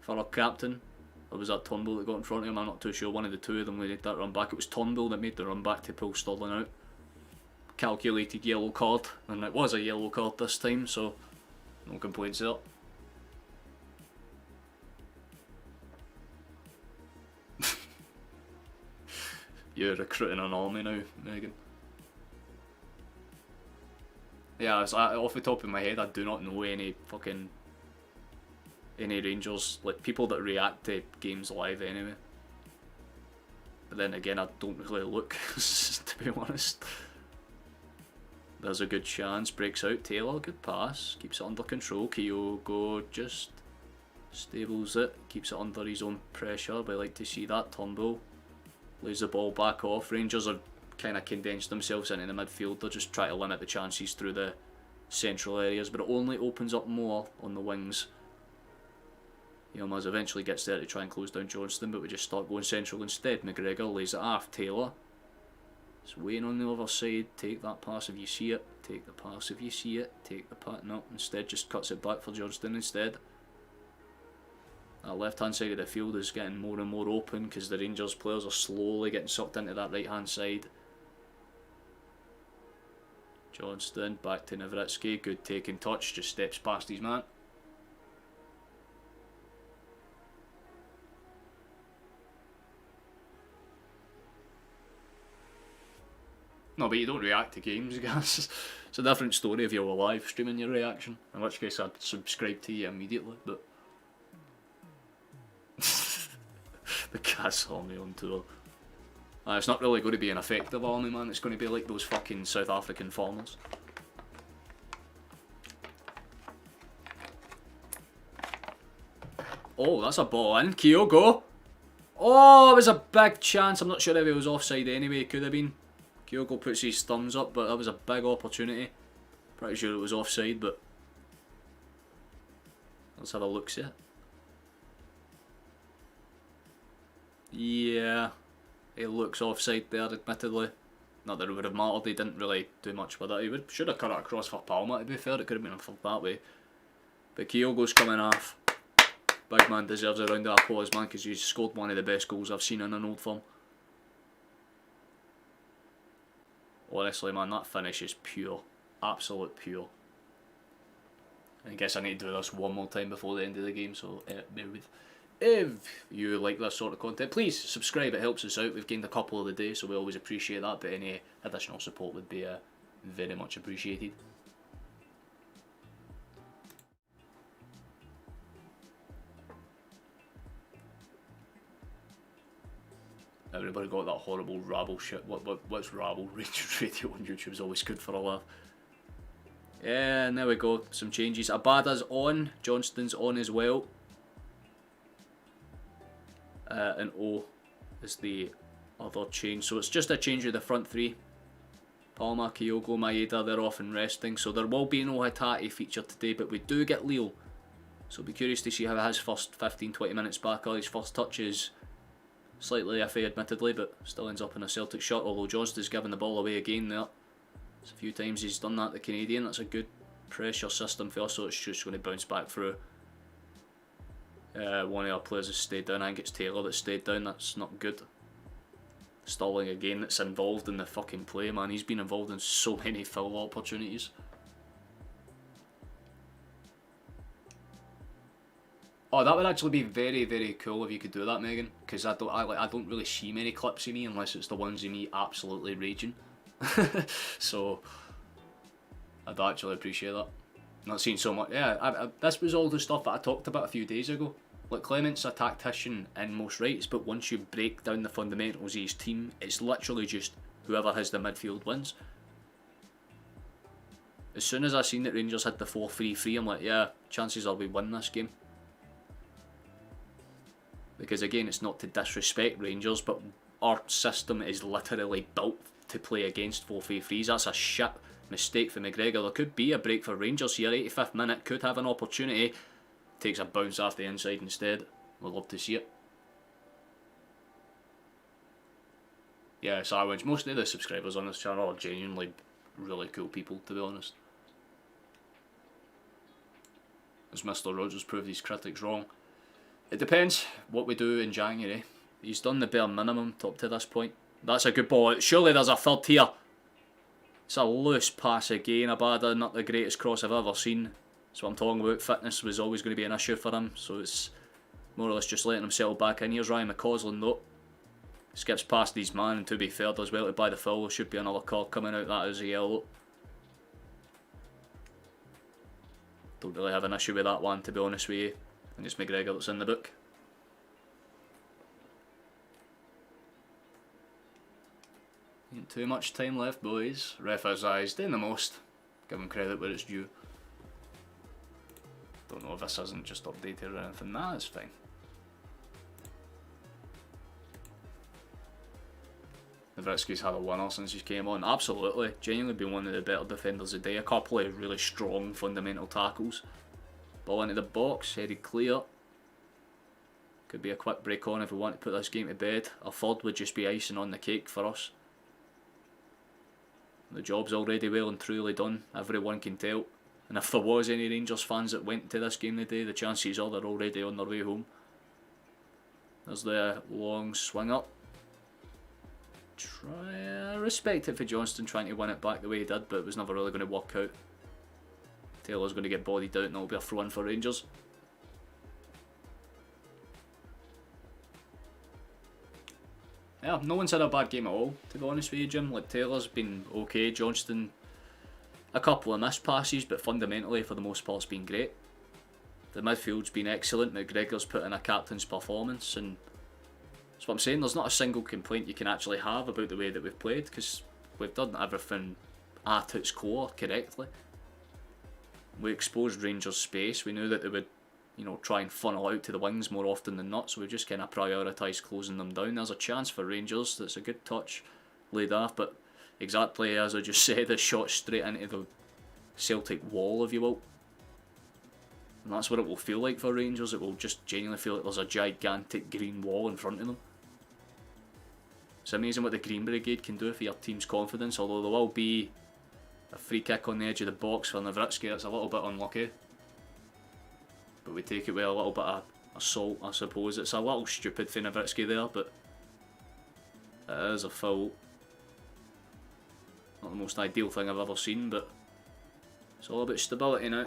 our captain. Or was that Turnbull that got in front of him? I'm not too sure. One of the two of them made that run back. It was Turnbull that made the run back to pull Sterling out. Calculated yellow card, and it was a yellow card this time, so no complaints there. You're recruiting an army now, Megan. Yeah, off the top of my head, I do not know any Rangers, like people that react to games live anyway. But then again, I don't really look, to be honest. There's a good chance, breaks out Taylor, good pass, keeps it under control. Kyogo just stables it, keeps it under his own pressure. We like to see that. Turnbull lays the ball back off. Rangers are kind of condensed themselves into the midfield. They're just trying to limit the chances through the central areas, but it only opens up more on the wings. Yilmaz eventually gets there to try and close down Johnston, but we just start going central instead. McGregor lays it off. Taylor is waiting on the other side. Take that pass if you see it. Take the pass if you see it. Take the pass. No, instead just cuts it back for Johnston instead. That left hand side of the field is getting more and more open because the Rangers players are slowly getting sucked into that right hand side. Johnston back to Nowitzki, good taking touch, just steps past his man. No, but you don't react to games, guys. It's a different story if you were live streaming your reaction, in which case I'd subscribe to you immediately, but the Cass army on tour. It's not really going to be an effective army, man. It's going to be like those fucking South African farmers. Oh, that's a ball in. Kyogo. Oh, it was a big chance. I'm not sure if he was offside anyway. It could have been. Kyogo puts his thumbs up, but that was a big opportunity. Pretty sure it was offside, but let's have a look, see it. Yeah, it looks offside there, admittedly. Not that it would have mattered, he didn't really do much with it. He should have cut it across for Palmer, to be fair. It could have been inferred that way. But Kyogo's coming off. Big man deserves a round of applause, man, because he's scored one of the best goals I've seen in an Old Firm. Honestly, man, that finish is pure. Absolute pure. I guess I need to do this one more time before the end of the game, so bear with. If you like this sort of content, please subscribe, it helps us out. We've gained a couple of the day, so we always appreciate that, but any additional support would be very much appreciated. Everybody got that horrible rabble shit. What's rabble? Rangers Radio on YouTube is always good for a laugh. Yeah, and there we go. Some changes. Abada's on. Johnston's on as well. And O is the other change. So it's just a change of the front three. Palmer, Kyogo, Maeda, they're off and resting. So there will be no Hatate feature today, but we do get Leo. So I'll be curious to see how his first 15-20 minutes back are. His first touches. Slightly iffy, admittedly, but still ends up in a Celtic shot, although Johnston's given the ball away again there. It's a few times he's done that, the Canadian. That's a good pressure system for us, so it's just going to bounce back through. One of our players has stayed down. I think it's Taylor that stayed down. That's not good. Stalling again, that's involved in the fucking play, man. He's been involved in so many foul opportunities. Oh, that would actually be very, very cool if you could do that, Megan. Because I don't really see many clips of me unless it's the ones of me absolutely raging. So I'd actually appreciate that. Not seen so much. Yeah, this was all the stuff that I talked about a few days ago. Like, Clement's a tactician in most rights, but once you break down the fundamentals of his team, it's literally just whoever has the midfield wins. As soon as I seen that Rangers had the 4-3-3, I'm like, yeah, chances are we win this game. Because again, it's not to disrespect Rangers, but our system is literally built to play against 4-3-3s. That's a shit mistake for McGregor. There could be a break for Rangers here. 85th minute, could have an opportunity. Takes a bounce off the inside instead. We'll love to see it. Yeah, Sarwich, most of the subscribers on this channel are genuinely really cool people, to be honest. As Mr. Rogers proved his critics wrong. It depends what we do in January. He's done the bare minimum up to this point. That's a good ball. Surely there's a third here. It's a loose pass again. Abada, not the greatest cross I've ever seen. That's what I'm talking about. Fitness was always going to be an issue for him. So it's more or less just letting him settle back in. Here's Ryan McCausland though. Skips past his man, and to be fair, does well to buy the foul. There should be another card coming out. That is a yellow. Don't really have an issue with that one, to be honest with you. I think it's McGregor that's in the book. Ain't too much time left, boys. Ref has eyes, doing the most. Give him credit where it's due. Don't know if this isn't just updated or anything. Nah, it's fine. Nowitzki's had a winner since he came on. Absolutely. Genuinely been one of the better defenders of the day. A couple of really strong fundamental tackles. Ball into the box, headed clear. Could be a quick break on if we want to put this game to bed. A third would just be icing on the cake for us. The job's already well and truly done, everyone can tell. And if there was any Rangers fans that went to this game today, the chances are they're already on their way home. There's the long swing up. Respect it for Johnston trying to win it back the way he did, but it was never really going to work out. Taylor's going to get bodied out and it'll be a throw in for Rangers. Yeah, no one's had a bad game at all, to be honest with you, Jim. Like, Taylor's been okay, Johnston, a couple of missed passes, but fundamentally, for the most part, it's been great. The midfield's been excellent. McGregor's put in a captain's performance, and that's what I'm saying. There's not a single complaint you can actually have about the way that we've played, because we've done everything at its core correctly. We exposed Rangers' space. We knew that they would you know, try and funnel out to the wings more often than not, so we've just kind of prioritised closing them down. There's a chance for Rangers, that's a good touch laid off, but exactly as I just said, a shot straight into the Celtic wall, if you will. And that's what it will feel like for Rangers. It will just genuinely feel like there's a gigantic green wall in front of them. It's amazing what the Green Brigade can do for your team's confidence, although there will be a free kick on the edge of the box for Nowitzki. That's a little bit unlucky. But we take it with a little bit of assault, I suppose. It's a little stupid for Nowitzki there, but it is a foul. Not the most ideal thing I've ever seen, but it's all about stability now.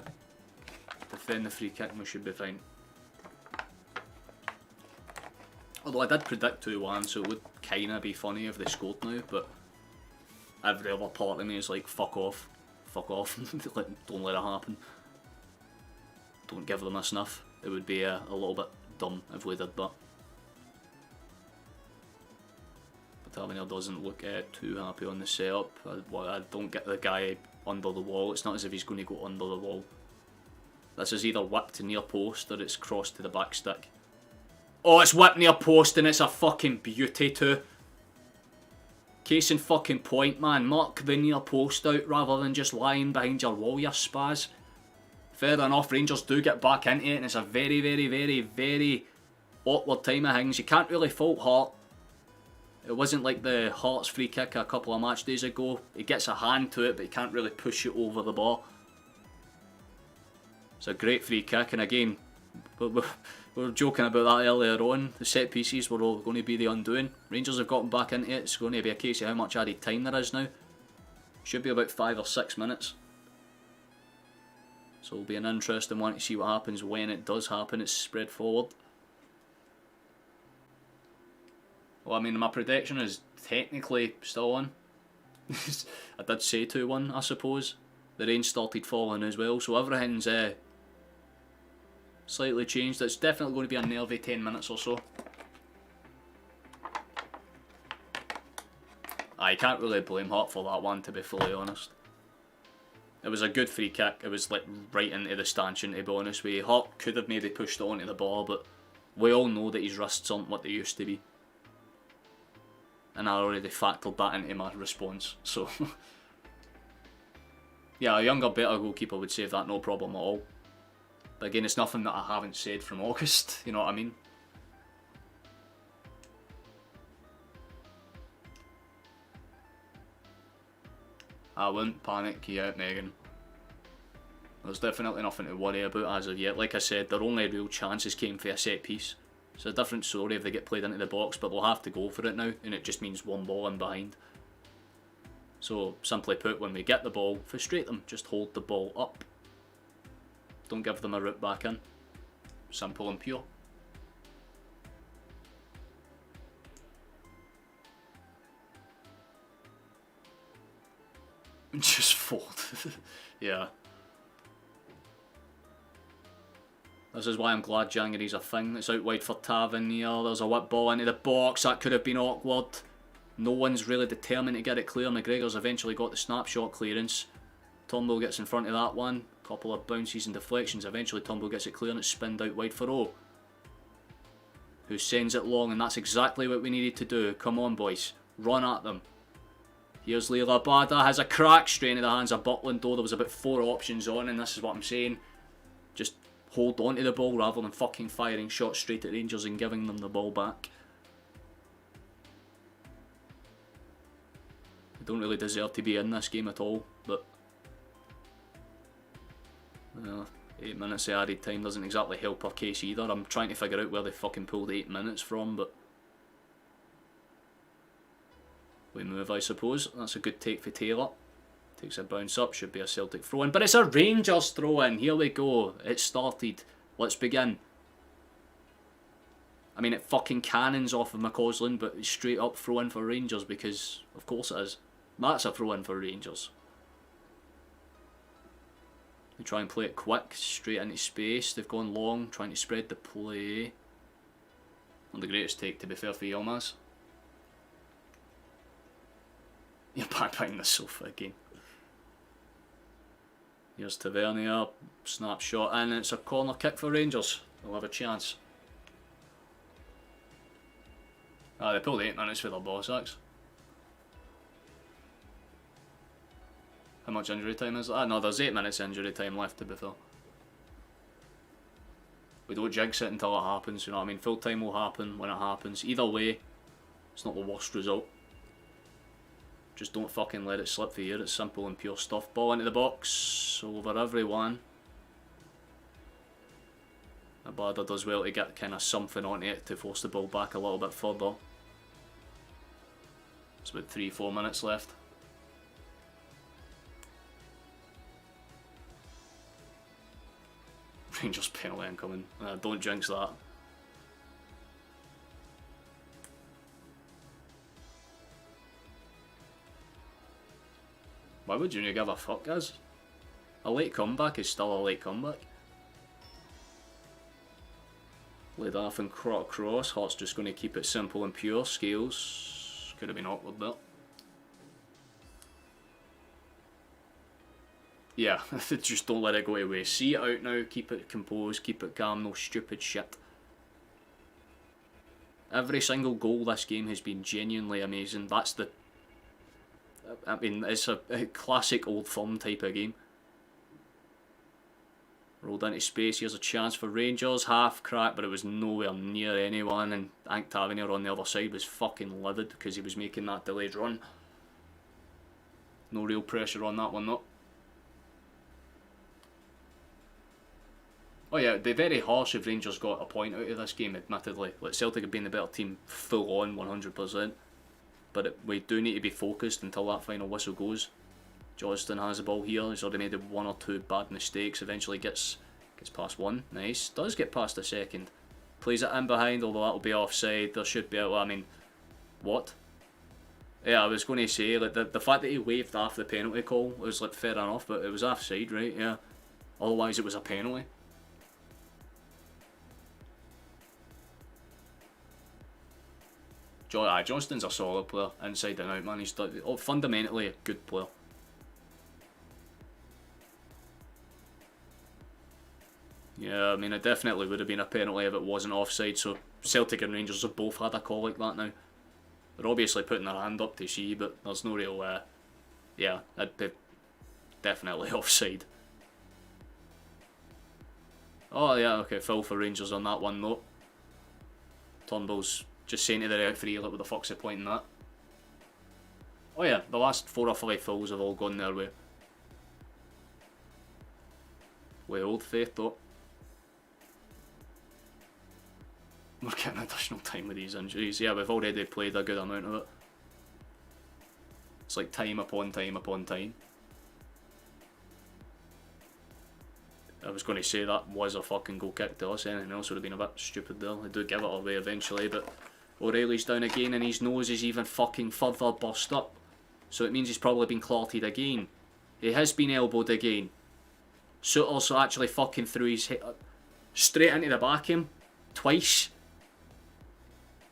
Defend the free kick and we should be fine. Although I did predict 2-1, so it would kinda be funny if they scored now, but every other part of me is like, fuck off. Fuck off. Don't let it happen. Don't give them a sniff. It would be a little bit dumb if we did that. But Tavernier doesn't look too happy on the setup. I don't get the guy under the wall. It's not as if he's going to go under the wall. This is either whipped to near post or it's crossed to the back stick. Oh, it's whipped near post and it's a fucking beauty too. Case in fucking point, man. Mark the near post out rather than just lying behind your wall, you spaz. Fair enough, Rangers do get back into it and it's a very, very, very, very awkward time of things. You can't really fault Hart. It wasn't like the Hearts free kick a couple of match days ago. He gets a hand to it but he can't really push it over the bar. It's a great free kick, and again, we were joking about that earlier on. The set pieces were all going to be the undoing. Rangers have gotten back into it. It's going to be a case of how much added time there is now. Should be about 5 or 6 minutes. So it'll be an interesting one to see what happens when it does happen. It's spread forward. Well, I mean, my prediction is technically still on. I did say 2-1, I suppose. The rain started falling as well, so everything's slightly changed. It's definitely going to be a nervy 10 minutes or so. I can't really blame Hart for that one, to be fully honest. It was a good free kick. It was like right into the stanchion, to be honest with you. Hart could have maybe pushed it onto the bar, but we all know that his wrists aren't what they used to be. And I already factored that into my response, so... Yeah, a younger, better goalkeeper would save that no problem at all. But again, it's nothing that I haven't said from August, you know what I mean? I wouldn't panic yet, Megan. There's definitely nothing to worry about as of yet. Like I said, their only real chances came for a set piece. It's a different story if they get played into the box, but they'll have to go for it now, and it just means one ball in behind. So, simply put, when we get the ball, frustrate them. Just hold the ball up. Don't give them a route back in. Simple and pure. Just fold. Yeah. This is why I'm glad January's a thing. It's out wide for Tavernier. There's a whip ball into the box. That could have been awkward. No one's really determined to get it clear. McGregor's eventually got the snapshot clearance. Turnbull gets in front of that one. Couple of bounces and deflections. Eventually Turnbull gets it clear and it's spinned out wide for O, who sends it long, and that's exactly what we needed to do. Come on, boys. Run at them. Here's Leila Bada. Has a crack straight into the hands of Butland, though. There was about 4 options on, and this is what I'm saying. Just hold on to the ball rather than fucking firing shots straight at Rangers and giving them the ball back. They don't really deserve to be in this game at all, but 8 minutes of added time doesn't exactly help our case either. I'm trying to figure out where they fucking pulled 8 minutes from, but we move, I suppose. That's a good take for Taylor. Takes a bounce up, should be a Celtic throw-in, but it's a Rangers throw-in. Here we go. It started. Let's begin. I mean, it fucking cannons off of McCausland, but it's straight up throw-in for Rangers because, of course it is. That's a throw-in for Rangers. They try and play it quick, straight into space. They've gone long, trying to spread the play. Not the greatest take, to be fair, for Yilmaz. You're back behind the sofa again. Here's Tavernier, snapshot, and it's a corner kick for Rangers. They'll have a chance. They pulled 8 minutes for their Bossacks. How much injury time is that? No, there's 8 minutes injury time left, to be fair. We don't jinx it until it happens, you know what I mean? Full time will happen when it happens. Either way, it's not the worst result. Just don't fucking let it slip for you. It's simple and pure stuff. Ball into the box, over everyone. Abada does well to get kind of something onto it to force the ball back a little bit further. It's about 3-4 minutes left. Rangers penalty incoming. Don't jinx that. Why would you give a fuck, guys? A late comeback is still a late comeback. Laid off and cross. Hart's just going to keep it simple and pure. Scales. Could have been awkward there. Yeah, just don't let it go away. See it out now, keep it composed, keep it calm, no stupid shit. Every single goal this game has been genuinely amazing. That's the... I mean, it's a classic Old Firm type of game. Rolled into space, here's a chance for Rangers. Half crack, but it was nowhere near anyone. And I think Tavernier on the other side was fucking livid because he was making that delayed run. No real pressure on that one though. Oh yeah, it'd be very harsh if Rangers got a point out of this game, admittedly. Like, Celtic have been the better team full on, 100%. But we do need to be focused until that final whistle goes. Johnston has the ball here. He's already made 1 or 2 bad mistakes. Eventually gets past one. Nice. Does get past the second. Plays it in behind, although that'll be offside. There should be... I mean... What? Yeah, I was going to say, like, the fact that he waved off the penalty call was, like, fair enough, but it was offside, right? Yeah. Otherwise it was a penalty. Johnston's a solid player, inside and out, man. He's fundamentally a good player. Yeah, I mean, it definitely would have been a penalty if it wasn't offside, so Celtic and Rangers have both had a call like that now. They're obviously putting their hand up to see, but there's no real, yeah, it'd be definitely offside. Oh yeah, okay, foul for Rangers on that one though. Turnbull's just saying to the referee, like, what the fuck's the point in that? Oh yeah, the last 4 or 5 fouls have all gone their way. With old faith though. We're getting additional time with these injuries. Yeah, we've already played a good amount of it. It's like time upon time upon time. I was going to say that was a fucking goal kick to us. Anything else would have been a bit stupid there. They do give it away eventually, but O'Reilly's down again and his nose is even fucking further bust up. So it means he's probably been clotted again. He has been elbowed again. So also actually fucking threw his head straight into the back of him twice.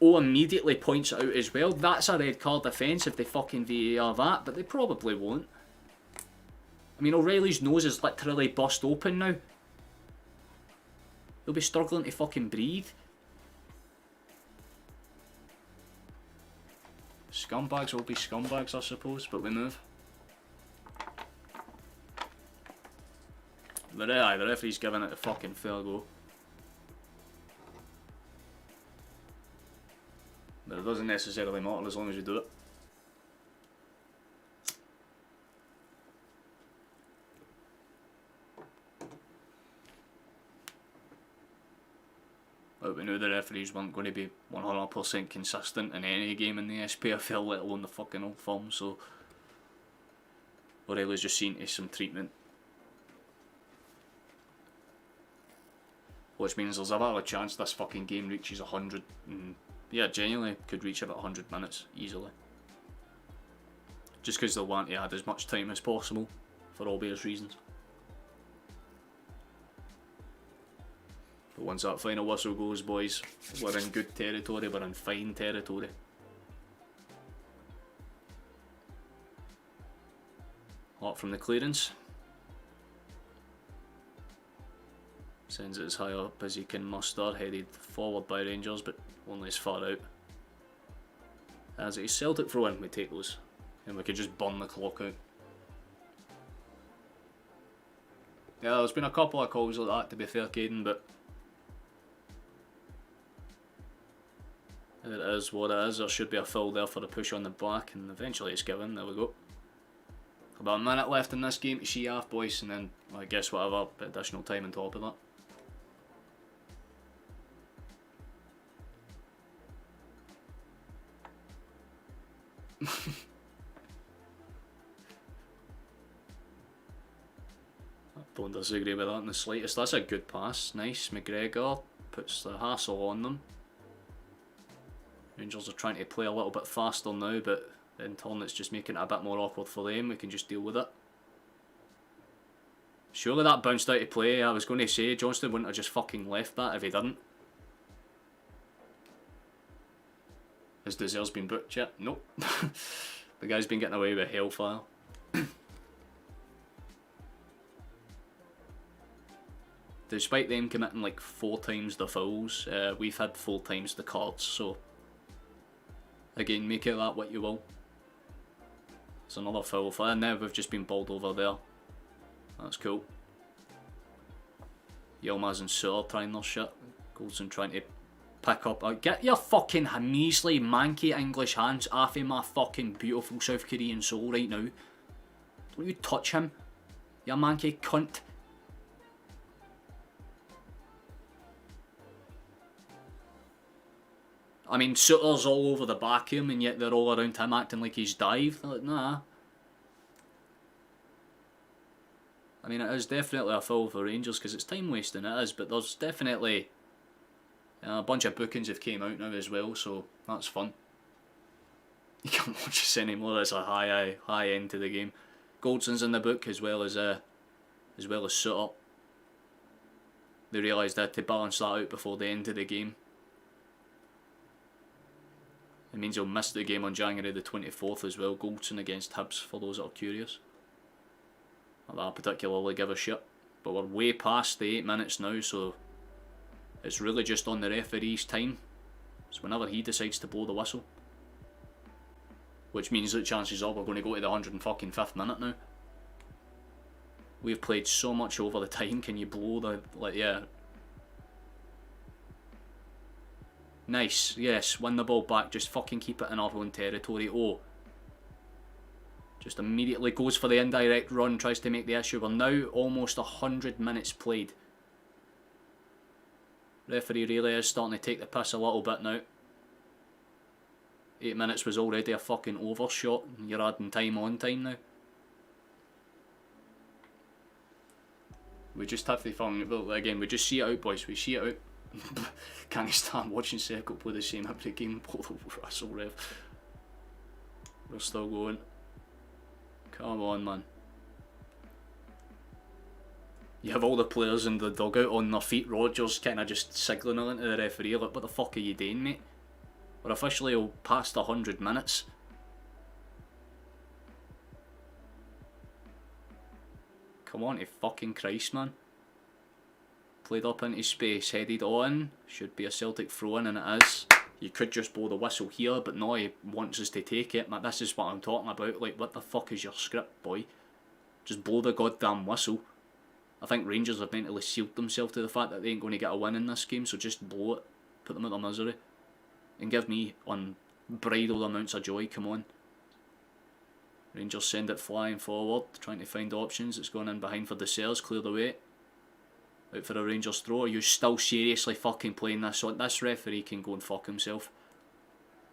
O immediately points it out as well. That's a red card offence if they fucking VAR that, but they probably won't. I mean, O'Reilly's nose is literally bust open now. He'll be struggling to fucking breathe. Scumbags will be scumbags, I suppose, but we move. The referee's giving it a fucking fair go. But it doesn't necessarily matter as long as you do it. But we knew the referees weren't going to be 100% consistent in any game in the SPFL, let alone the fucking Old Firm, so O'Reilly's just seen to some treatment. Which means there's a valid chance this fucking game reaches 100, and yeah, genuinely could reach about 100 minutes easily. Just because they'll want to add as much time as possible for obvious reasons. But once that final whistle goes, boys, we're in good territory, we're in fine territory. Hot from the clearance. Sends it as high up as he can muster, headed forward by Rangers, but only as far out. As a Celtic throw in, we take those. And we could just burn the clock out. Yeah, there's been a couple of calls like that, to be fair, Caden, but it is what it is. There should be a foul there for the push on the back, and eventually it's given. There we go. About a minute left in this game to see half, boys, and then I guess whatever additional time on top of that. I don't disagree with that in the slightest. That's a good pass. Nice. McGregor puts the hassle on them. Rangers are trying to play a little bit faster now, but in turn it's just making it a bit more awkward for them. We can just deal with it. Surely that bounced out of play. I was going to say Johnston wouldn't have just fucking left that if he didn't. Has Dazer's been booked yet? Nope. The guy's been getting away with hellfire. Despite them committing like 4 times the fouls, we've had 4 times the cards, so again, make it that what you will. There's another foul for now. We've just been bowled over there. That's cool. Yilmaz and Sutter trying their shit. Goldson trying to pick up. Get your fucking measly, manky English hands off of my fucking beautiful South Korean soul right now. Don't you touch him, you manky cunt. I mean, Sutter's all over the back of him, and yet they're all around him acting like he's dived. They're like, nah. I mean, it is definitely a foul for Rangers because it's time wasting, it is, but there's definitely a bunch of bookings have came out now as well, so that's fun. You can't watch this anymore. It's a high end to the game. Goldson's in the book as well as Sutter. They realised they had to balance that out before the end of the game. It means he'll miss the game on January the 24th as well. Goldson against Hibs, for those that are curious. Not that I particularly give a shit. But we're way past the 8 minutes now, so it's really just on the referee's time. So whenever he decides to blow the whistle. Which means that chances are we're going to go to the 105th minute now. We've played so much over the time, can you blow the... like, yeah. Nice, yes, win the ball back, just fucking keep it in our own territory. Oh. Just immediately goes for the indirect run, tries to make the issue. We're now almost 100 minutes played. Referee really is starting to take the piss a little bit now. 8 minutes was already a fucking overshot, and you're adding time on time now. We just have to find, well, again, we just see it out, boys, we see it out. Can't stand watching Celtic play the same every game. Russell Rev. We're still going. Come on, man. You have all the players in the dugout on their feet. Rodgers kind of just signalling to the referee like, what the fuck are you doing, mate? We're officially past 100 minutes. Come on to fucking Christ, man. Played up into space, headed on. Should be a Celtic throw-in, and it is. You could just blow the whistle here, but no, he wants us to take it. Man, this is what I'm talking about. Like, what the fuck is your script, boy? Just blow the goddamn whistle. I think Rangers have mentally sealed themselves to the fact that they ain't going to get a win in this game, so just blow it. Put them out of misery. And give me unbridled amounts of joy, come on. Rangers send it flying forward, trying to find options. It's going in behind for Dessers, clear the way. Out for a Rangers throw. Are you still seriously fucking playing this on? This referee can go and fuck himself.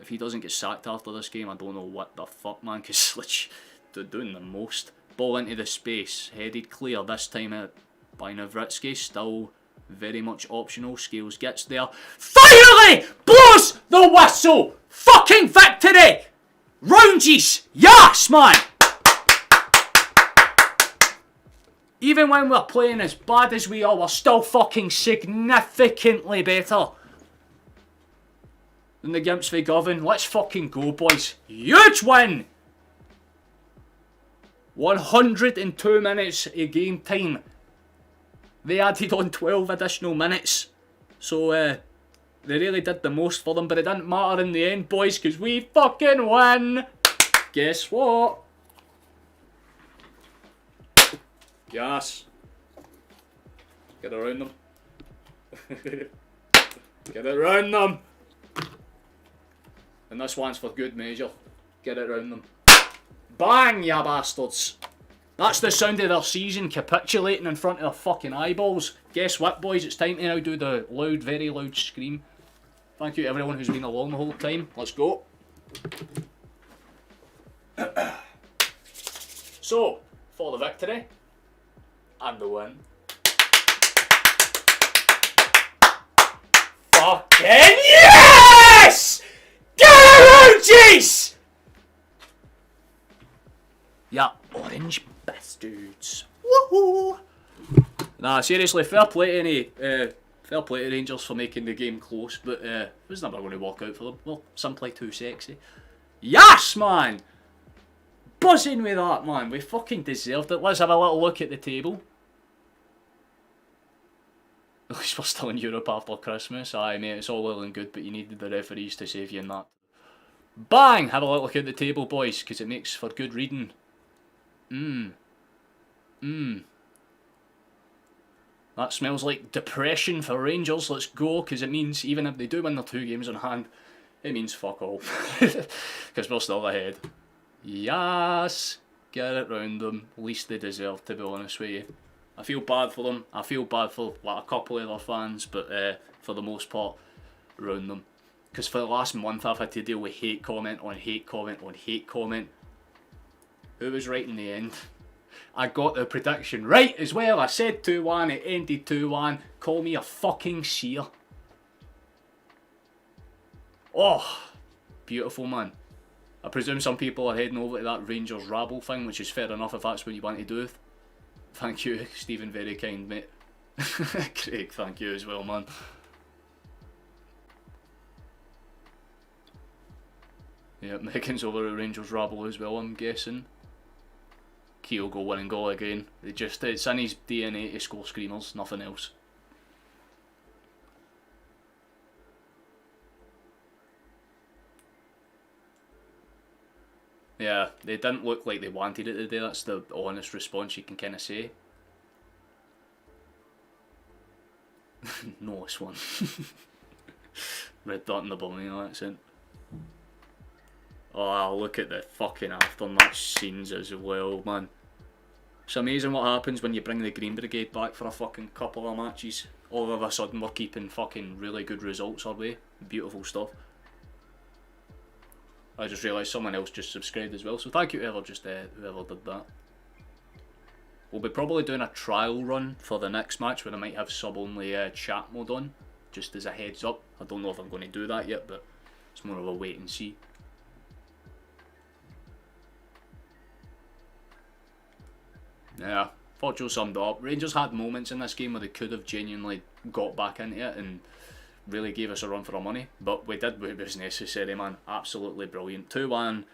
If he doesn't get sacked after this game, I don't know what the fuck, man, because like, they're doing the most. Ball into the space, headed clear, this time by Navritsky, still very much optional. Scales gets there. Finally blows the whistle! Fucking victory! Roundies! Yes, man! Even when we're playing as bad as we are, we're still fucking significantly better than the Gimps for Govan. Let's fucking go, boys. Huge win! 102 minutes of game time. They added on 12 additional minutes. So, they really did the most for them, but it didn't matter in the end, boys, because we fucking win! Guess what? Yes. Get around them. Get it around them! And this one's for good measure. Get it around them. Bang, ya bastards! That's the sound of their season capitulating in front of their fucking eyeballs. Guess what, boys? It's time to now do the loud, very loud scream. Thank you to everyone who's been along the whole time. Let's go. So, for the victory and the win. Fucking yes! Get around, jeez! Yeah, orange bastards. Woohoo! Nah, seriously, fair play to Rangers for making the game close, but it was never going to work out for them. Well, simply too sexy. Yes, man! Buzzing with that, man. We fucking deserved it. Let's have a little look at the table. At least we're still in Europe after Christmas. Aye, mate, it's all well and good, but you needed the referees to save you in that. Bang! Have a little look at the table, boys, because it makes for good reading. That smells like depression for Rangers. Let's go, because it means even if they do win their 2 games in hand, it means fuck all. Because we're still ahead. Yes! Get it round them. Least they deserve, to be honest with you. I feel bad for them. I feel bad for like a couple of their fans, but for the most part, round them. Because for the last month I've had to deal with hate comment on hate comment on hate comment. Who was right in the end? I got the prediction right as well. I said 2-1, it ended 2-1. Call me a fucking seer. Oh, beautiful, man. I presume some people are heading over to that Rangers rabble thing, which is fair enough if that's what you want to do. Thank you, Stephen, very kind, mate. Craig, thank you as well, man. Yeah, Megan's over at Rangers rabble as well, I'm guessing. Kyogo winning goal again. It's in his DNA to score screamers, nothing else. Yeah, they didn't look like they wanted it today, that's the honest response you can kind of say. Nice one. Red dot in the Birmingham accent. Oh, look at the fucking aftermatch scenes as well, man. It's amazing what happens when you bring the Green Brigade back for a fucking couple of matches. All of a sudden we're keeping fucking really good results our way. Beautiful stuff. I just realised someone else just subscribed as well, so thank you to whoever did that. We'll be probably doing a trial run for the next match where I might have sub-only chat mode on, just as a heads up. I don't know if I'm going to do that yet, but it's more of a wait and see. Yeah, thought Joe summed it up. Rangers had moments in this game where they could have genuinely got back into it and really gave us a run for our money, but we did what was necessary, man. Absolutely brilliant. 2-1.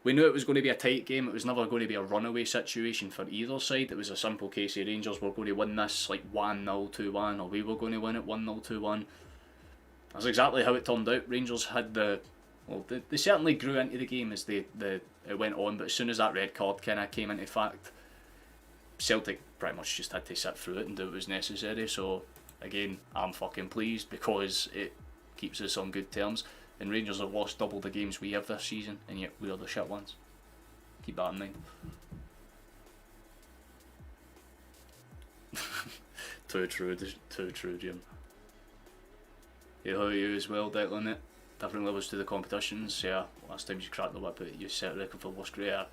We knew it was going to be a tight game. It was never going to be a runaway situation for either side. It was a simple case of Rangers were going to win this like 1-0, 2-1, or we were going to win it 1-0, 2-1. That's exactly how it turned out. Rangers had they certainly grew into the game as it went on, but as soon as that red card kind of came into fact, Celtic pretty much just had to sit through it and do what was necessary. So again, I'm fucking pleased because it keeps us on good terms. And Rangers have lost double the games we have this season, and yet we are the shit ones. Keep that in mind. Too true, Jim. Yeah, how are you as well, Declan? It different levels to the competitions. Yeah, last time you cracked the whip, you set a record for worst grade.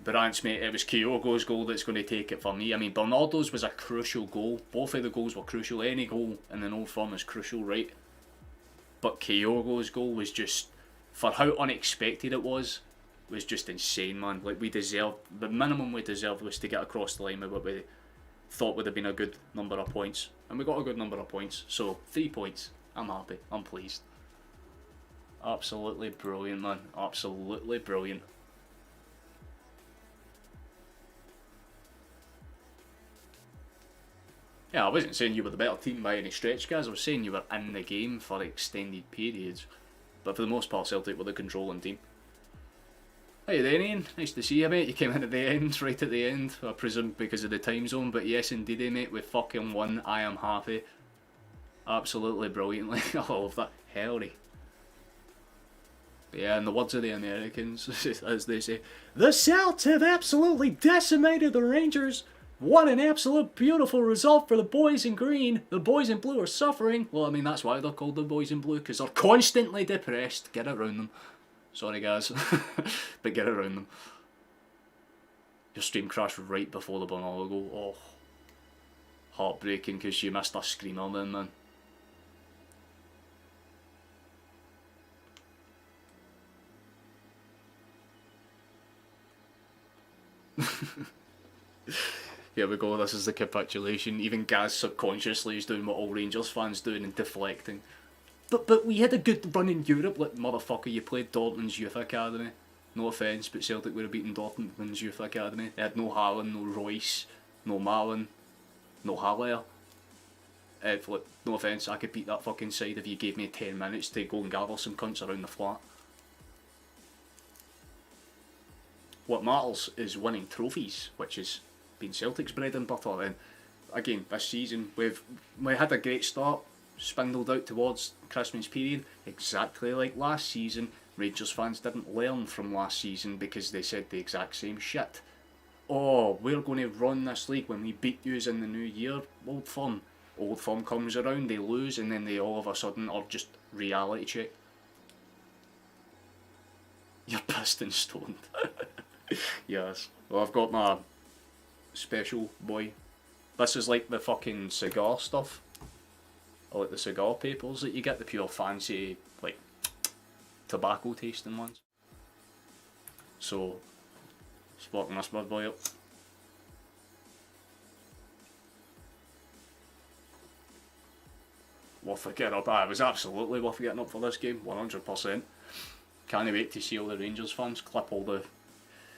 Branch, mate, it was Kyogo's goal that's going to take it for me. I mean, Bernardo's was a crucial goal. Both of the goals were crucial. Any goal in an old firm is crucial, right? But Kyogo's goal was just, for how unexpected it was just insane, man. Like, the minimum we deserved was to get across the line with what we thought would have been a good number of points. And we got a good number of points. So, 3 points. I'm happy. I'm pleased. Absolutely brilliant, man. Absolutely brilliant. Yeah, I wasn't saying you were the better team by any stretch, guys. I was saying you were in the game for extended periods. But for the most part, Celtic were the controlling team. How you doing, Ian? Nice to see you, mate. You came in at the end, right at the end, I presume because of the time zone. But yes, indeed, mate, we fucking won. I am happy. Absolutely brilliantly. I love that. Hairy. Yeah, in the words of the Americans, as they say, the Celts have absolutely decimated the Rangers. What an absolute beautiful result for the boys in green. The boys in blue are suffering. Well, I mean, that's why they're called the boys in blue, because they're constantly depressed. Get around them. Sorry, guys. But get around them. Your stream crashed right before the Bernal goal. Oh. Heartbreaking, because you missed a screamer then, man. Here we go, this is the capitulation. Even Gaz subconsciously is doing what all Rangers fans doing and deflecting. But we had a good run in Europe, like motherfucker, you played Dortmund's youth academy. No offence, but Celtic would have beaten Dortmund's youth academy. They had no Haaland, no Royce, no Malin, no Haller. Look, no offence, I could beat that fucking side if you gave me 10 minutes to go and gather some cunts around the flat. What matters is winning trophies, which has been Celtic's bread and butter. And again, this season we had a great start, spindled out towards Christmas period, exactly like last season. Rangers fans didn't learn from last season because they said the exact same shit. Oh, we're going to run this league when we beat yous in the new year. Old firm. Old firm comes around, they lose, and then they all of a sudden are just reality check. You're pissed and stoned. Yes. Well, I've got my special boy. This is like the fucking cigar stuff. Or like the cigar papers that you get, the pure fancy, like, tobacco tasting ones. So, sparking this bad boy up. Worth getting up. It was absolutely worth getting up for this game, 100%. Can't wait to see all the Rangers fans clip all the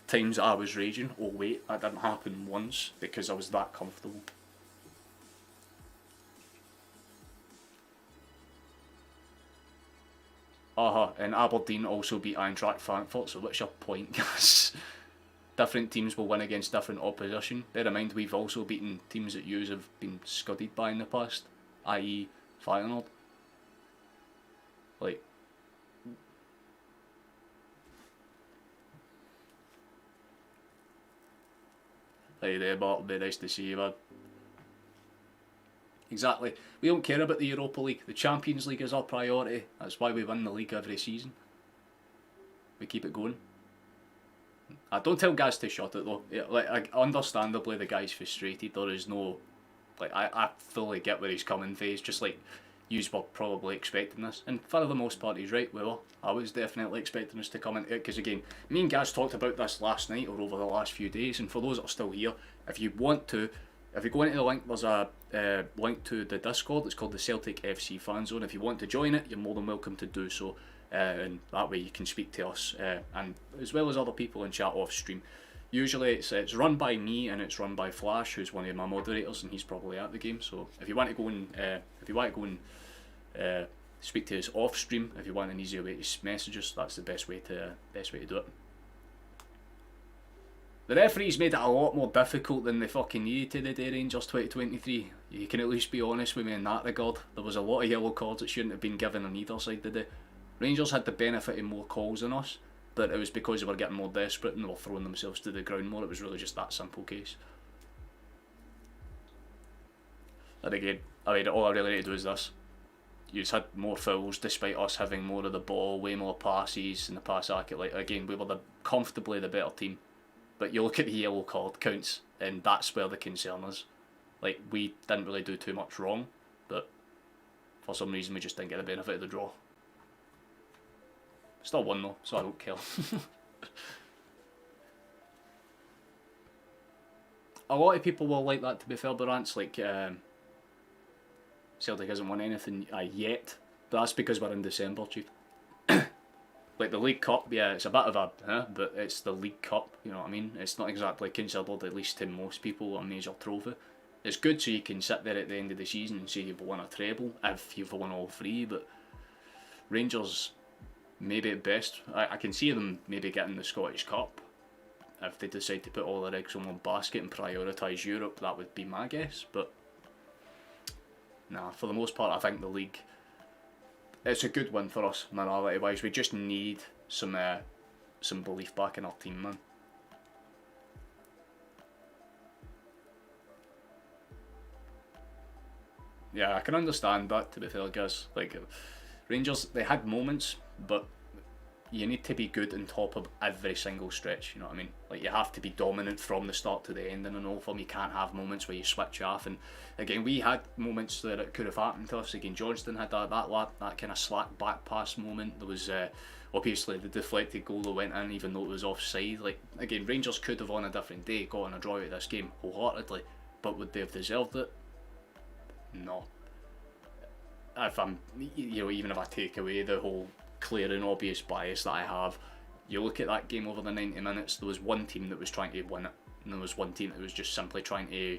times I was raging. Oh wait, that didn't happen once because I was that comfortable. And Aberdeen also beat Eintracht Frankfurt, so what's your point, guys? Different teams will win against different opposition. Bear in mind, we've also beaten teams that yous have been scudded by in the past, i.e. Feyenoord. Like, hey there, Bart, very nice to see you, man. Exactly. We don't care about the Europa League. The Champions League is our priority. That's why we win the league every season. We keep it going. I don't tell guys to shut it though. Yeah, like, understandably the guy's frustrated. There is no, like, I fully get where he's coming from. It's just like, yous were probably expecting this, and for the most part he's right. We were. I was definitely expecting us to come into it, because again, me and Gaz talked about this last night or over the last few days, and for those that are still here, if you want to, if you go into the link, there's a link to the Discord. It's called the Celtic FC Fan Zone. If you want to join it, you're more than welcome to do so, and that way you can speak to us and as well as other people in chat off stream. Usually it's run by me and it's run by Flash, who's one of my moderators, and he's probably at the game. So if you want to go and speak to us off stream, if you want an easier way to message us, that's the best way to do it. The referees made it a lot more difficult than they fucking needed to today, Rangers 2023. You can at least be honest with me in that regard. There was a lot of yellow cards that shouldn't have been given on either side today. Rangers had the benefit of more calls than us, but it was because they were getting more desperate and they were throwing themselves to the ground more. It was really just that simple case. And again, I mean, all I really need to do is this. You just had more fouls despite us having more of the ball, way more passes in the pass arc. Like, again, we were comfortably the better team. But you look at the yellow card counts, and that's where the concern is. Like, we didn't really do too much wrong, but for some reason we just didn't get the benefit of the draw. Still won though, so I don't care. A lot of people will like that, to be fair, but Rant's like, Celtic hasn't won anything yet, but that's because we're in December, chief. Like the League Cup, yeah, it's a bit of a, but it's the League Cup, you know what I mean? It's not exactly considered, at least to most people, a major trophy. it's good so you can sit there at the end of the season and say you've won a treble if you've won all three, but Rangers, maybe at best, I can see them maybe getting the Scottish Cup if they decide to put all their eggs in one basket and prioritise Europe. That would be my guess, but nah, for the most part I think the league, it's a good win for us morality wise. We just need some belief back in our team, man. Yeah, I can understand that, to be fair, guys. Like, Rangers, they had moments, but you need to be good on top of every single stretch, you know what I mean? Like, you have to be dominant from the start to the end in an Old Firm. You can't have moments where you switch off. And again, we had moments that it could have happened to us. Again, Georgeton had that kind of slack back pass moment. There was obviously the deflected goal that went in, even though it was offside. Like, again, Rangers could have on a different day gotten a draw out of this game wholeheartedly, but would they have deserved it? No. If I'm, even if I take away the whole clear and obvious bias that I have, you look at that game over the 90 minutes, there was one team that was trying to win it, and there was one team that was just simply trying to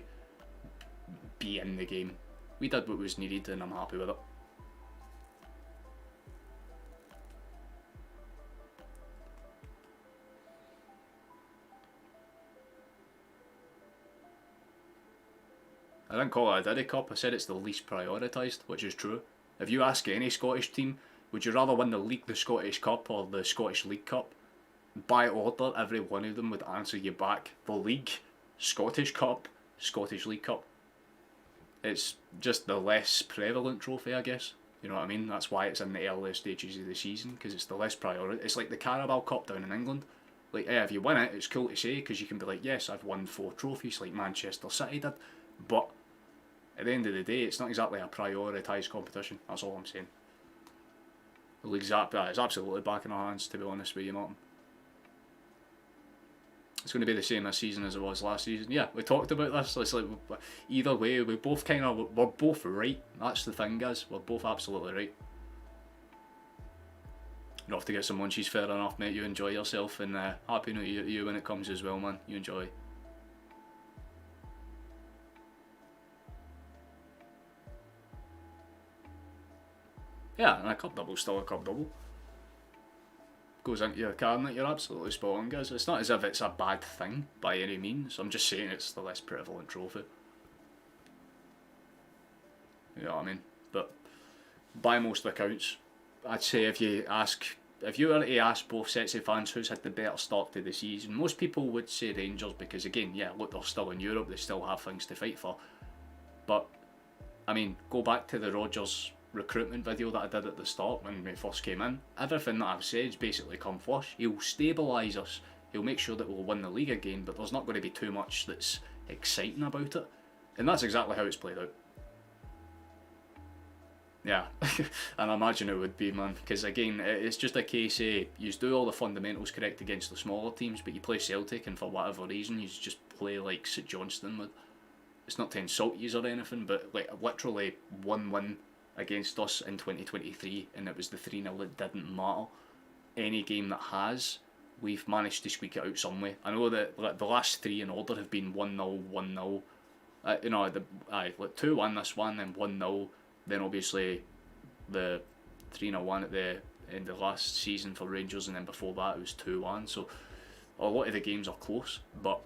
be in the game. We did what was needed, and I'm happy with it. I didn't call it a Diddy Cup, I said it's the least prioritised, which is true. If you ask any Scottish team, would you rather win the league, the Scottish Cup, or the Scottish League Cup? By order, every one of them would answer you back, the league, Scottish Cup, Scottish League Cup. It's just the less prevalent trophy, I guess. You know what I mean? That's why it's in the earlier stages of the season, because it's the less priority. It's like the Carabao Cup down in England. Like, yeah, if you win it, it's cool to say, because you can be like, yes, I've won 4 trophies, like Manchester City did. But at the end of the day, it's not exactly a prioritised competition. That's all I'm saying. The league's it's absolutely back in our hands, to be honest with you, Martin. It's going to be the same this season as it was last season. Yeah, we talked about this. It's like, either way, we're both right. That's the thing, guys. We're both absolutely right. You have to get some munchies, fair enough, mate. You enjoy yourself, and happy New Year to you when it comes as well, man. You enjoy. Yeah, and a cup double's still a cup double. Goes into your cabinet, you're absolutely spot on, guys. It's not as if it's a bad thing by any means. I'm just saying it's the less prevalent trophy. You know what I mean? But by most accounts, I'd say if you were to ask both sets of fans who's had the better start to the season, most people would say Rangers, because again, yeah, look, they're still in Europe, they still have things to fight for. But I mean, go back to the Rodgers recruitment video that I did at the start when we first came in. Everything that I've said is basically come flush. He'll stabilise us, he'll make sure that we'll win the league again, but there's not going to be too much that's exciting about it. And that's exactly how it's played out. Yeah, and I imagine it would be, man, because again, it's just a case of you do all the fundamentals correct against the smaller teams, but you play Celtic and for whatever reason you just play like St Johnstone would. It's not to insult you or anything, but like literally one win against us in 2023, and it was the 3-0 that didn't matter. Any game that has, we've managed to squeak it out some way. I know that like, the last 3 in order have been 1-0, 1-0. Like 2-1 this one, then 1-0. Then obviously the 3-0 one at the end of last season for Rangers, and then before that it was 2-1. So a lot of the games are close, but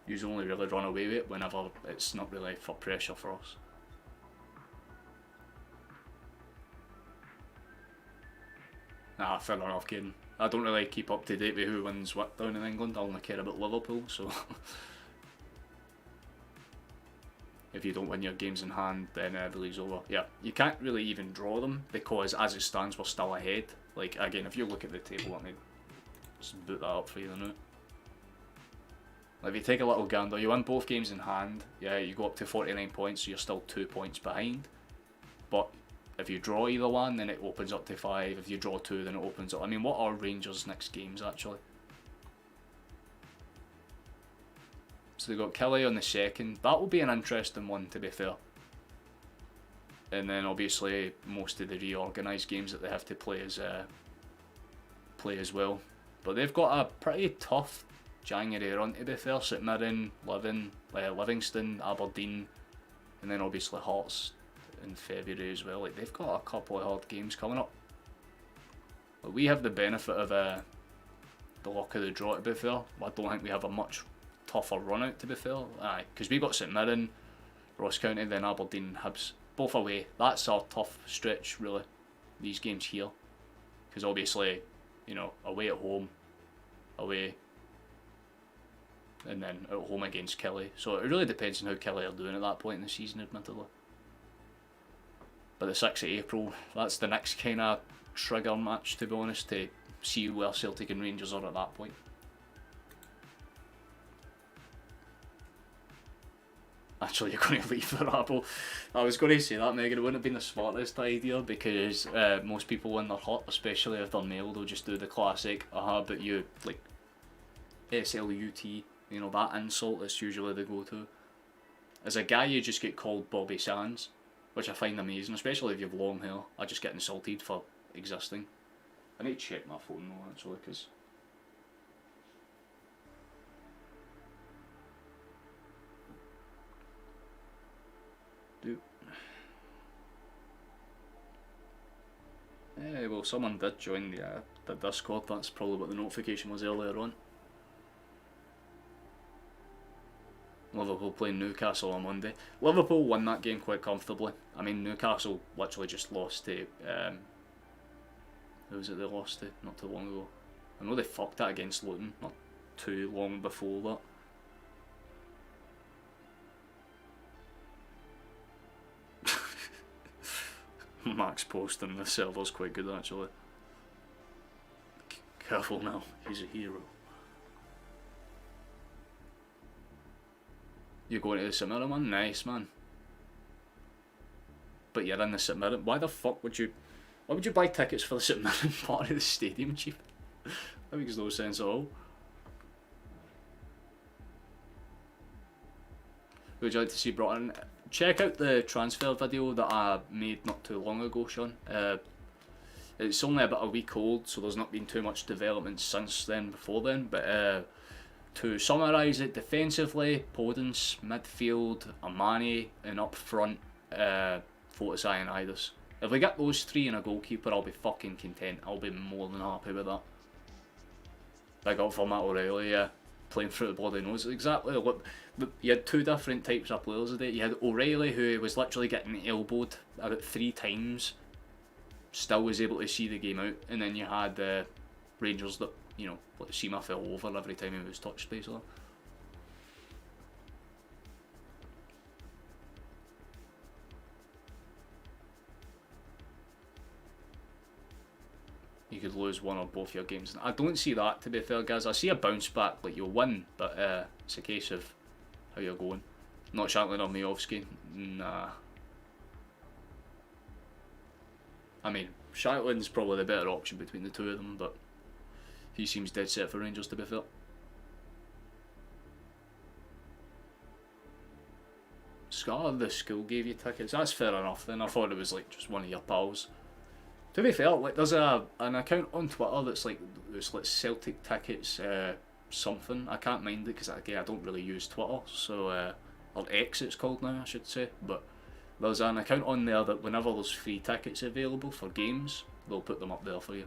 you only really run away with it whenever it's not really for pressure for us. Nah, fair enough, Kieran. I don't really keep up to date with who wins what down in England. I only care about Liverpool, so if you don't win your games in hand, then the league's over. Yeah, you can't really even draw them, because as it stands, we're still ahead. Like, again, if you look at the table, let me just boot that up for you now. Like, if you take a little gander, you win both games in hand, yeah, you go up to 49 points, so you're still 2 points behind. But if you draw either one, then it opens up to 5. If you draw 2, then it opens up. I mean, what are Rangers' next games, actually? So they've got Kelly on the 2nd. That will be an interesting one, to be fair. And then, obviously, most of the reorganised games that they have to play as well. But they've got a pretty tough January run, to be fair. St Mirren, Livingston, Aberdeen, and then obviously Hearts in February as well. Like, they've got a couple of hard games coming up. But we have the benefit of the luck of the draw, to be fair. I don't think we have a much tougher run out, to be fair. Aye, because we got St Mirren, Ross County, then Aberdeen, Hibs, both away. That's our tough stretch, really, these games here. Because obviously, you know, away at home, away, and then at home against Kelly. So it really depends on how Kelly are doing at that point in the season, admittedly. But the 6th of April, that's the next kind of trigger match, to be honest, to see where Celtic and Rangers are at that point. Actually, you're going to leave for Apple. I was going to say that, Megan. It wouldn't have been the smartest idea, because most people when they're hot, especially if they're male, they'll just do the classic, but you, like, SLUT, you know, that insult that's usually the go-to. As a guy, you just get called Bobby Sands, which I find amazing, especially if you have long hair. I just get insulted for existing. I need to check my phone though, actually, because well, someone did join the Discord. That's probably what the notification was earlier on. Liverpool playing Newcastle on Monday. Liverpool won that game quite comfortably. I mean, Newcastle literally just lost to who was it they lost to not too long ago? I know they fucked that against Luton not too long before that. Max posting the server's quite good, actually. Careful now, he's a hero. You're going to the St Mirren, man? Nice, man. But you're in the St Mirren. Why the fuck would you... Why would you buy tickets for the St Mirren part of the stadium, chief? That makes no sense at all. Who would you like to see brought in? Check out the transfer video that I made not too long ago, Sean. It's only about a week old, so there's not been too much development since then, before then. But to summarise it, defensively, Podence, midfield, Amani, and up front, Fotisai and Idis. If we get those three and a goalkeeper, I'll be fucking content. I'll be more than happy with that. Big up for Matt O'Reilly, yeah. Playing through the bloody nose. Exactly. Look, you had two different types of players today. You had O'Reilly, who was literally getting elbowed about 3 times, still was able to see the game out, and then you had Rangers that, you know, like Seema fell over every time he was touched, basically. You could lose one or both your games. I don't see that, to be fair, guys. I see a bounce back, like you'll win, but it's a case of how you're going. Not Shankland or Majovski, nah. I mean, Shankland's probably the better option between the two of them, but he seems dead set for Rangers, to be fair. Scar, the school gave you tickets. That's fair enough then. I thought it was like just one of your pals. To be fair, like there's an account on Twitter that's like Celtic tickets something. I can't mind it because again I don't really use Twitter, so or X it's called now, I should say. But there's an account on there that whenever there's free tickets available for games, they'll put them up there for you.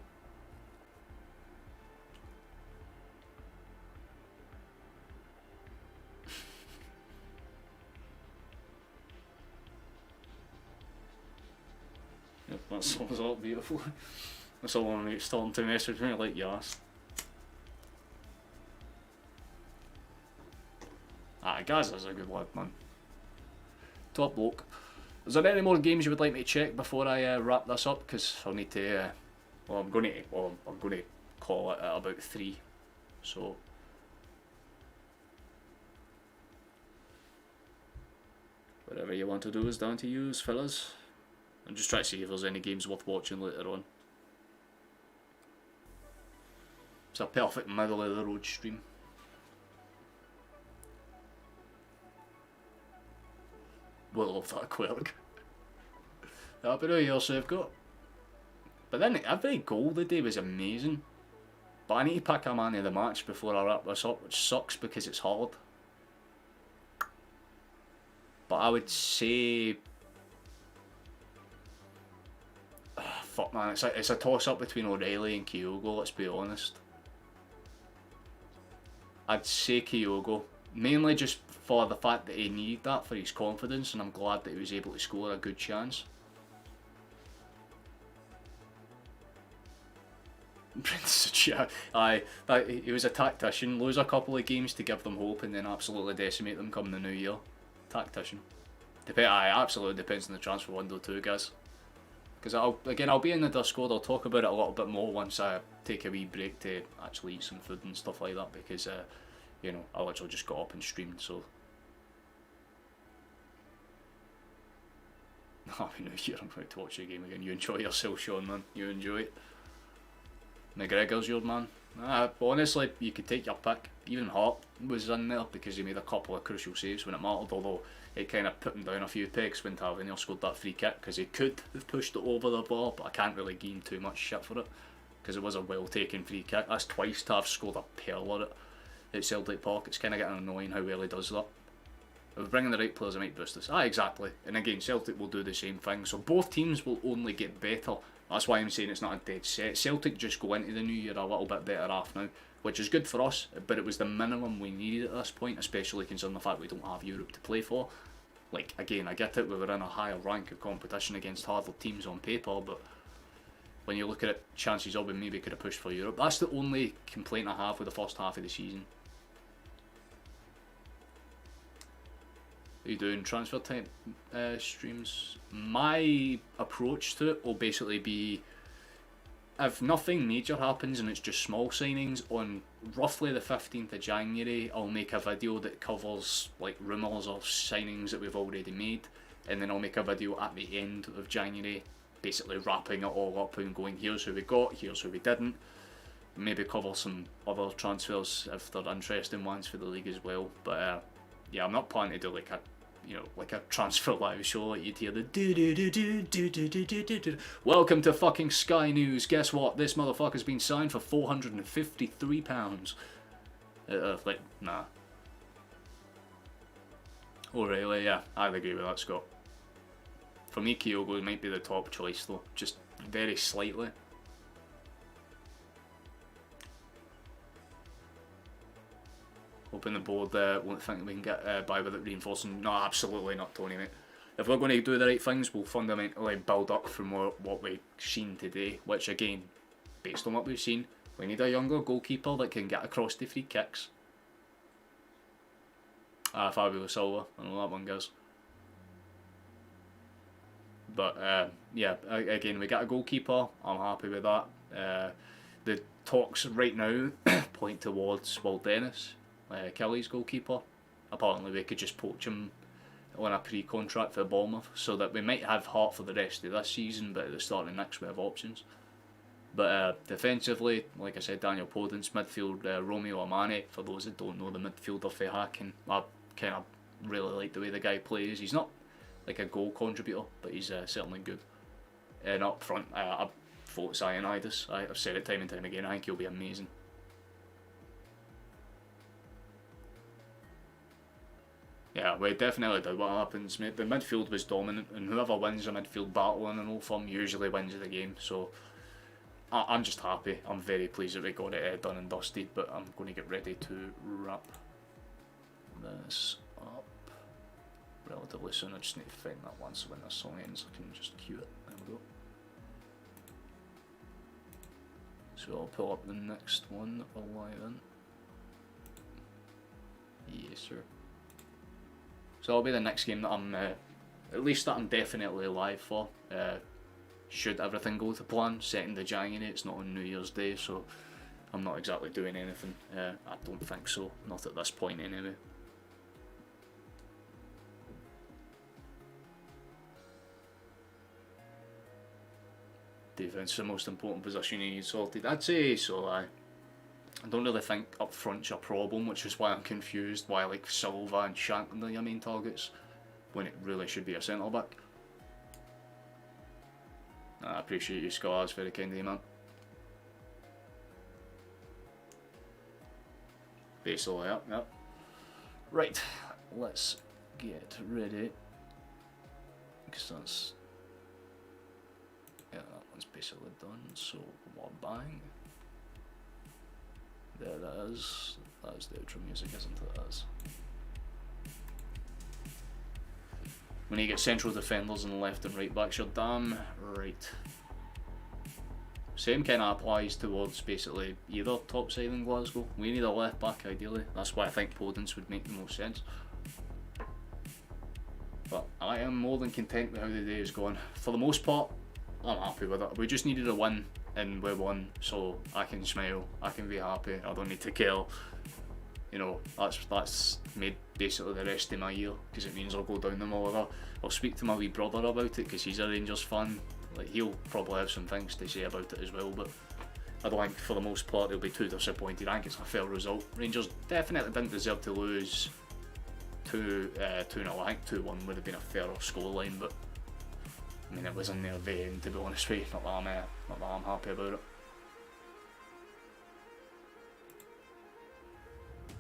Yep, that sums up beautiful. That's all when it's starting to message me like yes. Gaz is a good lad, man. Top bloke. Is there any more games you would like me to check before I wrap this up? Because I'll need to. I'm going to call it at about 3. So. Whatever you want to do is down to you, fellas. I'm just trying to see if there's any games worth watching later on. It's a perfect middle of the road stream. Well, love that quirk. Happy New Year, Safeco. But then every goal today was amazing. But I need to pick a man of the match before I wrap this up, which sucks because it's hard. But I would say... fuck man, it's a toss-up between O'Reilly and Kyogo, let's be honest. I'd say Kyogo, mainly just for the fact that he needed that for his confidence, and I'm glad that he was able to score a good chance. Aye, he was a tactician, lose a couple of games to give them hope and then absolutely decimate them come the new year. Tactician. Absolutely depends on the transfer window too, guys. Because I'll be in the Discord, I'll talk about it a little bit more once I take a wee break to actually eat some food and stuff like that, because, you know, I literally just got up and streamed, so... Happy New Year, I'm going to watch the game again. You enjoy yourself, Sean, man. You enjoy it. McGregor's your man. Honestly, you could take your pick. Even Hart was in there because he made a couple of crucial saves when it mattered, although it kind of put him down a few pegs when Tavernier scored that free kick, because he could have pushed it over the bar, but I can't really give him too much shit for it because it was a well taken free kick. That's twice Tav scored a pearl at Celtic Park. It's kind of getting annoying how well he does that. If we're bringing the right players, I might boost this. Exactly. And again, Celtic will do the same thing, so both teams will only get better. That's why I'm saying it's not a dead set. Celtic just go into the new year a little bit better off now, which is good for us, but it was the minimum we needed at this point, especially considering the fact we don't have Europe to play for. Like, again, I get it, we were in a higher rank of competition against harder teams on paper, but when you look at it, chances of we maybe could have pushed for Europe. That's the only complaint I have with the first half of the season. Are you doing transfer type streams? My approach to it will basically be, if nothing major happens and it's just small signings, on roughly the 15th of January I'll make a video that covers like rumours or signings that we've already made, and then I'll make a video at the end of January basically wrapping it all up and going, here's who we got, here's who we didn't. Maybe cover some other transfers if they're interesting ones for the league as well, but yeah, I'm not planning to do like a, you know, like a transfer live show like you'd hear the do. Welcome to fucking Sky News. Guess what? This motherfucker's been signed for £453. Like, nah. O'Reilly, yeah, I'd agree with that, Scott. For me, Kyogo might be the top choice though, just very slightly. Hoping the board won't think we can get by with it reinforcing. No, absolutely not, Tony, mate. If we're going to do the right things, we'll fundamentally build up from what we've seen today, which again, based on what we've seen, we need a younger goalkeeper that can get across the free kicks. Fabio Silva, I know that one goes. But yeah, again, we got a goalkeeper, I'm happy with that. The talks right now point towards Will Dennis, Kelly's goalkeeper. Apparently we could just poach him on a pre-contract for Bournemouth, so that we might have Hart for the rest of this season, but at the start of next we have options. But defensively, like I said, Daniel Podence. Midfield, Romeo Amane. For those that don't know, the midfielder for Hacken. I kind of really like the way the guy plays. He's not like a goal contributor, but he's certainly good. And up front, I vote Ioannidis. I've said it time and time again, I think he'll be amazing. Yeah, we definitely did what happens, mate. The midfield was dominant, and whoever wins a midfield battle in an Old Firm usually wins the game, so I'm just happy. I'm very pleased that we got it done and dusted, but I'm going to get ready to wrap this up relatively soon. I just need to find that one, so when this song ends I can just cue it. There we go. So I'll pull up the next one that we're live in. Yes, sir. So that'll be the next game that I'm, at least that I'm definitely live for. Should everything go to plan, 2nd of January, it's not on New Year's Day, so I'm not exactly doing anything. I don't think so, not at this point anyway. Defence is the most important position you need sorted. I'd say so. I don't really think up front's a problem, which is why I'm confused why like Silva and Shanton are your main targets when it really should be a centre back. I appreciate you, Scott. That's very kind of you, man. Basically, yep. Right, let's get ready. Because that's... yeah, that one's basically done, so bang. There that is. That's the outro music, isn't it? That is. When you get central defenders and left and right backs, you're damn right. Same kind of applies towards basically either top side in Glasgow. We need a left back ideally. That's why I think Podence would make the most sense. But I am more than content with how the day is going. For the most part, I'm happy with it. We just needed a win and we won, so I can smile, I can be happy, I don't need to kill. You know, that's made basically the rest of my year, because it means I'll go down the Muller. I'll speak to my wee brother about it, because he's a Rangers fan. Like, he'll probably have some things to say about it as well, but I don't think for the most part he'll be too disappointed. I think it's a fair result. Rangers definitely didn't deserve to lose 2-0. I think 2-1 would have been a fairer scoreline, but I mean, it was in their vein, to be honest with you. Not that I'm happy about it.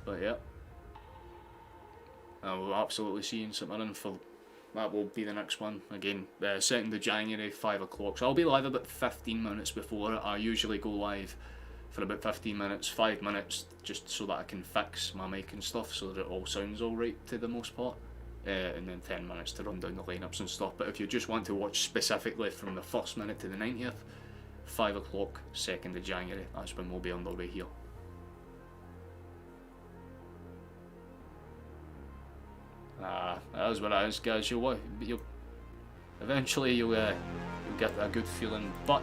But yeah, I will absolutely see you in St Mirren for that. Will be the next one again, 2nd of January, 5 o'clock. So I'll be live about 15 minutes before it. I usually go live for about 15 minutes, 5 minutes, just so that I can fix my mic and stuff, so that it all sounds alright to the most part. And then 10 minutes to run down the lineups and stuff. But if you just want to watch specifically from the 1st minute to the 90th, 5 o'clock, 2nd of January, that's when we'll be underway here. That is what it is, guys. Eventually you'll get a good feeling. But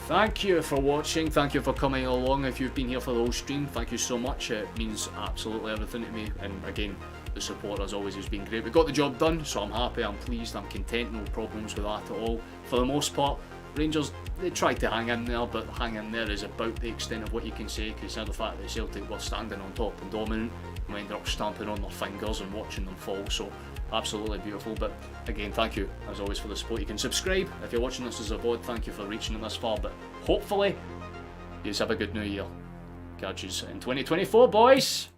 thank you for watching, thank you for coming along. If you've been here for the whole stream, thank you so much. It means absolutely everything to me, and again, the support as always has been great. We got the job done, so I'm happy, I'm pleased, I'm content, no problems with that at all. For the most part, Rangers, they tried to hang in there, but hang in there is about the extent of what you can say, considering the fact that Celtic were standing on top and dominant, and we ended up stamping on their fingers and watching them fall, so absolutely beautiful. But again, thank you as always for the support. You can subscribe if you're watching this as a VOD, thank you for reaching this far, but hopefully you have a good new year. Catch you in 2024, boys!